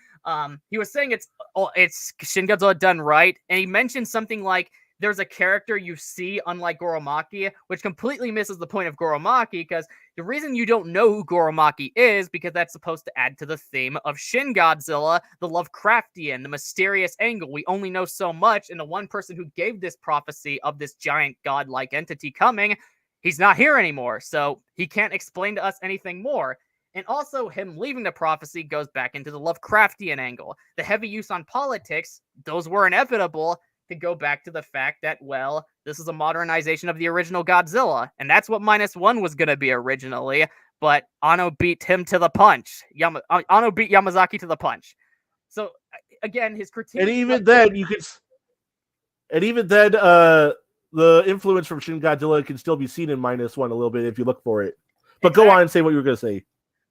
He was saying it's Shin Godzilla done right, and he mentioned something like, there's a character you see, unlike Goromaki, which completely misses the point of Goromaki, because the reason you don't know who Goromaki is, because that's supposed to add to the theme of Shin Godzilla, the Lovecraftian, the mysterious angle. We only know so much, and the one person who gave this prophecy of this giant godlike entity coming, he's not here anymore, so he can't explain to us anything more. And also, him leaving the prophecy goes back into the Lovecraftian angle. The heavy use on politics, those were inevitable, to go back to the fact that, well, this is a modernization of the original Godzilla, and that's what -1 was going to be originally, but Anno beat him to the punch. Anno beat Yamazaki to the punch. So, again, his critique... And even then, the influence from Shin Godzilla can still be seen in -1 a little bit if you look for it. But Go on and say what you were going to say.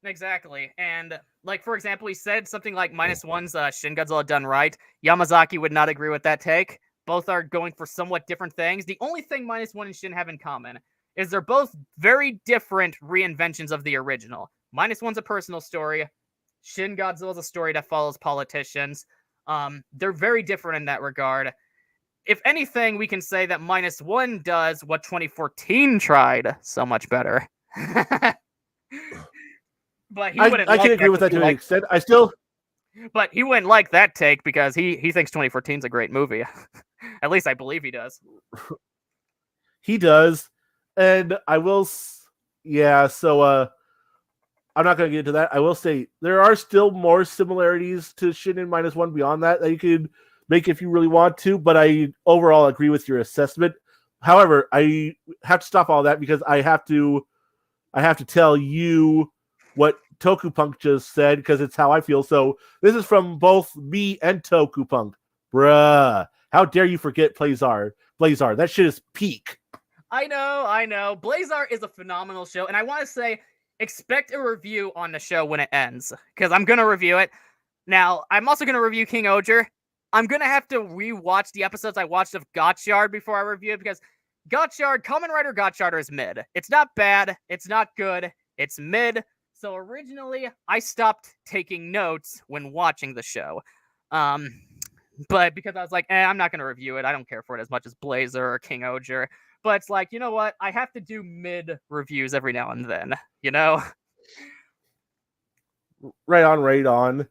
Exactly. And, like, for example, he said something like -1's Shin Godzilla done right. Yamazaki would not agree with that take. Both are going for somewhat different things. The only thing -1 and Shin have in common is they're both very different reinventions of the original. -1's a personal story. Shin Godzilla's a story that follows politicians. They're very different in that regard. If anything, we can say that -1 does what 2014 tried so much better. But he wouldn't. I can agree with that to an extent. I still But he wouldn't like that take because he thinks 2014 is a great movie. At least I believe he does. He does, and I will. Yeah, so I'm not going to get into that. I will say there are still more similarities to Shinin -1 beyond that you could make if you really want to, but I overall agree with your assessment. However, I have to stop all that because I have to tell you what Tokupunk just said because it's how I feel. So this is from both me and Tokupunk. Bruh, how dare you forget Blazar? Blazar, that shit is peak. I know. Blazar is a phenomenal show, and I want to say, expect a review on the show when it ends, because I'm going to review it. Now, I'm also going to review King Oger. I'm going to have to rewatch the episodes I watched of Gotchard before I review it, because Gotchard, Kamen Rider Gotchard is mid. It's not bad, it's not good, it's mid. So originally, I stopped taking notes when watching the show. But because I was like, I'm not going to review it. I don't care for it as much as Blazer or King Oger. But it's like, you know what? I have to do mid reviews every now and then, you know? Right on.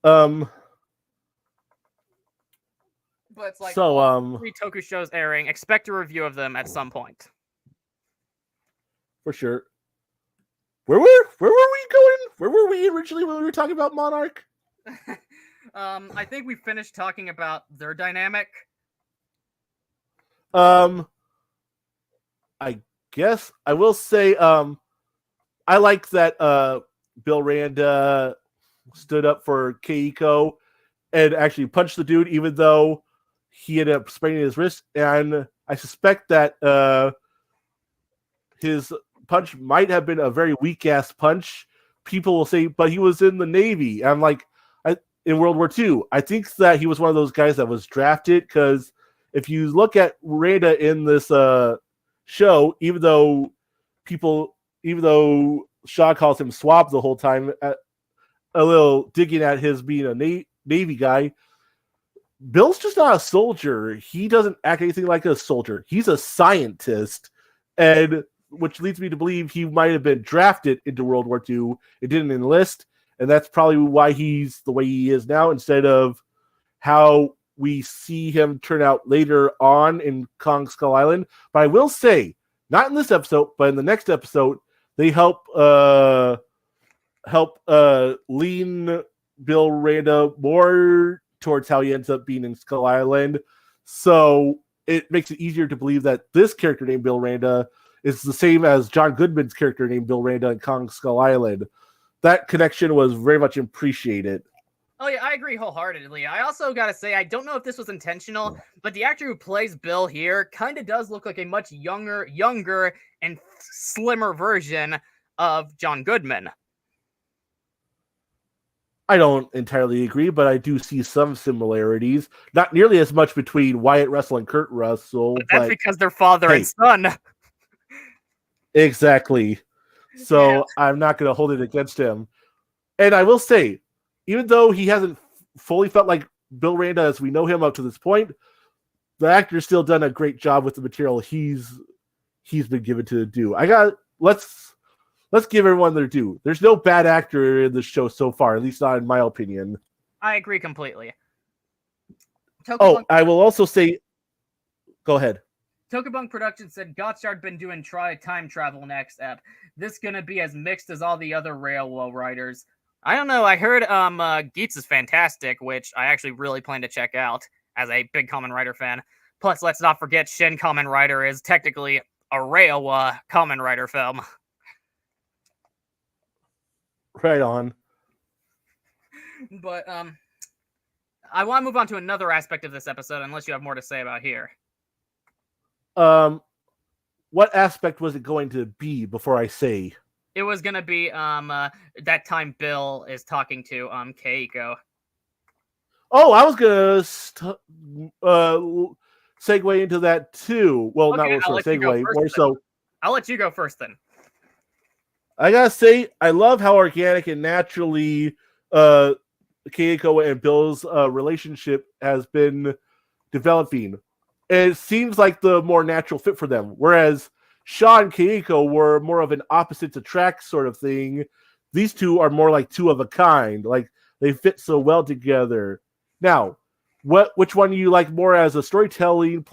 But it's like, so, 3 Toku shows airing. Expect a review of them at some point. For sure. Where were we going? Where were we originally when we were talking about Monarch? I think we finished talking about their dynamic. I guess I will say I like that Bill Randa stood up for Keiko and actually punched the dude even though he ended up spraining his wrist, and I suspect that his punch might have been a very weak ass punch. People will say, but he was in the Navy. I'm like, in World War II. I think that he was one of those guys that was drafted because if you look at Randa in this show, even though Shaw calls him Swab the whole time, a little digging at his being a Navy guy, Bill's just not a soldier. He doesn't act anything like a soldier. He's a scientist, and which leads me to believe he might have been drafted into World War II. It didn't enlist, and that's probably why he's the way he is now, instead of how we see him turn out later on in Kong Skull Island. But I will say, not in this episode, but in the next episode, they help lean Bill Randa more towards how he ends up being in Skull Island. So it makes it easier to believe that this character named Bill Randa is the same as John Goodman's character named Bill Randa in Kong Skull Island. That connection was very much appreciated. Oh yeah, I agree wholeheartedly. I also gotta say, I don't know if this was intentional, but the actor who plays Bill here kind of does look like a much younger and slimmer version of John Goodman. I don't entirely agree, but I do see some similarities. Not nearly as much between Wyatt Russell and Kurt Russell. But that's because they're father and son. Exactly. So yeah. I'm not going to hold it against him. And I will say, even though he hasn't fully felt like Bill Randa as we know him up to this point, the actor's still done a great job with the material he's been given to do. Let's give everyone their due. There's no bad actor in the show so far, at least not in my opinion. I agree completely. I will also say, go ahead. Tokubunk Productions said Gotchard been doing time travel next ep. This gonna be as mixed as all the other Railway writers. I don't know. I heard Geets is fantastic, which I actually really plan to check out as a big Kamen Rider fan. Plus, let's not forget Shin Kamen Rider is technically a Railway Kamen Rider film. Right on. But I want to move on to another aspect of this episode, unless you have more to say about here. What aspect was it going to be before I say? It was gonna be that time Bill is talking to Keiko. Oh, I was gonna segue into that too. Well, okay, not more so segue, more so. I'll let you go first then. I gotta say, I love how organic and naturally Keiko and Bill's relationship has been developing. And it seems like the more natural fit for them. Whereas Shaw and Keiko were more of an opposites attract sort of thing. These two are more like two of a kind. Like They fit so well together. Now, which one do you like more as a storytelling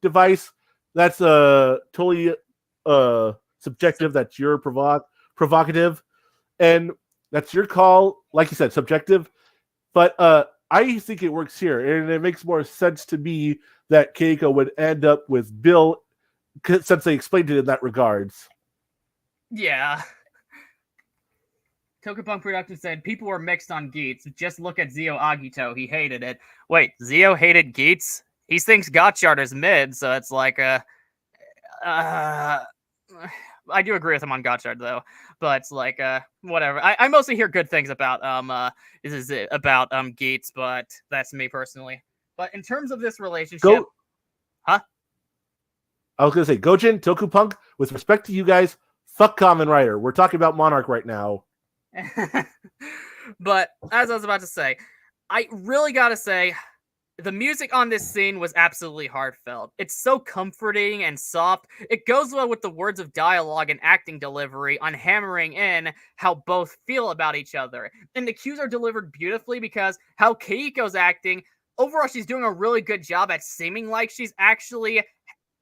device? That's totally subjective. That's your provocative, and that's your call. Like you said, subjective. But I think it works here, and it makes more sense to me that Keiko would end up with Bill, since they explained it in that regards. Yeah. Tokupunk Production said people were mixed on Geats. Just look at Zio Agito. He hated it. Wait, Zio hated Geats? He thinks Gotchard is mid, so it's like I do agree with him on Gotchard though, but it's like whatever. I mostly hear good things about Geats, but that's me personally. But in terms of this relationship, huh? I was gonna say Gojin, Tokupunk. With respect to you guys, fuck Kamen Rider. We're talking about Monarch right now. But as I was about to say, I really gotta say, the music on this scene was absolutely heartfelt. It's so comforting and soft. It goes well with the words of dialogue and acting delivery on hammering in how both feel about each other. And the cues are delivered beautifully because how Keiko's acting, overall she's doing a really good job at seeming like she's actually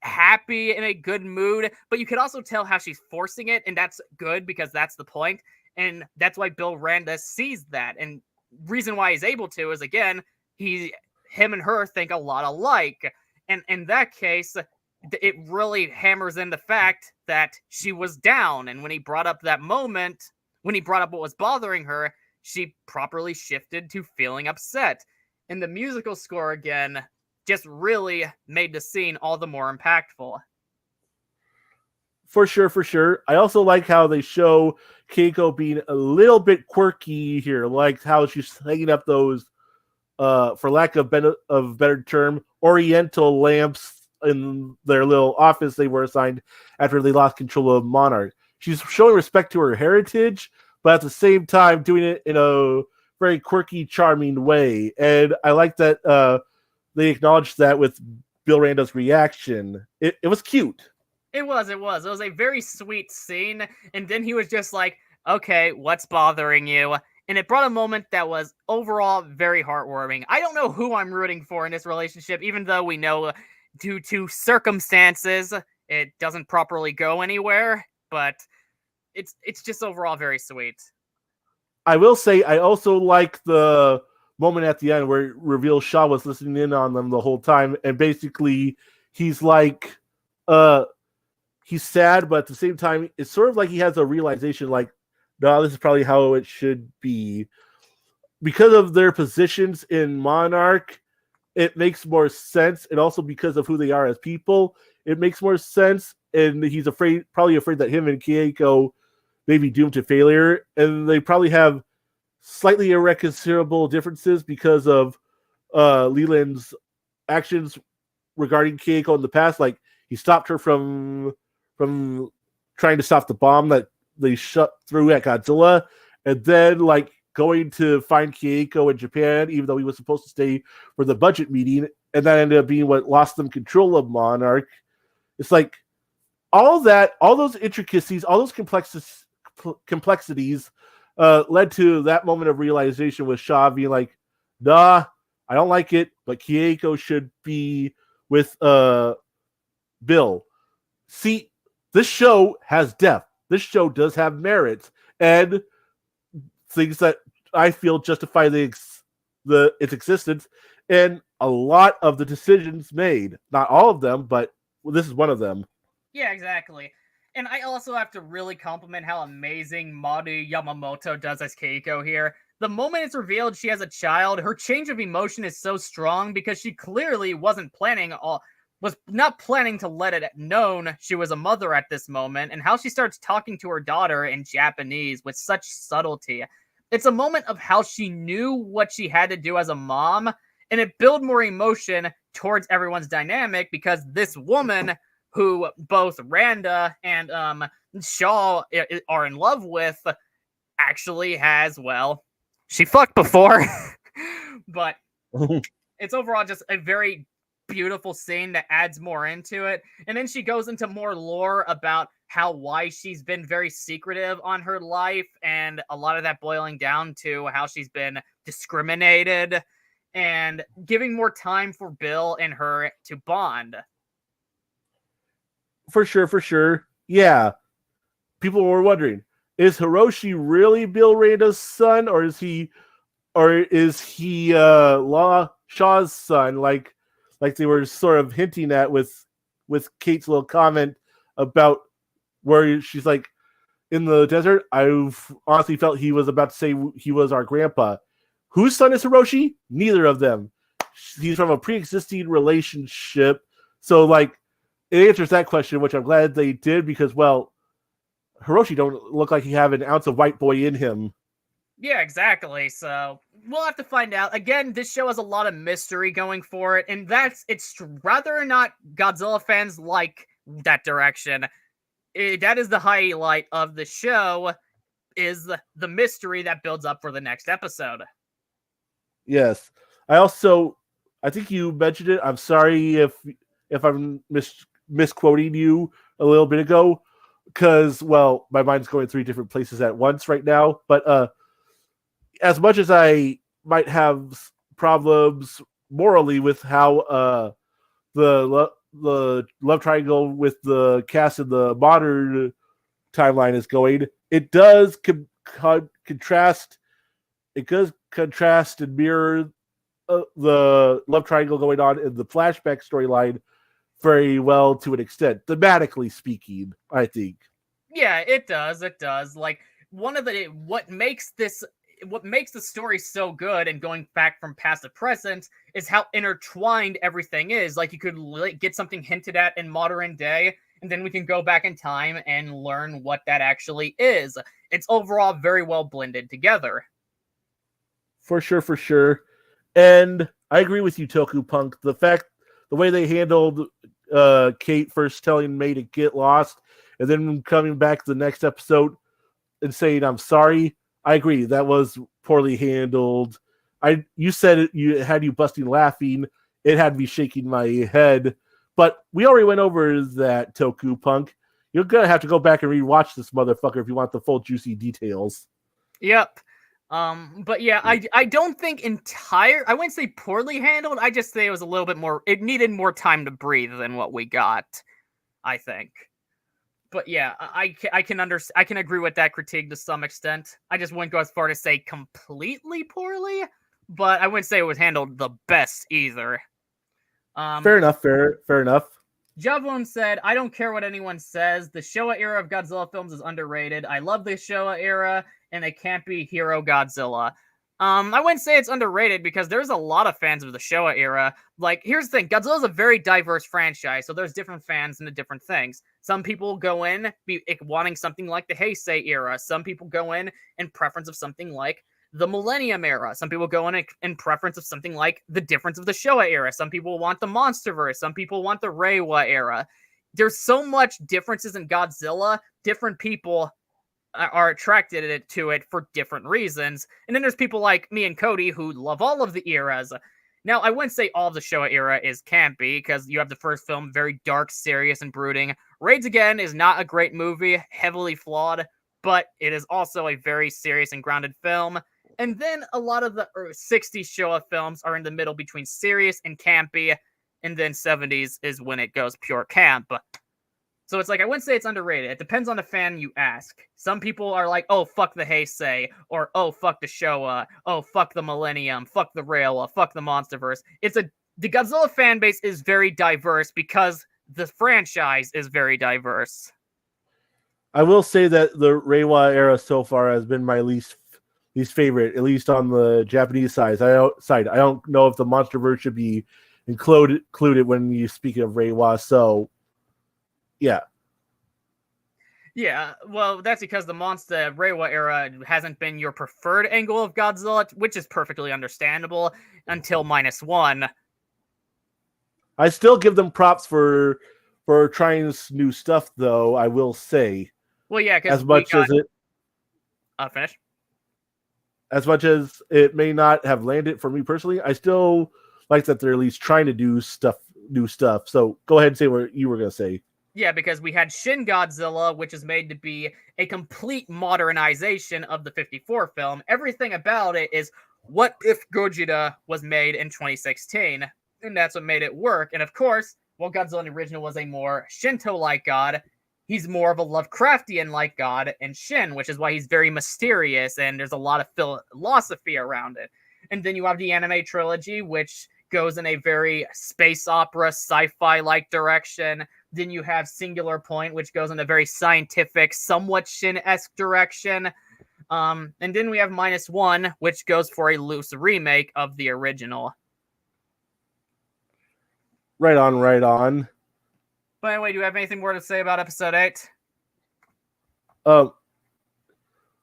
happy in a good mood, but you could also tell how she's forcing it, and that's good because that's the point. And that's why Bill Randa sees that. And reason why he's able to is, again, him and her think a lot alike. And in that case, it really hammers in the fact that she was down. And when he brought up that moment, when he brought up what was bothering her, she properly shifted to feeling upset. And the musical score, again, just really made the scene all the more impactful. For sure, for sure. I also like how they show Keiko being a little bit quirky here, like how she's hanging up those, for lack of better term, Oriental lamps in their little office they were assigned after they lost control of Monarch. She's showing respect to her heritage, but at the same time doing it in a very quirky, charming way. And I like that they acknowledged that with Bill Randa's reaction. It was cute. It was a very sweet scene, and then he was just like, okay, what's bothering you? And it brought a moment that was overall very heartwarming. I don't know who I'm rooting for in this relationship, even though we know due to circumstances, it doesn't properly go anywhere, but it's just overall very sweet. I will say I also like the moment at the end where it reveals Shaw was listening in on them the whole time, and basically he's like, he's sad, but at the same time, it's sort of like he has a realization like, no, this is probably how it should be. Because of their positions in Monarch, it makes more sense. And also because of who they are as people, it makes more sense. And he's probably afraid that him and Keiko may be doomed to failure. And they probably have slightly irreconcilable differences because of Leland's actions regarding Keiko in the past. Like, he stopped her from trying to stop the bomb that they shut through at Godzilla, and then like going to find Keiko in Japan, even though he was supposed to stay for the budget meeting, and that ended up being what lost them control of Monarch. It's like all those intricacies, all those complexities led to that moment of realization with Shaw being like, nah, I don't like it, but Keiko should be with Bill. See, this show has depth. This show does have merits and things that I feel justify its existence, and a lot of the decisions made. Not all of them, but this is one of them. Yeah, exactly. And I also have to really compliment how amazing Maru Yamamoto does as Keiko here. The moment it's revealed she has a child, her change of emotion is so strong because she clearly was not planning to let it known she was a mother at this moment, and how she starts talking to her daughter in Japanese with such subtlety. It's a moment of how she knew what she had to do as a mom, and it built more emotion towards everyone's dynamic because this woman, who both Randa and Shaw are in love with, actually has, well, she fucked before, but it's overall just a very beautiful scene that adds more into it. And then she goes into more lore about why she's been very secretive on her life, and a lot of that boiling down to how she's been discriminated, and giving more time for Bill and her to bond. For sure. Yeah. People were wondering, is Hiroshi really Bill Randa's son, or is he Law Shaw's son, like they were sort of hinting at with Kate's little comment about where she's like, in the desert, I've honestly felt he was about to say he was our grandpa. Whose son is Hiroshi? Neither of them. He's from a pre-existing relationship. So, like, it answers that question, which I'm glad they did, because, well, Hiroshi don't look like he have an ounce of white boy in him. Yeah, exactly. So we'll have to find out. Again, this show has a lot of mystery going for it, and it's whether or not Godzilla fans like that direction. That is the highlight of the show, is the mystery that builds up for the next episode. Yes. I think you mentioned it. I'm sorry if I'm misquoting you a little bit ago, because, well, my mind's going 3 different places at once right now. But as much as I might have problems morally with how the love triangle with the cast in the modern timeline is going, it does contrast. It does contrast and mirror the love triangle going on in the flashback storyline very well, to an extent, thematically speaking, I think. Yeah, it does. It does. Like, what makes the story so good and going back from past to present is how intertwined everything is. Like, you could get something hinted at in modern day, and then we can go back in time and learn what that actually is. It's overall very well blended together. For sure. And I agree with you, Toku Punk. The way they handled Kate first telling May to get lost, and then coming back the next episode and saying, I'm sorry, I agree. That was poorly handled. You said it, you had you busting laughing. It had me shaking my head. But we already went over that, Toku Punk. You're going to have to go back and rewatch this motherfucker if you want the full juicy details. Yep. But yeah, I don't think I wouldn't say poorly handled. I just say it was a little bit more, it needed more time to breathe than what we got, I think. But yeah, I can agree with that critique to some extent. I just wouldn't go as far to say completely poorly, but I wouldn't say it was handled the best either. Fair enough. Javlon said, I don't care what anyone says. The Showa era of Godzilla films is underrated. I love the Showa era, and it can't be Hero Godzilla. I wouldn't say it's underrated because there's a lot of fans of the Showa era. Like, here's the thing. Godzilla's a very diverse franchise, so there's different fans into different things. Some people go in wanting something like the Heisei era. Some people go in preference of something like the Millennium era. Some people go in preference of something like the difference of the Showa era. Some people want the Monsterverse. Some people want the Reiwa era. There's so much differences in Godzilla. Different people are attracted to it for different reasons. And then there's people like me and Cody who love all of the eras. Now, I wouldn't say all of the Showa era is campy, because you have the first film, very dark, serious, and brooding. Raids Again is not a great movie, heavily flawed, but it is also a very serious and grounded film. And then a lot of the 60s Showa films are in the middle between serious and campy, and then 70s is when it goes pure camp. So it's like, I wouldn't say it's underrated. It depends on the fan you ask. Some people are like, oh, fuck the Heisei, or oh, fuck the Showa, oh, fuck the Millennium, fuck the Reiwa, fuck the Monsterverse. The Godzilla fan base is very diverse because the franchise is very diverse. I will say that the Reiwa era so far has been my least favorite, at least on the Japanese side. I don't know if the Monsterverse should be included when you speak of Reiwa. So, yeah. Yeah, well, that's because the Reiwa era hasn't been your preferred angle of Godzilla, which is perfectly understandable until -1. I still give them props for trying new stuff, though, I will say. Well, yeah, because finish. As much as it may not have landed for me personally, I still like that they're at least trying to do new stuff. So go ahead and say what you were going to say. Yeah, because we had Shin Godzilla, which is made to be a complete modernization of the 54 film. Everything about it is what if Gogeta was made in 2016? And that's what made it work. And of course, while Godzilla in the original was a more Shinto-like god, he's more of a Lovecraftian-like god in Shin, which is why he's very mysterious and there's a lot of philosophy around it. And then you have the anime trilogy, which goes in a very space opera, sci-fi-like direction. Then you have Singular Point, which goes in a very scientific, somewhat Shin-esque direction. And then we have -1, which goes for a loose remake of the original. Right on, right on. But anyway, do you have anything more to say about episode 8?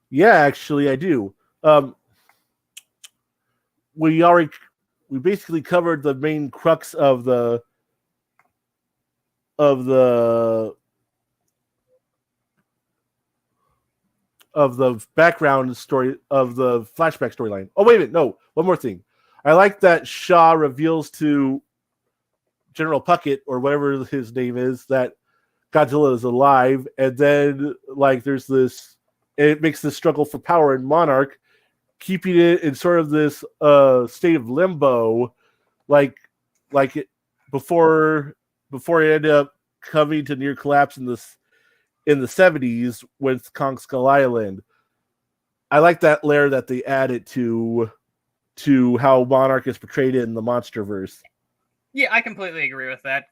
Yeah, actually, I do. We basically covered the main crux of the background story of the flashback storyline. Oh, wait a minute. No, one more thing. I like that Shaw reveals to General Puckett, or whatever his name is, that Godzilla is alive. And then, like, there's this, it makes this struggle for power in Monarch, keeping it in sort of this state of limbo, like it before it ended up coming to near collapse in the 70s with Kong Skull Island. I like that layer that they added to how Monarch is portrayed in the MonsterVerse. Yeah, I completely agree with that.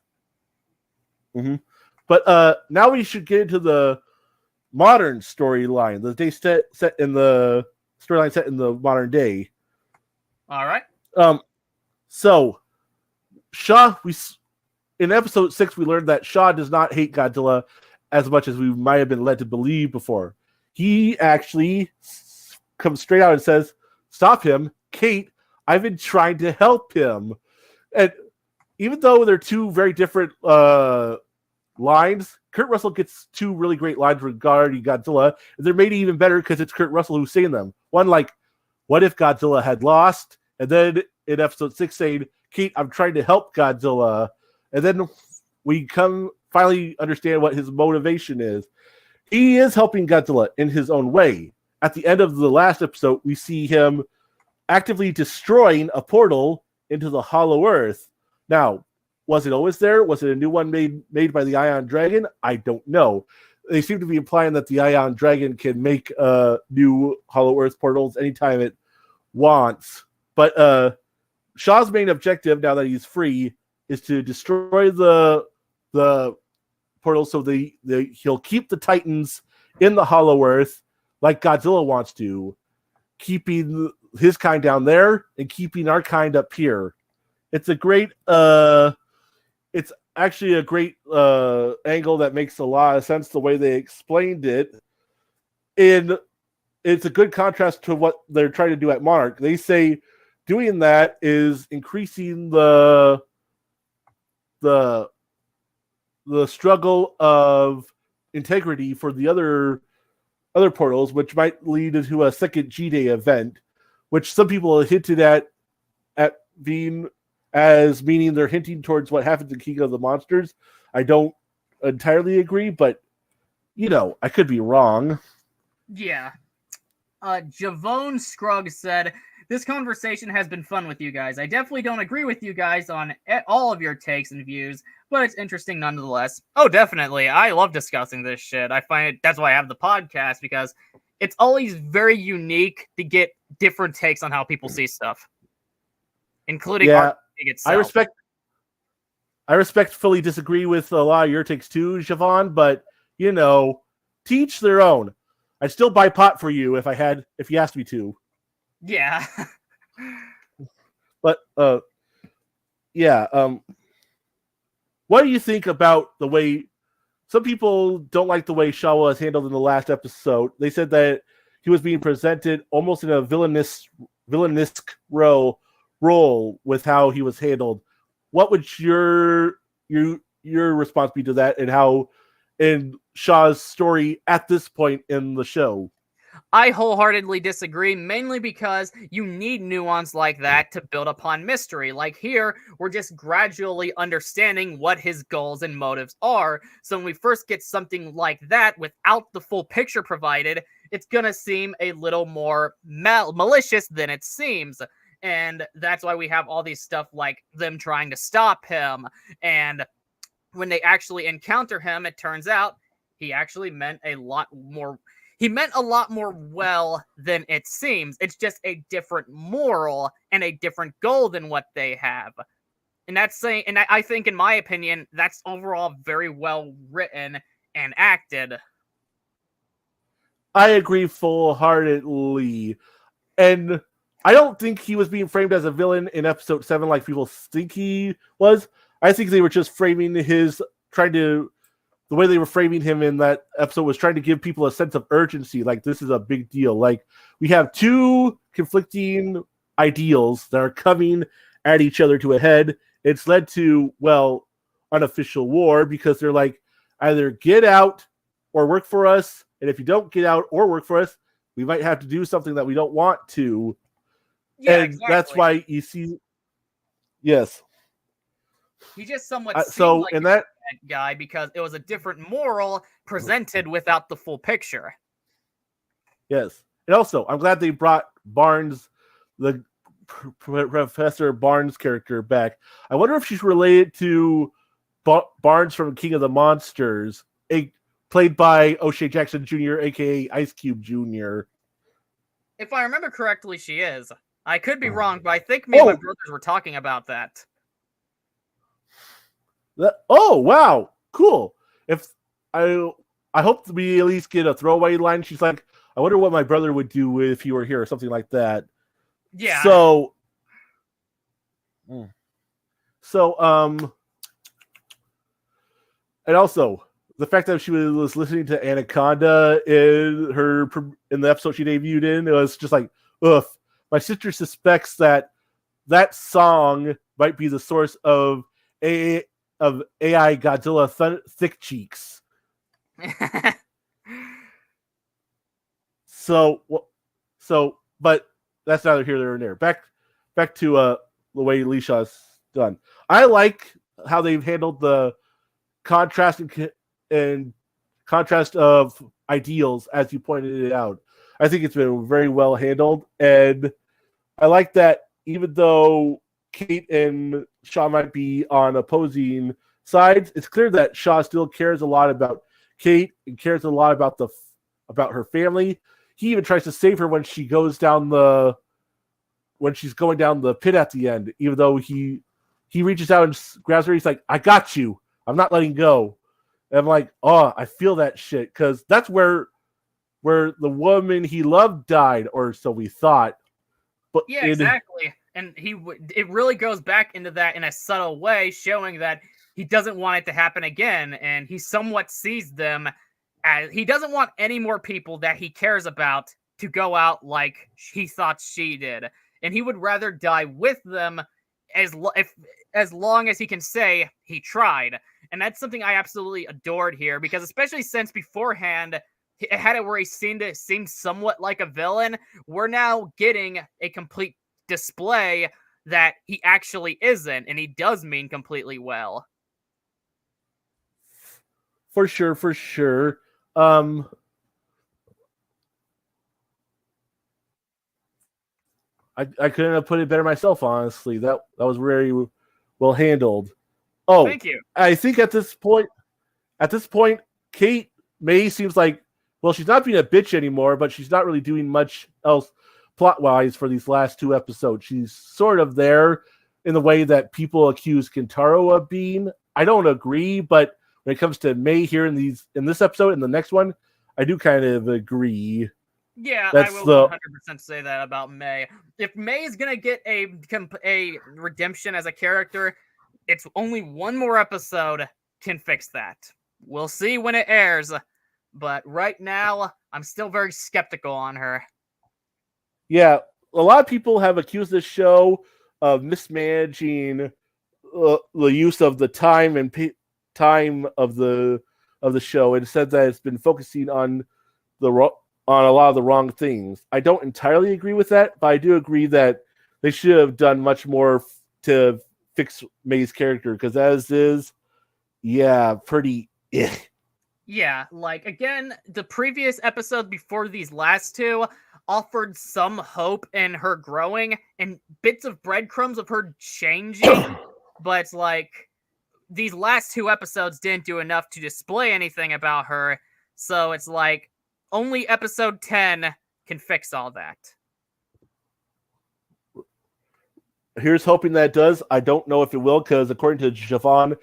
Mm-hmm. But now we should get into the modern storyline. The day set in the storyline set in the modern day. All right. So Shaw, in episode 6, we learned that Shaw does not hate Godzilla as much as we might have been led to believe before. He actually comes straight out and says, "Stop him, Kate. I've been trying to help him." And even though they're two very different lines, Kurt Russell gets two really great lines regarding Godzilla. And they're made even better because it's Kurt Russell who's saying them. One like, "What if Godzilla had lost?" And then in episode 6 saying, "Kate, I'm trying to help Godzilla." And then we finally understand what his motivation is. He is helping Godzilla in his own way. At the end of the last episode, we see him actively destroying a portal into the Hollow Earth. Now, was it always there? Was it a new one made by the Ion Dragon? I don't know. They seem to be implying that the Ion Dragon can make new Hollow Earth portals anytime it wants. But Shaw's main objective, now that he's free, is to destroy the portal so he'll keep the Titans in the Hollow Earth like Godzilla wants to, keeping his kind down there and keeping our kind up here. It's a great it's actually a great angle that makes a lot of sense the way they explained it. And it's a good contrast to what they're trying to do at Monarch. They say doing that is increasing the struggle of integrity for the other portals, which might lead into a second G-Day event, which some people have hinted at being as meaning they're hinting towards what happened to King of the Monsters. I don't entirely agree, but I could be wrong. Yeah. Javone Scruggs said, "This conversation has been fun with you guys. I definitely don't agree with you guys on all of your takes and views, but it's interesting nonetheless." Oh, definitely. I love discussing this shit. I find it, that's why I have the podcast, because it's always very unique to get different takes on how people see stuff, including our take itself. I respectfully disagree with a lot of your takes too, Javon, but teach their own. I'd still buy pot for you if you asked me to. Yeah. But yeah, what do you think about the way some people don't like the way Shaw was handled in the last episode? They said that he was being presented almost in a villainous role with how he was handled. What would your response be to that, and how in Shaw's story at this point in the show? I wholeheartedly disagree, mainly because you need nuance like that to build upon mystery. Like here, we're just gradually understanding what his goals and motives are. So when we first get something like that without the full picture provided, it's gonna seem a little more malicious than it seems. And that's why we have all these stuff like them trying to stop him. And when they actually encounter him, it turns out he actually meant a lot more. He meant a lot more well than it seems. It's just a different moral and a different goal than what they have. And that's saying, and I think, in my opinion, that's overall very well written and acted. I agree full-heartedly. And I don't think he was being framed as a villain in episode 7 like people think he was. I think they were just framing the way they were framing him in that episode was trying to give people a sense of urgency. Like, this is a big deal. Like, we have two conflicting ideals that are coming at each other to a head. It's led to, well, unofficial war because they're like, either get out or work for us. And if you don't get out or work for us, we might have to do something that we don't want to. Yeah, and exactly. That's why you see, yes. He just somewhat So like in that guy because it was a different moral presented without the full picture. Yes. And also, I'm glad they brought Barnes, the Professor Barnes character, back. I wonder if she's related to Barnes from King of the Monsters, played by O'Shea Jackson Jr., a.k.a. Ice Cube Jr. If I remember correctly, she is. I could be wrong, but I think me and my brothers were talking about that. Oh, wow. Cool. If I hope we at least get a throwaway line. She's like, I wonder what my brother would do if he were here, or something like that. Yeah. So, and also the fact that she was listening to Anaconda in the episode she debuted in, it was just like, ugh. My sister suspects that song might be the source of AI Godzilla Thick Cheeks. But that's neither here nor there. Back to the way Leisha's done. I like how they've handled the contrast and contrast of ideals, as you pointed it out. I think it's been very well handled, and I like that even though Kate and Shaw might be on opposing sides, it's clear that Shaw still cares a lot about Kate and cares a lot about her family. He even tries to save her when she's going down the pit at the end, even though he reaches out and grabs her. He's like, I got you. I'm not letting go. And I'm like, oh, I feel that shit, because that's where the woman he loved died, or so we thought. But yeah, exactly. And it really goes back into that in a subtle way, showing that he doesn't want it to happen again, and he somewhat sees them as he doesn't want any more people that he cares about to go out like he thought she did, and he would rather die with them as long as he can say he tried. And that's something I absolutely adored here, because especially since beforehand it had it where he seemed somewhat like a villain, we're now getting a complete display that he actually isn't, and he does mean completely well. For sure. I couldn't have put it better myself, honestly. That was very well handled. Oh, thank you. I think at this point, Kate May seems like, well, she's not being a bitch anymore, but she's not really doing much else plot-wise for these last 2 episodes. She's sort of there in the way that people accuse Kentaro of being. I don't agree, but when it comes to May here in this episode and the next one, I do kind of agree. Yeah, I will 100% say that about May. If May is going to get a redemption as a character, it's only one more episode can fix that. We'll see when it airs, but right now, I'm still very skeptical on her. Yeah, a lot of people have accused this show of mismanaging the use of the time and time of the show, and said that it's been focusing on on a lot of the wrong things. I don't entirely agree with that, but I do agree that they should have done much more to fix May's character, because as is, yeah, pretty. Yeah, like, again, the previous episode before these last two offered some hope in her growing and bits of breadcrumbs of her changing, but, like, these last two episodes didn't do enough to display anything about her, so it's like, only episode 10 can fix all that. Here's hoping that it does. I don't know if it will, because according to Javon,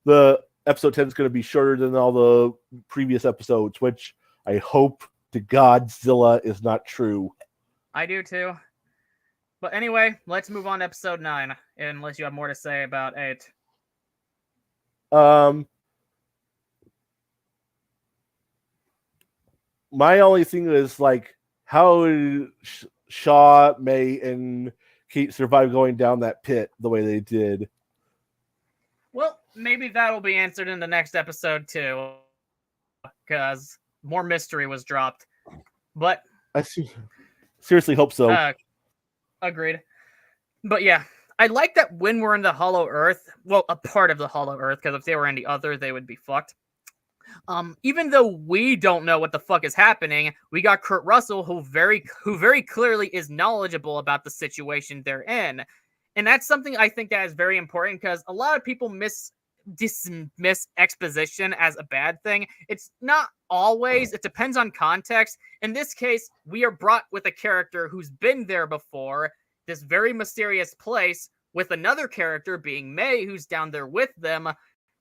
the episode 10 is going to be shorter than all the previous episodes, which I hope to Godzilla is not true. I do too. But anyway, let's move on to episode 9, unless you have more to say about 8. My only thing is, like, how Shaw, May, and Kate survive going down that pit the way they did. Well, maybe that'll be answered in the next episode too, because more mystery was dropped. But I seriously hope so. Agreed. But yeah, I like that when we're in the Hollow Earth, well, a part of the Hollow Earth, because if they were in the other, they would be fucked. Even though we don't know what the fuck is happening, we got Kurt Russell, who very clearly is knowledgeable about the situation they're in. And that's something I think that is very important, because a lot of people dismiss exposition as a bad thing. It's not always. It depends on context. In this case, we are brought with a character who's been there before, this very mysterious place, with another character being May, who's down there with them,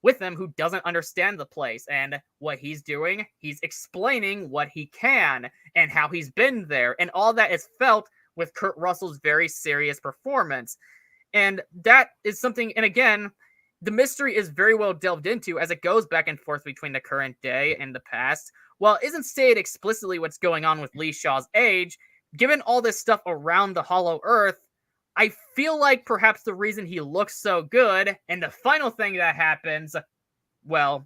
who doesn't understand the place. And what he's doing, he's explaining what he can and how he's been there. And all that is felt with Kurt Russell's very serious performance. And that is something, and again, the mystery is very well delved into as it goes back and forth between the current day and the past. While it isn't stated explicitly what's going on with Lee Shaw's age, given all this stuff around the Hollow Earth, I feel like perhaps the reason he looks so good, and the final thing that happens, well,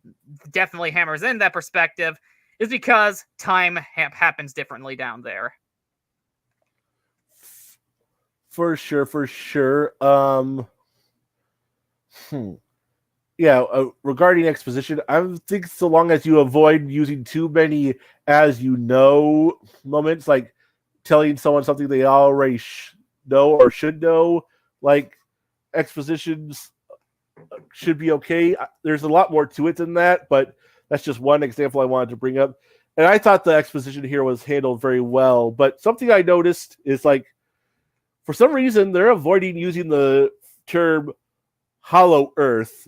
definitely hammers in that perspective, is because time happens differently down there. For sure. Yeah, regarding exposition, I think so long as you avoid using too many as you know moments, like telling someone something they already know or should know, like, expositions should be okay. There's a lot more to it than that, but that's just one example I wanted to bring up. And I thought the exposition here was handled very well, but something I noticed is, like, for some reason, they're avoiding using the term Hollow Earth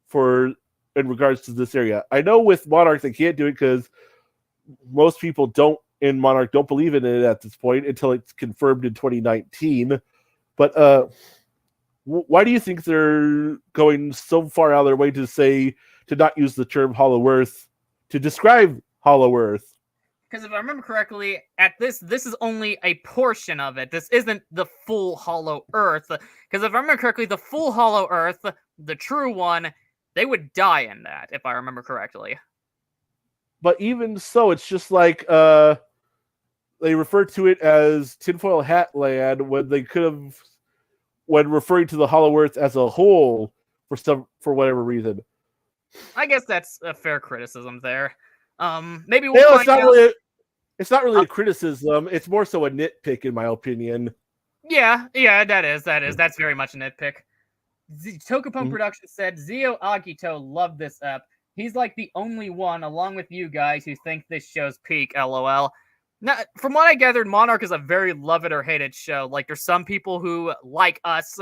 for in regards to this area. I know with Monarch they can't do it because most people in Monarch don't believe in it at this point until it's confirmed in 2019. But why do you think they're going so far out of their way to not use the term Hollow Earth to describe Hollow Earth? Because if I remember correctly, this is only a portion of it. This isn't the full Hollow Earth. Because if I remember correctly, the full Hollow Earth, the true one, they would die in that, if I remember correctly. But even so, it's just like they refer to it as Tinfoil Hat Land when they could have, when referring to the Hollow Earth as a whole for whatever reason. I guess that's a fair criticism there. Maybe we'll find out. It's not really a criticism. It's more so a nitpick, in my opinion. Yeah, that is. That's very much a nitpick. Tokupon Productions said, Zio Agito loved this ep. He's like the only one, along with you guys, who think this show's peak, LOL. Now, from what I gathered, Monarch is a very love it or hate it show. Like, there's some people who, like us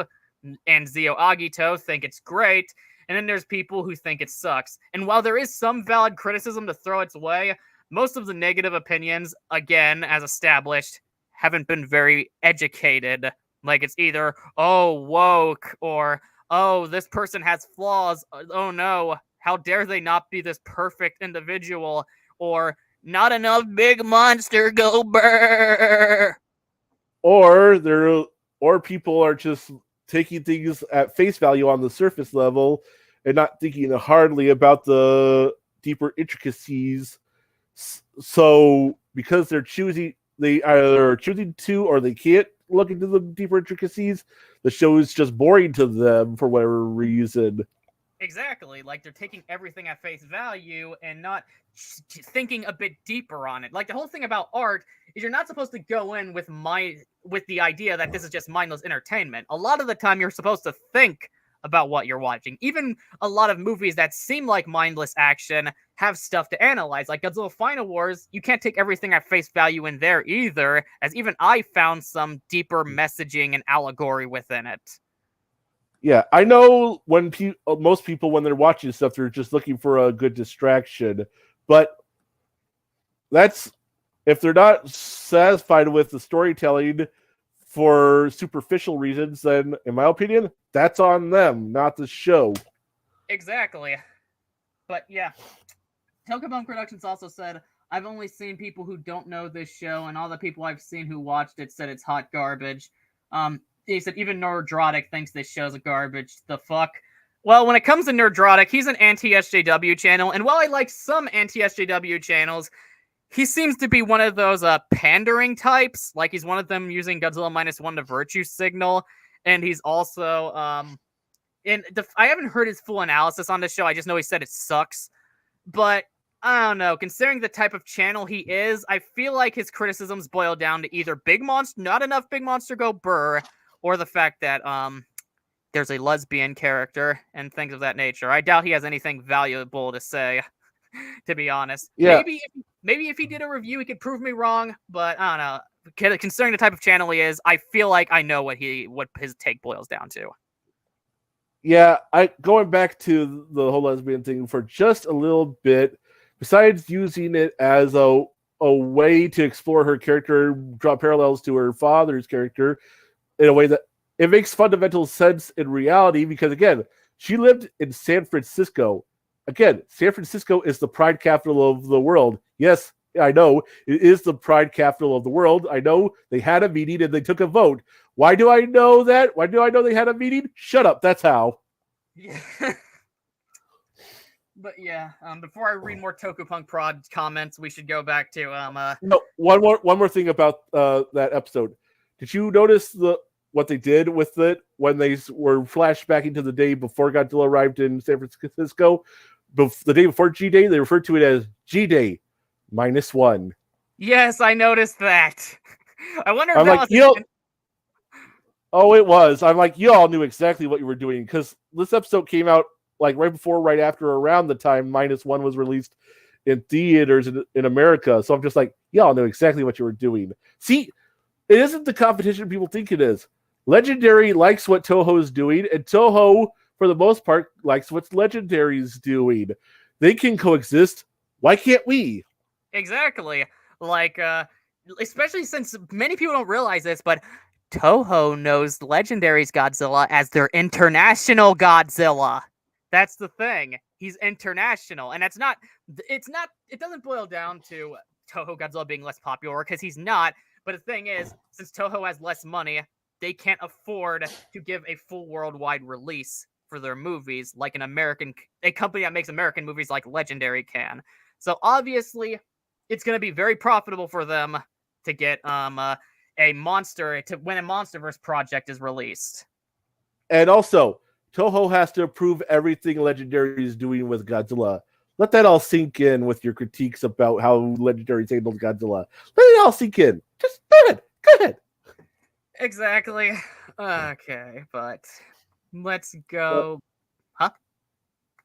and Zio Agito, think it's great, and then there's people who think it sucks. And while there is some valid criticism to throw its way, most of the negative opinions, again, as established, haven't been very educated. Like, it's either, oh, woke, or, oh, this person has flaws, oh no, how dare they not be this perfect individual, or not enough big monster, go brrr. Or people are just taking things at face value on the surface level and not thinking hardly about the deeper intricacies. So because they either are choosing to or they can't look into the deeper intricacies, the show is just boring to them for whatever reason. Exactly. Like, they're taking everything at face value and not thinking a bit deeper on it. Like, the whole thing about art is you're not supposed to go in with the idea that this is just mindless entertainment. A lot of the time, you're supposed to think about what you're watching. Even a lot of movies that seem like mindless action have stuff to analyze. Like Godzilla Final Wars, you can't take everything at face value in there either, as even I found some deeper messaging and allegory within it. Yeah, I know when most people, when they're watching stuff, they're just looking for a good distraction. But that's if they're not satisfied with the storytelling for superficial reasons, then, in my opinion, that's on them, not the show. Exactly. But yeah, Tokobone Productions also said, I've only seen people who don't know this show, and all the people I've seen who watched it said it's hot garbage. He said even Nerdrotic thinks this show's a garbage. The fuck? Well, when it comes to Nerdrotic, he's an anti-SJW channel, and while I like some anti-SJW channels, he seems to be one of those pandering types. Like, he's one of them using Godzilla -1 to virtue signal, and he's also I haven't heard his full analysis on this show. I just know he said it sucks, but I don't know. Considering the type of channel he is, I feel like his criticisms boil down to either not enough Big Monster Go Burr, or the fact that there's a lesbian character and things of that nature. I doubt he has anything valuable to say, to be honest. Yeah. Maybe if he did a review, he could prove me wrong, but I don't know. Considering the type of channel he is, I feel like I know what his take boils down to. Yeah, going back to the whole lesbian thing for just a little bit, besides using it as a way to explore her character, draw parallels to her father's character in a way that it makes fundamental sense in reality, because again, she lived in San Francisco. Again, San Francisco is the pride capital of the world. Yes, I know it is the pride capital of the world. I know they had a meeting and they took a vote. Why do I know that? Why do I know they had a meeting? Shut up. That's how. Yeah. But yeah, before I read more Tokupunk Prod comments, we should go back to No, one more thing about that episode. Did you notice what they did with it when they were flashbacking to the day before Godzilla arrived in San Francisco? The day before G-Day, they referred to it as G-Day -1. Yes, I noticed that. I wonder if I'm that like, oh, it was. I'm like, you all knew exactly what you were doing, because this episode came out like right before, right after, around the time -1 was released in theaters in America. So I'm just like, y'all know exactly what you were doing. See, it isn't the competition people think it is. Legendary likes what Toho is doing, and Toho, for the most part, likes what Legendary's doing. They can coexist. Why can't we? Exactly. Like, especially since many people don't realize this, but Toho knows Legendary's Godzilla as their international Godzilla. That's the thing. He's international, and it doesn't boil down to Toho Godzilla being less popular, because he's not. But the thing is, since Toho has less money, they can't afford to give a full worldwide release for their movies like a company that makes American movies like Legendary can. So obviously, it's going to be very profitable for them to get when a MonsterVerse project is released. And also, Toho has to approve everything Legendary is doing with Godzilla. Let that all sink in with your critiques about how Legendary's handled Godzilla. Let it all sink in. Just go ahead. Exactly. Okay, but let's go. Huh?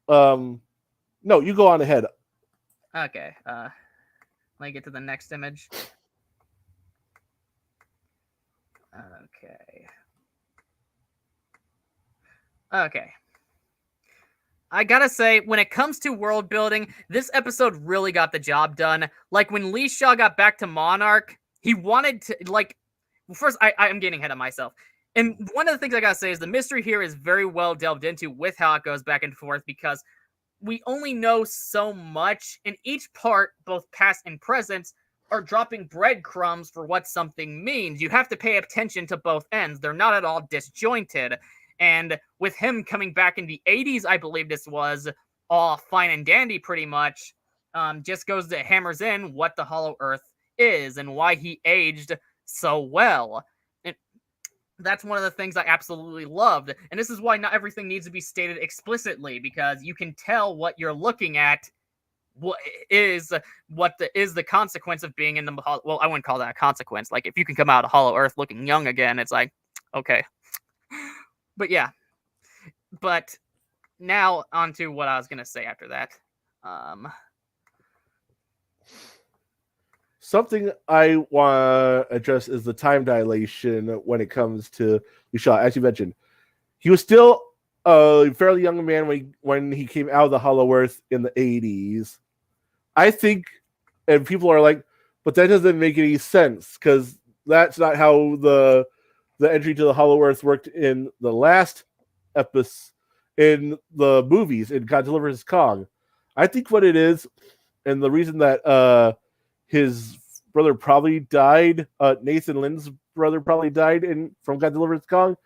No, you go on ahead. Okay. Let me get to the next image. Okay. I gotta say, when it comes to world building, this episode really got the job done. Like, when Lee Shaw got back to Monarch, he wanted to, first, I'm getting ahead of myself. And one of the things I gotta say is the mystery here is very well delved into with how it goes back and forth, because we only know so much, and each part, both past and present, are dropping breadcrumbs for what something means. You have to pay attention to both ends. They're not at all disjointed. And with him coming back in the 80s, I believe this was all fine and dandy pretty much. just goes to hammers in what the Hollow Earth is and why he aged so well. And that's one of the things I absolutely loved. And this is why not everything needs to be stated explicitly, because you can tell what you're looking at what is the consequence of being in the well, I wouldn't call that a consequence. Like, if you can come out of Hollow Earth looking young again, it's like, okay. But yeah. But now on to what I was gonna say after that. Something I want to address is the time dilation when it comes to Lisha. As you mentioned, he was still a fairly young man when he came out of the Hollow Earth in the 80s. I think, and people are like, but that doesn't make any sense, because that's not how the entry to the Hollow Earth worked in the last episode, in the movies, in Godzilla vs. Kong. I think what it is, and the reason that his brother probably died, Nathan Lynn's brother probably died from Godzilla vs. Kong.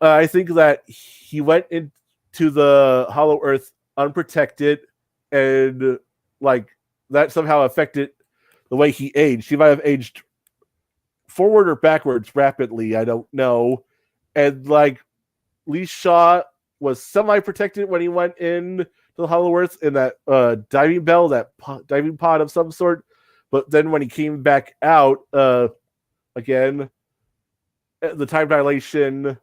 I think that he went into the Hollow Earth unprotected, and like that somehow affected the way he aged. He might have aged forward or backwards rapidly, I don't know. And like Lee Shaw was semi-protected when he went in to the Hollow Earth in that diving bell, that diving pod of some sort. But then when he came back out, again, the time dilation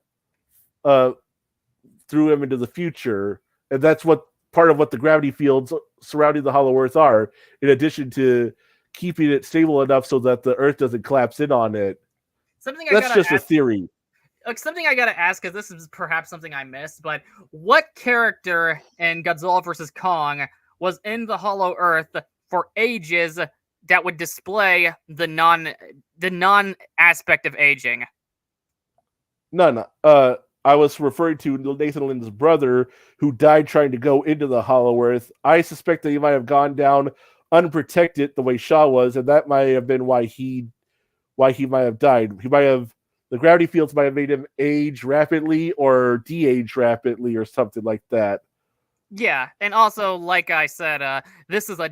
threw him into the future. And that's what part of what the gravity fields surrounding the Hollow Earth are, in addition to keeping it stable enough so that the Earth doesn't collapse in on it. That's just a theory. Something I gotta ask, because this is perhaps something I missed, but what character in Godzilla vs. Kong was in the Hollow Earth for ages that would display the non aspect of aging? None. I was referring to Nathan Lynn's brother, who died trying to go into the Hollow Earth. I suspect that he might have gone down unprotected the way Shaw was, and that might have been why he might have died. The gravity fields might have made him age rapidly or de-age rapidly or something like that. Yeah, and also, like I said, this is a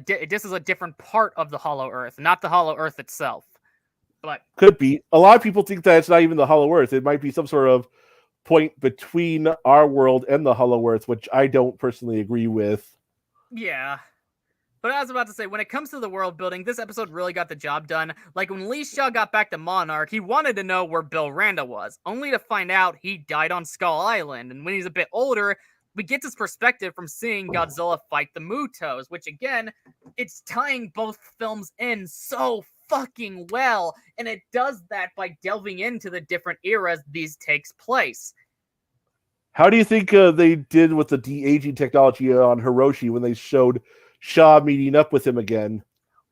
different part of the Hollow Earth, not the Hollow Earth itself. But could be. A lot of people think that it's not even the Hollow Earth. It might be some sort of point between our world and the Hollow Earth, which I don't personally agree with. Yeah. But I was about to say, when it comes to the world building, this episode really got the job done. Like, when Lee Shaw got back to Monarch, he wanted to know where Bill Randa was, only to find out he died on Skull Island. And when he's a bit older, we get this perspective from seeing Godzilla fight the Mutos, which, again, it's tying both films in so fucking well. And it does that by delving into the different eras these takes place. How do you think they did with the de-aging technology on Hiroshi when they showed Shaw meeting up with him again?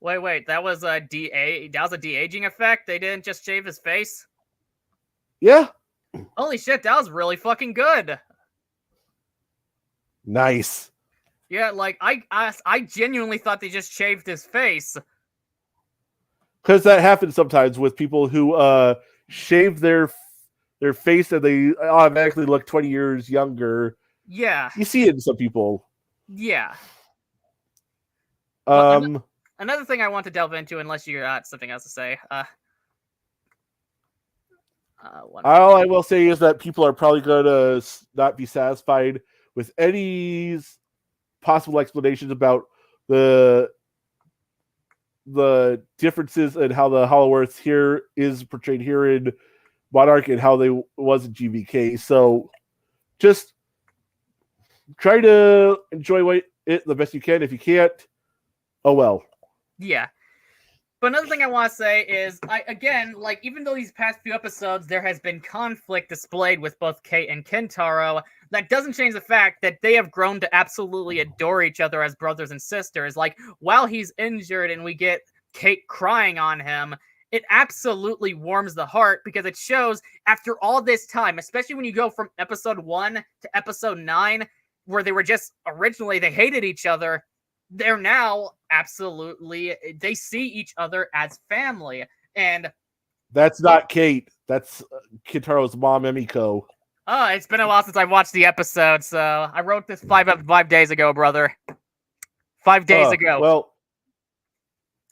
Wait, that was a de-aging effect? They didn't just shave his face? Yeah. Holy shit, that was really fucking good. Nice. Yeah, like, I genuinely thought they just shaved his face. Because that happens sometimes with people who shave their face and they automatically look 20 years younger. Yeah. You see it in some people. Yeah. Another thing I want to delve into, unless you got something else to say. All I will say is that people are probably going to not be satisfied with any possible explanations about the differences in how the Hollow Earth here is portrayed here in Monarch and how they was in GVK. So just try to enjoy it the best you can. If you can't, oh well. Yeah. But another thing I want to say is, even though these past few episodes there has been conflict displayed with both Kate and Kentaro, that doesn't change the fact that they have grown to absolutely adore each other as brothers and sisters. Like, while he's injured and we get Kate crying on him, it absolutely warms the heart, because it shows after all this time, especially when you go from episode 1 to episode 9, where they were just originally they hated each other, they're now absolutely, they see each other as family. And that's not Kate. That's Kitaro's mom, Emiko. Oh, it's been a while since I watched the episode, so I wrote this 5 days ago, brother. 5 days ago. Well,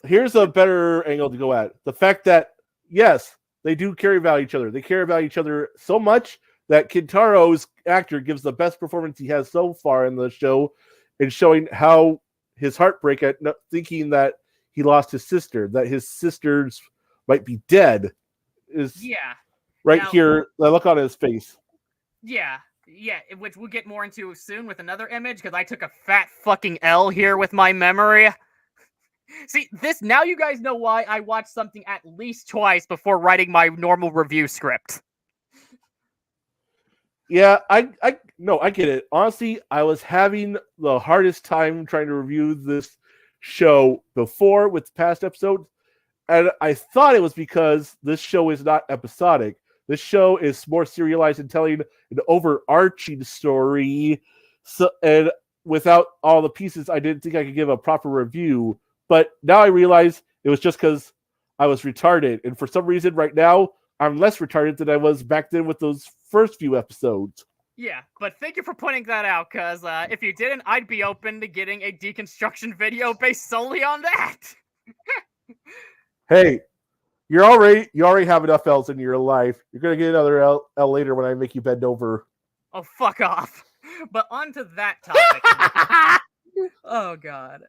here's a better angle to go at. The fact that, yes, they do care about each other. They care about each other so much that Kintaro's actor gives the best performance he has so far in the show in showing how his heartbreak at thinking that he lost his sister, that his sisters might be dead, is here. The look on his face. Yeah, which we'll get more into soon with another image, because I took a fat fucking L here with my memory. See, now you guys know why I watch something at least twice before writing my normal review script. Yeah, I get it. Honestly, I was having the hardest time trying to review this show before with past episodes, and I thought it was because this show is not episodic. This show is more serialized and telling an overarching story. So, and without all the pieces, I didn't think I could give a proper review. But now I realize it was just because I was retarded. And for some reason right now, I'm less retarded than I was back then with those first few episodes. Yeah, but thank you for pointing that out, because if you didn't, I'd be open to getting a deconstruction video based solely on that. Hey, you already have enough L's in your life. You're going to get another L later when I make you bend over. Oh, fuck off. But onto that topic. Oh, God.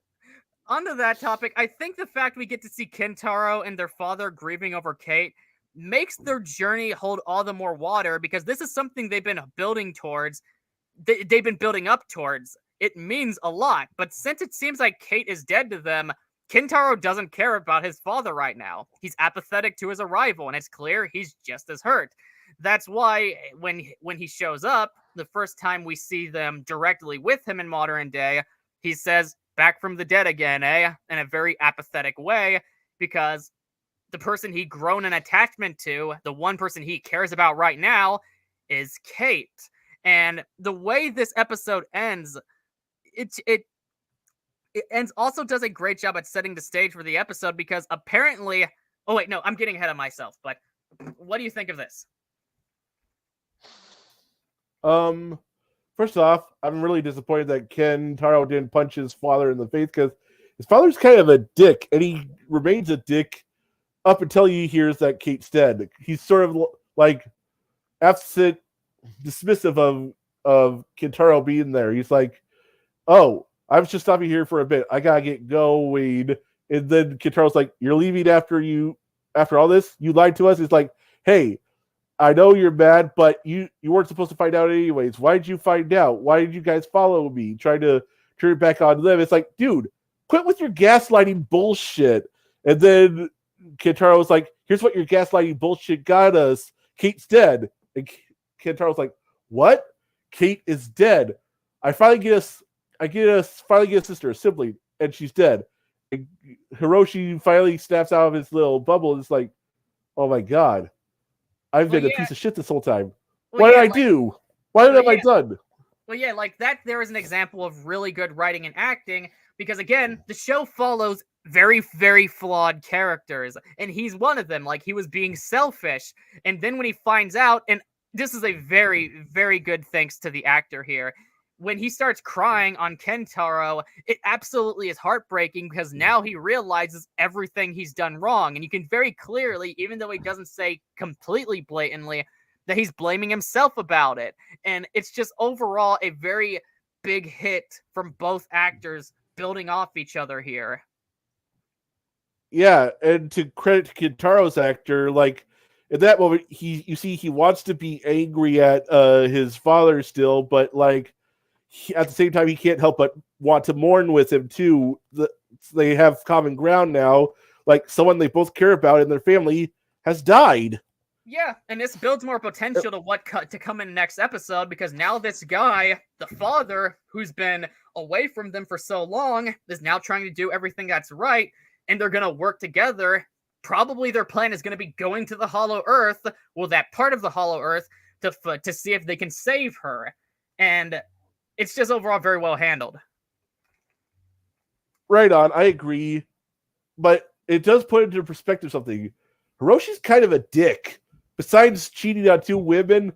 Onto that topic, I think the fact we get to see Kentaro and their father grieving over Kate makes their journey hold all the more water, because this is something they've been building towards. They've been building up towards. It means a lot, but since it seems like Kate is dead to them, Kentaro doesn't care about his father right now. He's apathetic to his arrival, and it's clear he's just as hurt. That's why when he shows up, the first time we see them directly with him in modern day, he says, "Back from the dead again, eh?" in a very apathetic way, because the person he'd grown an attachment to, the one person he cares about right now, is Kate. And the way this episode ends, it ends also does a great job at setting the stage for the episode, because apparently... Oh, wait, no, I'm getting ahead of myself, but what do you think of this? First off, I'm really disappointed that Kentaro didn't punch his father in the face, because his father's kind of a dick, and he remains a dick up until he hears that Kate's dead. He's sort of like absent, dismissive of Kentaro being there. He's like, "Oh, I was just stopping here for a bit. I gotta get going." And then Kentaro's like, "You're leaving after all this? You lied to us?" It's like, "Hey, I know you're mad, but you weren't supposed to find out anyways. Why did you find out? Why did you guys follow me? Trying to turn it back on them?" It's like, dude, quit with your gaslighting bullshit. And then Kentaro's like, "Here's what your gaslighting bullshit got us. Kate's dead." And Kentaro's like, "What? Kate is dead. I finally get a sister, a sibling, and she's dead." And Hiroshi finally snaps out of his little bubble and it's like, "Oh my god. I've been a piece of shit this whole time. What did I do? What have I done?" Well, yeah, like that there is an example of really good writing and acting, because again, the show follows very, very flawed characters, and he's one of them. Like, he was being selfish, and then when he finds out, and this is a very, very good thanks to the actor here, when he starts crying on Kentaro, it absolutely is heartbreaking, because now he realizes everything he's done wrong. And you can very clearly, even though he doesn't say completely blatantly, that he's blaming himself about it. And it's just overall a very big hit from both actors building off each other here. Yeah, and to credit Kentaro's actor, like, in that moment, he wants to be angry at his father still, but like, at the same time, he can't help but want to mourn with him too. They have common ground now. Like, someone they both care about in their family has died. Yeah, and this builds more potential to what to come in next episode, because now this guy, the father, who's been away from them for so long, is now trying to do everything that's right, and they're going to work together. Probably their plan is going to be going to the Hollow Earth, well, that part of the Hollow Earth, to see if they can save her. And it's just overall very well handled. Right on, I agree. But it does put into perspective something. Hiroshi's kind of a dick. Besides cheating on 2 women,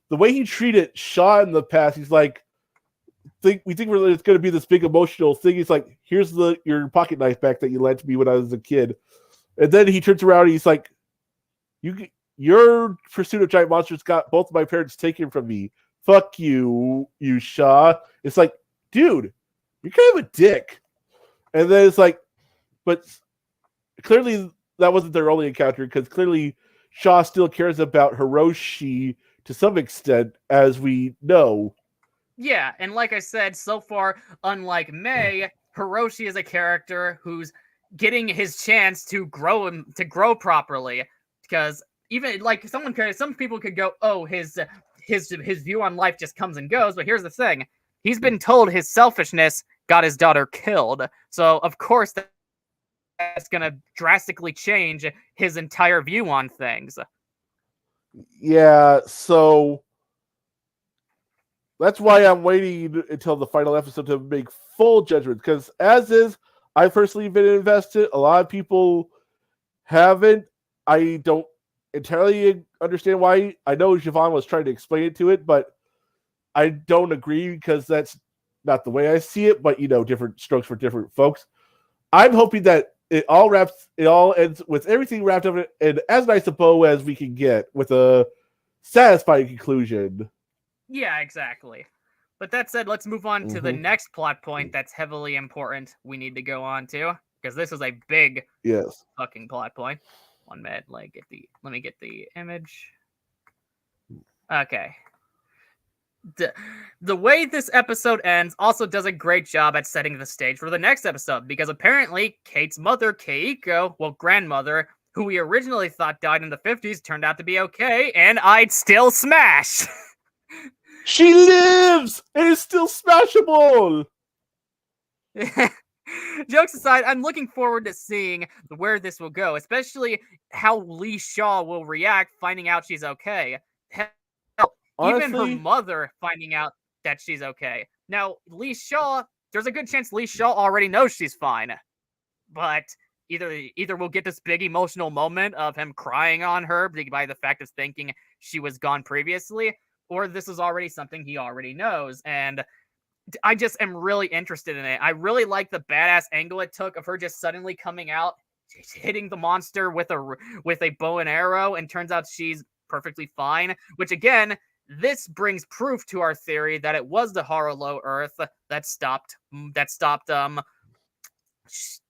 the way he treated Shaw in the past, he's like, think it's going to be this big emotional thing. He's like, here's your pocket knife back that you lent me when I was a kid. And then he turns around and he's like, your pursuit of giant monsters got both of my parents taken from me. Fuck you, you Shaw. It's like, dude, you're kind of a dick. And then it's like, but clearly that wasn't their only encounter, because clearly Shaw still cares about Hiroshi to some extent, as we know. Yeah, and like I said, so far, unlike May, Hiroshi is a character who's getting his chance to grow properly. Because even like some people could go, oh, his view on life just comes and goes. But here's the thing: he's been told his selfishness got his daughter killed. So of course that's gonna drastically change his entire view on things. Yeah, so that's why I'm waiting until the final episode to make full judgment. Because as is, I've personally been invested. A lot of people haven't. I don't entirely understand why. I know Siobhan was trying to explain it to it, but I don't agree, because that's not the way I see it. But different strokes for different folks. I'm hoping that it all ends with everything wrapped up in as nice a bow as we can get, with a satisfying conclusion. Yeah, exactly. But that said, let's move on to the next plot point that's heavily important we need to go on to, because this is a big fucking plot point. 1 minute, let me get the image. Okay. The way this episode ends also does a great job at setting the stage for the next episode, because apparently Kate's mother, Keiko, grandmother, who we originally thought died in the 50s, turned out to be okay, and I'd still smash! She lives and is still smashable. Jokes aside, I'm looking forward to seeing where this will go, especially how Lee Shaw will react finding out she's okay. Hell, even her mother finding out that she's okay. Now, Lee Shaw, there's a good chance Lee Shaw already knows she's fine, but either we'll get this big emotional moment of him crying on her by the fact of thinking she was gone previously, or this is already something he already knows. And I just am really interested in it. I really like the badass angle it took of her just suddenly coming out, hitting the monster with a bow and arrow, and turns out she's perfectly fine. Which again, this brings proof to our theory that it was the Harlow Earth that stopped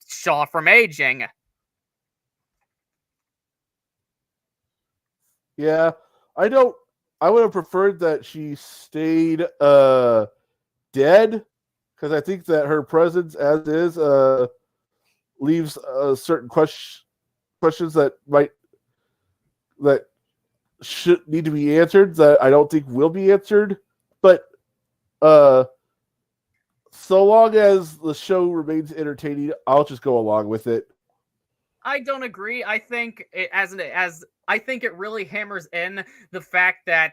Shaw from aging. Yeah, I would have preferred that she stayed dead, because I think that her presence as is leaves certain questions that should need to be answered, that I don't think will be answered. But so long as the show remains entertaining, I'll just go along with it. I don't agree. I think I think it really hammers in the fact that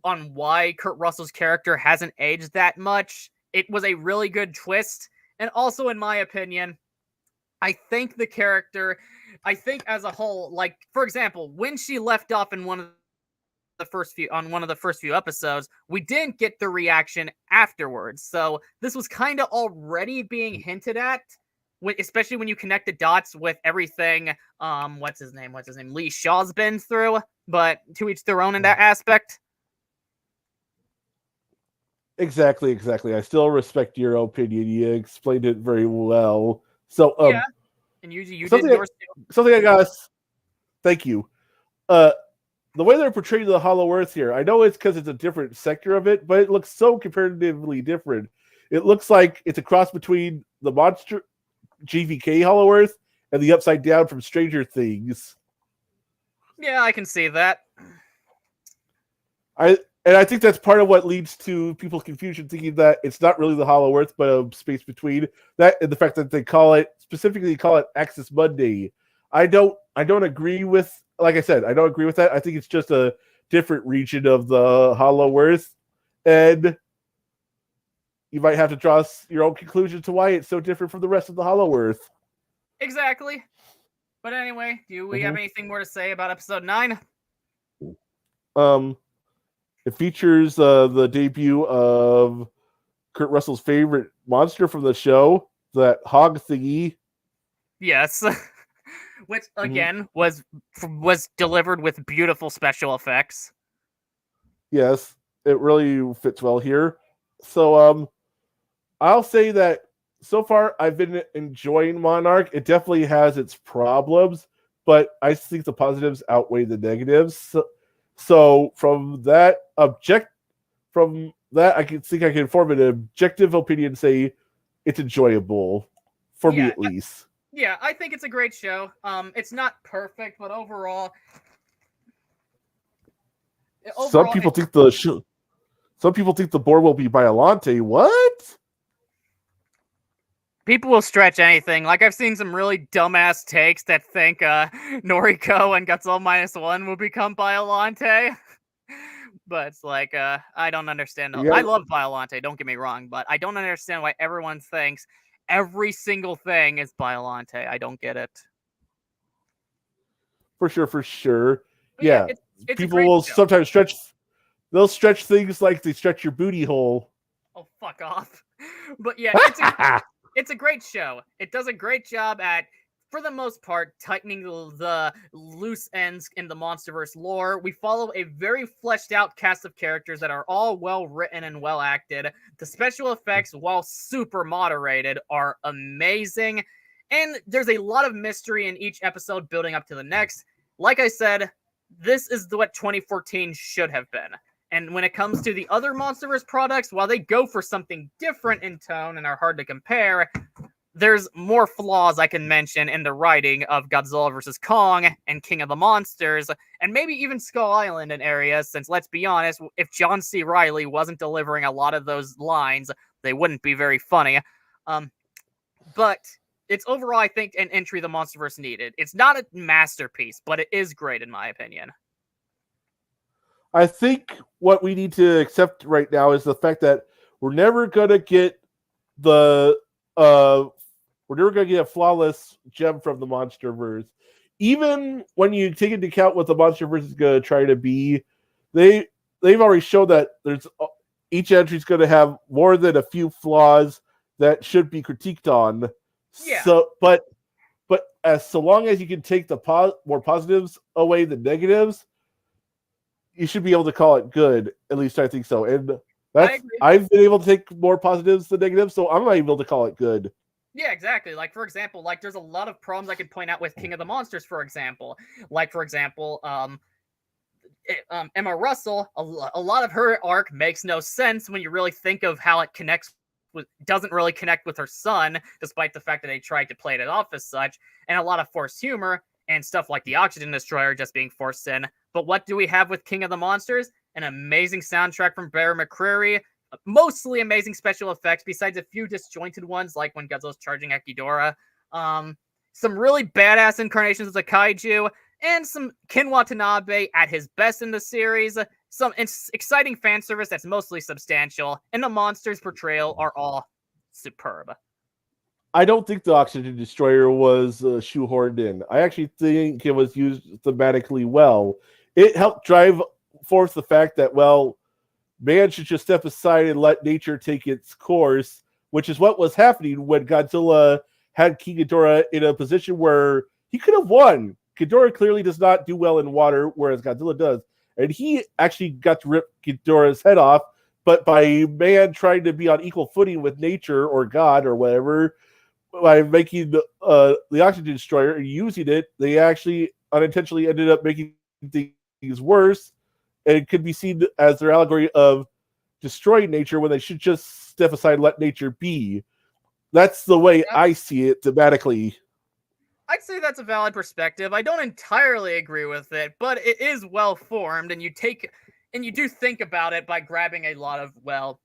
on why Kurt Russell's character hasn't aged that much. It was a really good twist, and also, in my opinion, I think the character, as a whole, like for example, when she left off in one of the first few episodes, we didn't get the reaction afterwards. So this was kind of already being hinted at, especially when you connect the dots with everything. What's his name? Lee Shaw's been through, but to each their own in that aspect. Exactly. I still respect your opinion. You explained it very well. So, yeah, and you did yours too. Something I got. Thank you. The way they're portraying the Hollow Earth here, I know it's because it's a different sector of it, but it looks so comparatively different. It looks like it's a cross between the monster GVK Hollow Earth and the Upside Down from Stranger Things. Yeah, I can see that. I think that's part of what leads to people's confusion, thinking that it's not really the Hollow Earth, but a space between that, and the fact that they specifically call it Axis Mundi. I don't agree with. Like I said, I don't agree with that. I think it's just a different region of the Hollow Earth, and you might have to draw your own conclusion to why it's so different from the rest of the Hollow Earth. Exactly. But anyway, do we have anything more to say about episode 9? It features the debut of Kurt Russell's favorite monster from the show, that hog thingy. Yes. Which again was delivered with beautiful special effects. Yes, it really fits well here. So I'll say that so far I've been enjoying Monarch. It definitely has its problems, but I think the positives outweigh the negatives. So from that I can form an objective opinion and say it's enjoyable for me at least. Yeah, I think it's a great show. It's not perfect, but overall some people think the board will be Biollante. What? People will stretch anything. Like, I've seen some really dumbass takes that think Noriko and Gutzell -1 will become Biollante. But it's like, I don't understand. I love Biollante, don't get me wrong, but I don't understand why everyone thinks every single thing is Biollante. I don't get it. For sure. But yeah. it's people will show. Sometimes they'll stretch things like they stretch your booty hole. Oh, fuck off. But yeah, it's a great show. It does a great job at, for the most part, tightening the loose ends in the MonsterVerse lore. We follow a very fleshed out cast of characters that are all well written and well acted. The special effects, while super moderated, are amazing. And there's a lot of mystery in each episode building up to the next. Like I said, this is what 2014 should have been. And when it comes to the other MonsterVerse products, while they go for something different in tone and are hard to compare, there's more flaws I can mention in the writing of Godzilla vs. Kong and King of the Monsters, and maybe even Skull Island in areas, since let's be honest, if John C. Reilly wasn't delivering a lot of those lines, they wouldn't be very funny. But it's overall, I think, an entry the MonsterVerse needed. It's not a masterpiece, but it is great in my opinion. I think what we need to accept right now is the fact that we're never going to get a flawless gem from the MonsterVerse. Even when you take into account what the MonsterVerse is going to try to be, they've already shown that each entry is going to have more than a few flaws that should be critiqued on. Yeah. So long as you can take the more positives away the negatives, you should be able to call it good. At least I think so. And I've been able to take more positives than negatives, so I'm not able to call it good. Yeah, exactly. Like, for example, there's a lot of problems I could point out with King of the Monsters, for example. Like, for example, Emma Russell, a lot of her arc makes no sense when you really think of how it doesn't really connect with her son, despite the fact that they tried to play it off as such, and a lot of forced humor and stuff like the Oxygen Destroyer just being forced in. But what do we have with King of the Monsters? An amazing soundtrack from Bear McCreary, mostly amazing special effects, besides a few disjointed ones, like when Godzilla's charging at Ghidorah. Some really badass incarnations of the kaiju, and some Ken Watanabe at his best in the series. Some exciting fan service that's mostly substantial, and the monsters' portrayal are all superb. I don't think the Oxygen Destroyer was shoehorned in. I actually think it was used thematically well. It helped drive forth the fact that, well, man should just step aside and let nature take its course, which is what was happening when Godzilla had King Ghidorah in a position where he could have won. Ghidorah clearly does not do well in water, whereas Godzilla does. And he actually got to rip Ghidorah's head off, but by man trying to be on equal footing with nature or God or whatever, by making the Oxygen Destroyer and using it, they actually unintentionally ended up making things worse. And it could be seen as their allegory of destroying nature when they should just step aside and let nature be. That's the way I see it thematically. I'd say that's a valid perspective. I don't entirely agree with it, but it is well formed, and you do think about it by grabbing a lot of,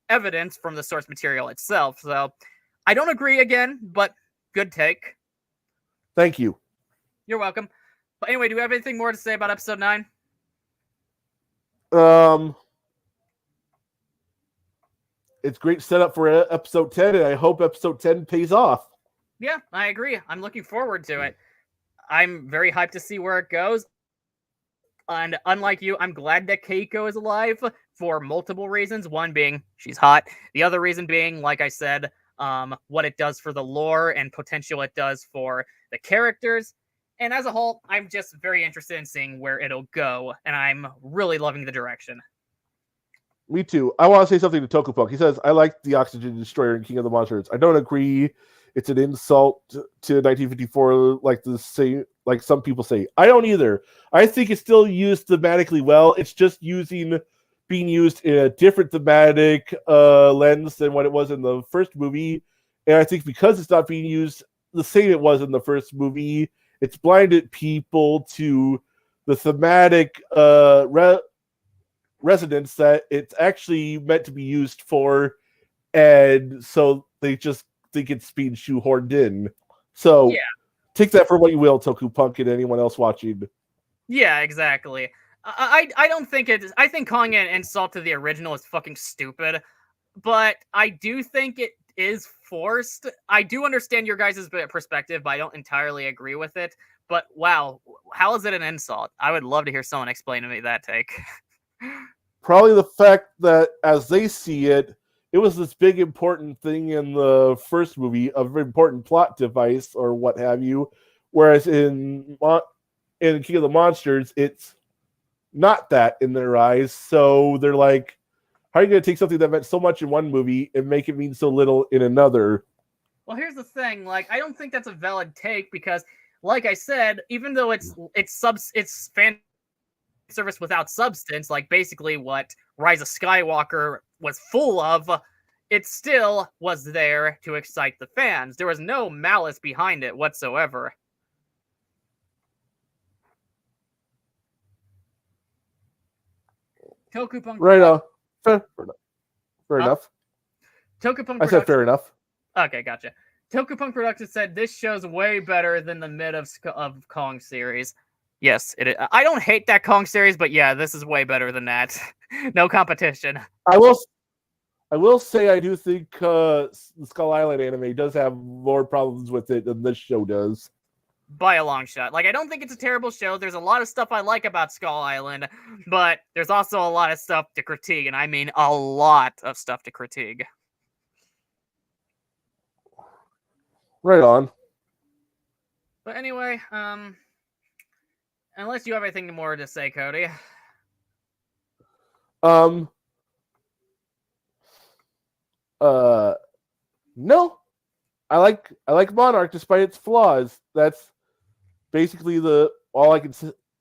evidence from the source material itself. So I don't agree again, but good take. Thank you. You're welcome. But anyway, do we have anything more to say about episode 9? It's great setup for episode 10, and I hope episode 10 pays off. Yeah, I agree. I'm looking forward to it. I'm very hyped to see where it goes. And unlike you, I'm glad that Keiko is alive for multiple reasons. One being she's hot. The other reason being, like I said, what it does for the lore and potential it does for the characters. And as a whole, I'm just very interested in seeing where it'll go, and I'm really loving the direction. Me too. I want to say something to Tokupunk. He says, I like the Oxygen Destroyer in King of the Monsters. I don't agree it's an insult to 1954 like some people say. I don't either. I think it's still used thematically well. It's just being used in a different thematic lens than what it was in the first movie. And I think because it's not being used the same it was in the first movie, it's blinded people to the thematic resonance that it's actually meant to be used for, and so they just think it's being shoehorned in. So yeah. Take that for what you will, Tokupunk, and anyone else watching. Yeah, exactly. I don't think it is. I think calling it an insult to the original is fucking stupid, but I do think it is forced. I do understand your guys' perspective, but I don't entirely agree with it. But wow, how is it an insult? I would love to hear someone explain to me that take. Probably the fact that, as they see it, it was this big important thing in the first movie, a very important plot device or what have you, whereas in King of the Monsters, it's not that in their eyes. So they're like, how are you going to take something that meant so much in one movie and make it mean so little in another? Well, here's the thing. Like, I don't think that's a valid take because, like I said, even though it's fan service without substance, like basically what Rise of Skywalker was full of, it still was there to excite the fans. There was no malice behind it whatsoever. Tokupunk. Right. Fair enough. Tokupunk. I said fair enough. Okay, gotcha. Tokupunk Productions said this show's way better than the mid of Kong series. Yes, it is. I don't hate that Kong series, but yeah, this is way better than that. No competition. I will say I do think the Skull Island anime does have more problems with it than this show does. By a long shot. Like, I don't think it's a terrible show. There's a lot of stuff I like about Skull Island, but there's also a lot of stuff to critique, and I mean a lot of stuff to critique. Right on. But anyway, unless you have anything more to say, Cody. No. I like Monarch despite its flaws. That's basically all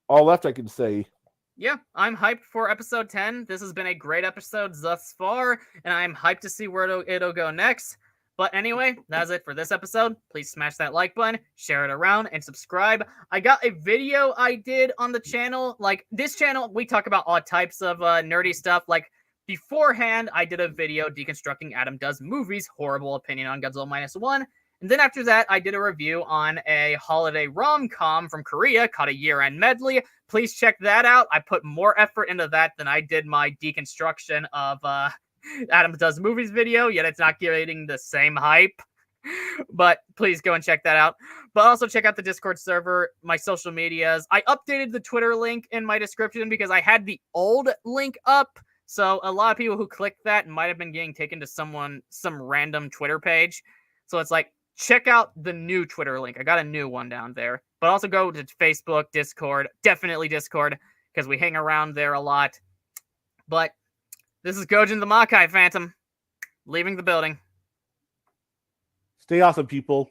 left I can say. Yeah, I'm hyped for episode 10. This has been a great episode thus far, and I'm hyped to see where it'll go next. But anyway, that's it for this episode. Please smash that like button, share it around, and subscribe. I got a video I did on the channel. Like, this channel, we talk about all types of nerdy stuff. Like, beforehand, I did a video deconstructing Adam Does Movies, horrible opinion on Godzilla Minus One. And then after that, I did a review on a holiday rom-com from Korea called A Year-End Medley. Please check that out. I put more effort into that than I did my deconstruction of Adam Does Movies video, yet it's not getting the same hype. But please go and check that out. But also check out the Discord server, my social medias. I updated the Twitter link in my description because I had the old link up. So a lot of people who clicked that might have been getting taken to some random Twitter page. So it's like, check out the new Twitter link. I got a new one down there. But also go to Facebook, Discord, definitely Discord, because we hang around there a lot. But this is Gojin the Makai Phantom, leaving the building. Stay awesome, people.